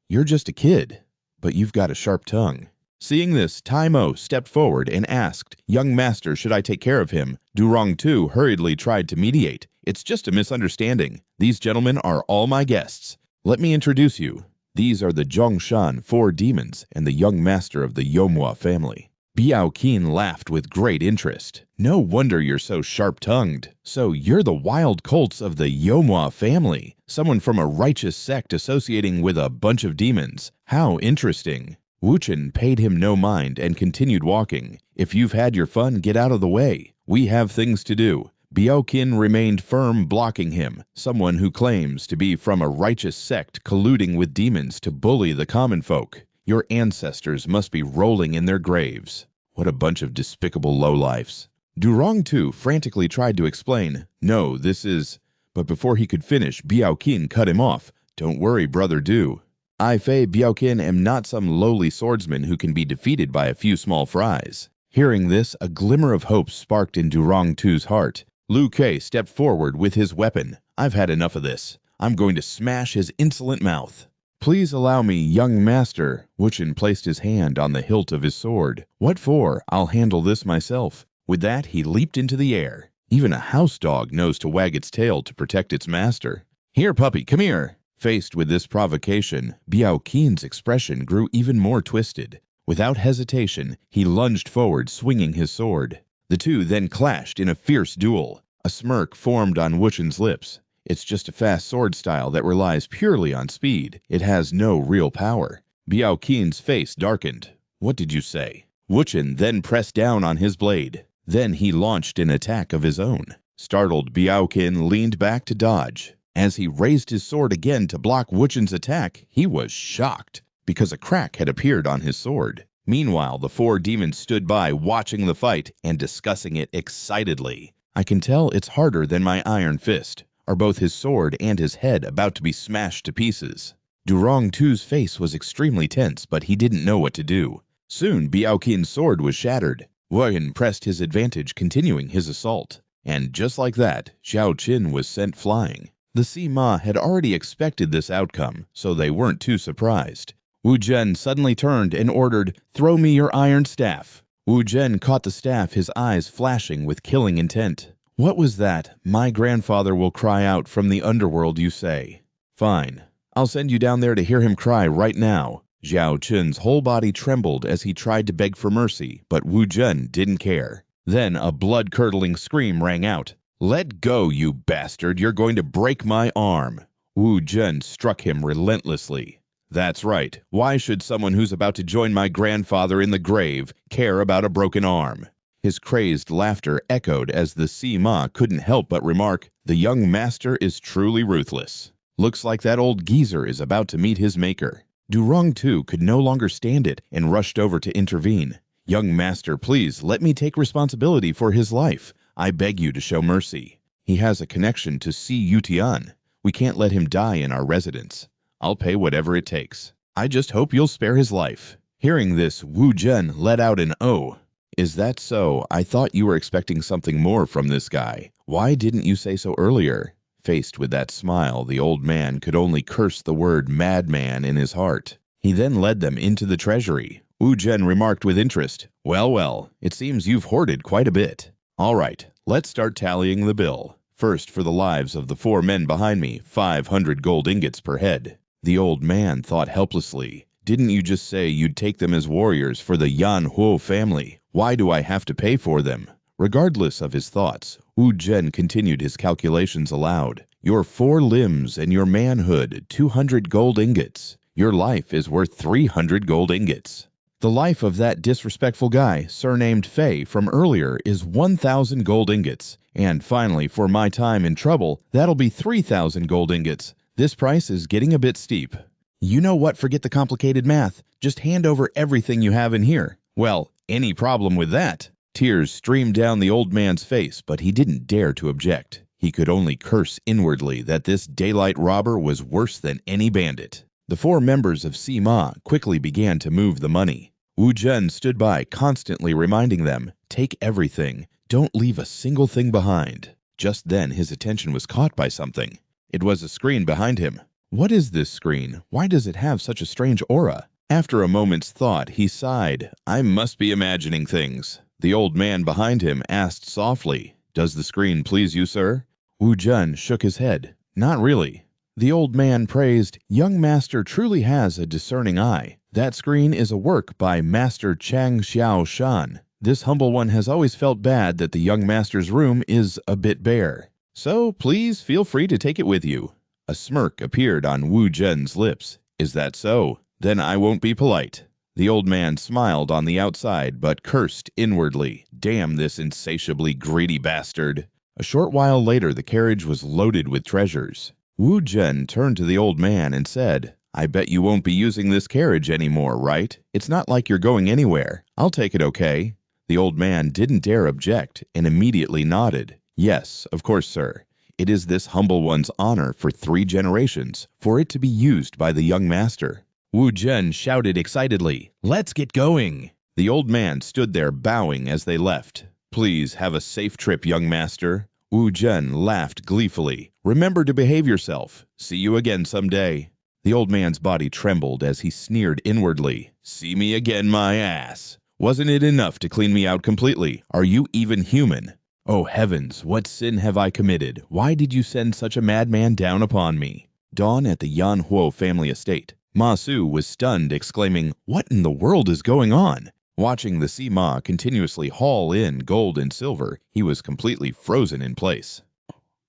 You're just a kid, but you've got a sharp tongue. Seeing this, Tai Mo stepped forward and asked, Young master, should I take care of him? Durong too hurriedly tried to mediate. It's just a misunderstanding. These gentlemen are all my guests. Let me introduce you. These are the Zhongshan 4 demons and the young master of the Manhwa family. Biao laughed with great interest. No wonder you're so sharp-tongued. So you're the wild colts of the Manhwa family, someone from a righteous sect associating with a bunch of demons. How interesting. Wuchen paid him no mind and continued walking. If you've had your fun, get out of the way. We have things to do. Biao remained firm, blocking him, someone who claims to be from a righteous sect colluding with demons to bully the common folk. Your ancestors must be rolling in their graves. What a bunch of despicable lowlifes. Durong too frantically tried to explain, No, this is... But before he could finish, Biao cut him off. Don't worry, brother Du. I, Fei Biao am not some lowly swordsman who can be defeated by a few small fries. Hearing this, a glimmer of hope sparked in Durong Tu's heart. Lu Kei stepped forward with his weapon. I've had enough of this. I'm going to smash his insolent mouth. Please allow me, young master. Wuchen placed his hand on the hilt of his sword. What for? I'll handle this myself. With that, he leaped into the air. Even a house dog knows to wag its tail to protect its master. Here, puppy, come here. Faced with this provocation, Biao expression grew even more twisted. Without hesitation, he lunged forward, swinging his sword. The two then clashed in a fierce duel. A smirk formed on Wuchen's lips. It's just a fast sword style that relies purely on speed. It has no real power. Biao face darkened. What did you say? Wuchen then pressed down on his blade. Then he launched an attack of his own. Startled, Biao leaned back to dodge. As he raised his sword again to block Wuchen's attack, he was shocked, because a crack had appeared on his sword. Meanwhile, the 4 demons stood by, watching the fight and discussing it excitedly. I can tell it's harder than my iron fist. Are both his sword and his head about to be smashed to pieces? Durong Tu's face was extremely tense, but he didn't know what to do. Soon, Biao sword was shattered. Wuchen pressed his advantage, continuing his assault. And just like that, Xiao Qin was sent flying. The Sima had already expected this outcome, so they weren't too surprised. Wu Zhen suddenly turned and ordered, Throw me your iron staff. Wu Zhen caught the staff, his eyes flashing with killing intent. What was that? My grandfather will cry out from the underworld, you say. Fine. I'll send you down there to hear him cry right now. Xiao Qin's whole body trembled as he tried to beg for mercy, but Wu Zhen didn't care. Then a blood-curdling scream rang out. Let go, you bastard. You're going to break my arm. Wu Zhen struck him relentlessly. That's right. Why should someone who's about to join my grandfather in the grave care about a broken arm? His crazed laughter echoed as the Sima couldn't help but remark, The young master is truly ruthless. Looks like that old geezer is about to meet his maker. Durong too could no longer stand it and rushed over to intervene. Young master, please let me take responsibility for his life. I beg you to show mercy. He has a connection to Si Yutian. We can't let him die in our residence. I'll pay whatever it takes. I just hope you'll spare his life. Hearing this, Wu Zhen let out an "Oh." Is that so? I thought you were expecting something more from this guy. Why didn't you say so earlier? Faced with that smile, the old man could only curse the word madman in his heart. He then led them into the treasury. Wu Zhen remarked with interest, Well, well, it seems you've hoarded quite a bit. All right, let's start tallying the bill. First, for the lives of the 4 men behind me, 500 gold ingots per head. The old man thought helplessly. Didn't you just say you'd take them as warriors for the Jianghu family? Why do I have to pay for them? Regardless of his thoughts, Wu Zhen continued his calculations aloud. Your 4 limbs and your manhood, 200 gold ingots. Your life is worth 300 gold ingots. The life of that disrespectful guy, surnamed Fei from earlier, is 1,000 gold ingots. And finally, for my time in trouble, that'll be 3,000 gold ingots. This price is getting a bit steep. You know what? Forget the complicated math. Just hand over everything you have in here. Well, any problem with that? Tears streamed down the old man's face, but he didn't dare to object. He could only curse inwardly that this daylight robber was worse than any bandit. The four members of Sima quickly began to move the money. Wu Zhen stood by, constantly reminding them, "Take everything. Don't leave a single thing behind." Just then his attention was caught by something. It was a screen behind him. What is this screen? Why does it have such a strange aura? After a moment's thought, he sighed. I must be imagining things. The old man behind him asked softly, "Does the screen please you, sir?" Wu Zhen shook his head. Not really. The old man praised, "Young master truly has a discerning eye. That screen is a work by Master Chang Xiao Shan. This humble one has always felt bad that the young master's room is a bit bare. So please feel free to take it with you." A smirk appeared on Wu Zhen's lips. "Is that so? Then I won't be polite." The old man smiled on the outside, but cursed inwardly. Damn this insatiably greedy bastard. A short while later, the carriage was loaded with treasures. Wu Zhen turned to the old man and said, "I bet you won't be using this carriage anymore, right? It's not like you're going anywhere. I'll take it, okay?" The old man didn't dare object and immediately nodded. "Yes, of course, sir. It is this humble one's honor for 3 generations for it to be used by the young master." Wu Zhen shouted excitedly, "Let's get going!" The old man stood there bowing as they left. "Please have a safe trip, young master." Wu Zhen laughed gleefully. "Remember to behave yourself. See you again someday." The old man's body trembled as he sneered inwardly. "See me again, my ass. Wasn't it enough to clean me out completely? Are you even human? Oh heavens, what sin have I committed? Why did you send such a madman down upon me?" Dawn at the Jianghu family estate. Ma Su was stunned, exclaiming, "What in the world is going on?" Watching the Sima continuously haul in gold and silver, he was completely frozen in place.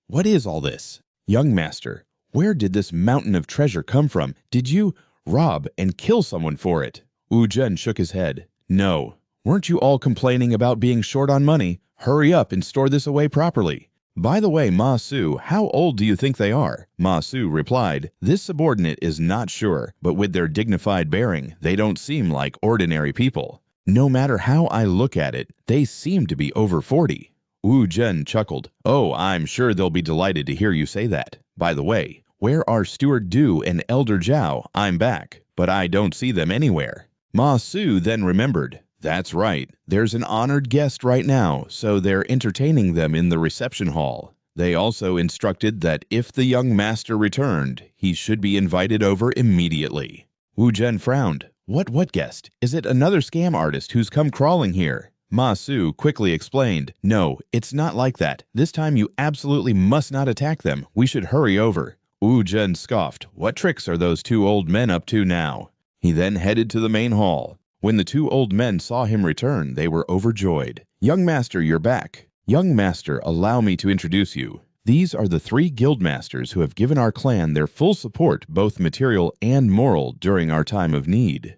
"What is all this? Young master, where did this mountain of treasure come from? Did you rob and kill someone for it?" Wu Zhen shook his head. "No. Weren't you all complaining about being short on money? Hurry up and store this away properly." "By the way, Ma Su, how old do you think they are?" Ma Su replied, "This subordinate is not sure, but with their dignified bearing, they don't seem like ordinary people. No matter how I look at it, they seem to be over 40. Wu Zhen chuckled. "Oh, I'm sure they'll be delighted to hear you say that. By the way, where are Steward Du and Elder Zhao? I'm back, but I don't see them anywhere." Ma Su then remembered. "That's right. There's an honored guest right now, so they're entertaining them in the reception hall. They also instructed that if the young master returned, he should be invited over immediately." Wu Zhen frowned. What guest? Is it another scam artist who's come crawling here?" Ma Su quickly explained, "No, it's not like that. This time you absolutely must not attack them. We should hurry over." Wu Zhen scoffed. "What tricks are those 2 old men up to now?" He then headed to the main hall. When the 2 old men saw him return, they were overjoyed. "Young master, you're back." "Young master, allow me to introduce you. These are the 3 guild masters who have given our clan their full support, both material and moral, during our time of need."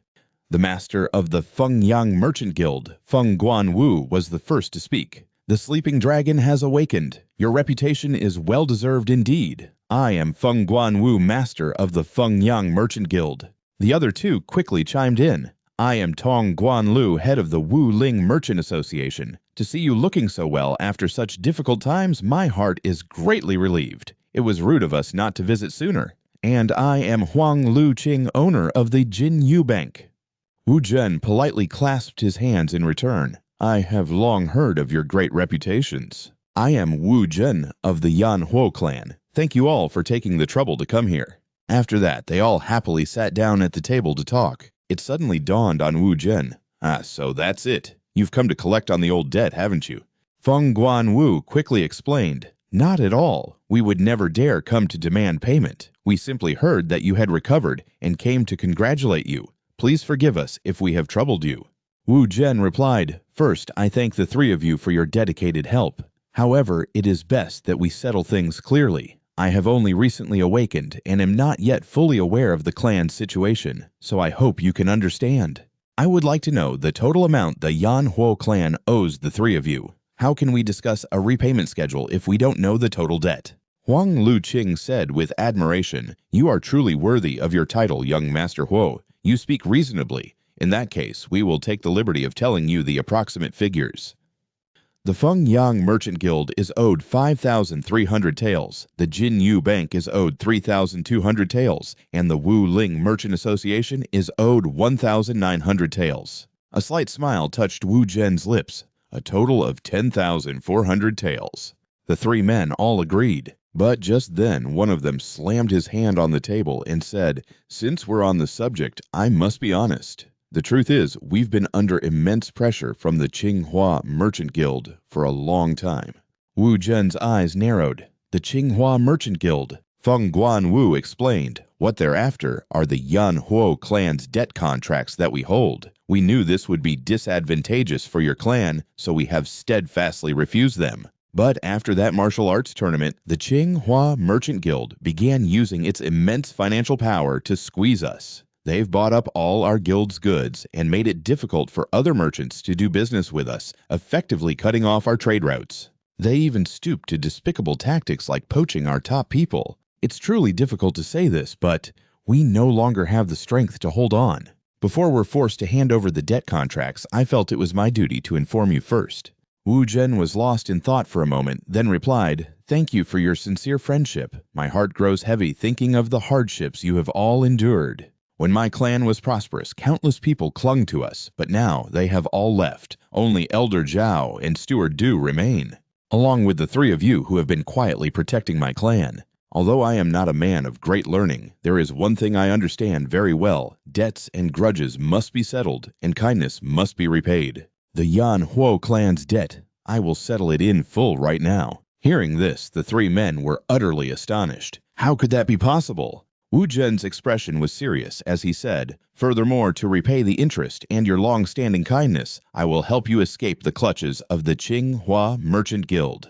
The master of the Fengyang Merchant Guild, Feng Guanwu, was the first to speak. "The sleeping dragon has awakened. Your reputation is well-deserved indeed. I am Feng Guanwu, master of the Fengyang Merchant Guild." The other 2 quickly chimed in. "I am Tong Guanlu, head of the Wu Ling Merchant Association. To see you looking so well after such difficult times, my heart is greatly relieved. It was rude of us not to visit sooner. And I am Huang Lu Qing, owner of the Jin Yu Bank." Wu Zhen politely clasped his hands in return. "I have long heard of your great reputations. I am Wu Zhen of the Yanhuo clan. Thank you all for taking the trouble to come here." After that, they all happily sat down at the table to talk. It suddenly dawned on Wu Zhen. So that's it. You've come to collect on the old debt, haven't you?" Feng Guanwu quickly explained. "Not at all. We would never dare come to demand payment. We simply heard that you had recovered and came to congratulate you. Please forgive us if we have troubled you." Wu Zhen replied, "First, I thank the 3 of you for your dedicated help. However, it is best that we settle things clearly. I have only recently awakened and am not yet fully aware of the clan's situation, so I hope you can understand. I would like to know the total amount the Yanhuo clan owes the 3 of you. How can we discuss a repayment schedule if we don't know the total debt?" Huang Luqing said with admiration, "You are truly worthy of your title, young Master Huo. You speak reasonably. In that case, we will take the liberty of telling you the approximate figures. The Fengyang Merchant Guild is owed 5,300 taels, the Jinyu Bank is owed 3,200 taels, and the Wu Ling Merchant Association is owed 1,900 taels." A slight smile touched Wu Zhen's lips. A total of 10,400 taels. The three men all agreed. But just then, one of them slammed his hand on the table and said, "Since we're on the subject, I must be honest. The truth is, we've been under immense pressure from the Tsinghua Merchant Guild for a long time." Wu Zhen's eyes narrowed. The Tsinghua Merchant Guild. Feng Guanwu explained. "What they're after are the Yan Huo clan's debt contracts that we hold. We knew this would be disadvantageous for your clan, so we have steadfastly refused them. But after that martial arts tournament, the Tsinghua Merchant Guild began using its immense financial power to squeeze us. They've bought up all our guild's goods and made it difficult for other merchants to do business with us, effectively cutting off our trade routes. They even stooped to despicable tactics like poaching our top people. It's truly difficult to say this, but we no longer have the strength to hold on. Before we're forced to hand over the debt contracts, I felt it was my duty to inform you first." Wu Zhen was lost in thought for a moment, then replied, "Thank you for your sincere friendship. My heart grows heavy thinking of the hardships you have all endured. When my clan was prosperous, countless people clung to us, but now they have all left. Only Elder Zhao and Steward Du remain, along with the three of you who have been quietly protecting my clan. Although I am not a man of great learning, there is one thing I understand very well. Debts and grudges must be settled, and kindness must be repaid. The Yan Huo clan's debt, I will settle it in full right now." Hearing this, the three men were utterly astonished. How could that be possible? Wu Zhen's expression was serious as he said, "Furthermore, to repay the interest and your long-standing kindness, I will help you escape the clutches of the Tsinghua Merchant Guild."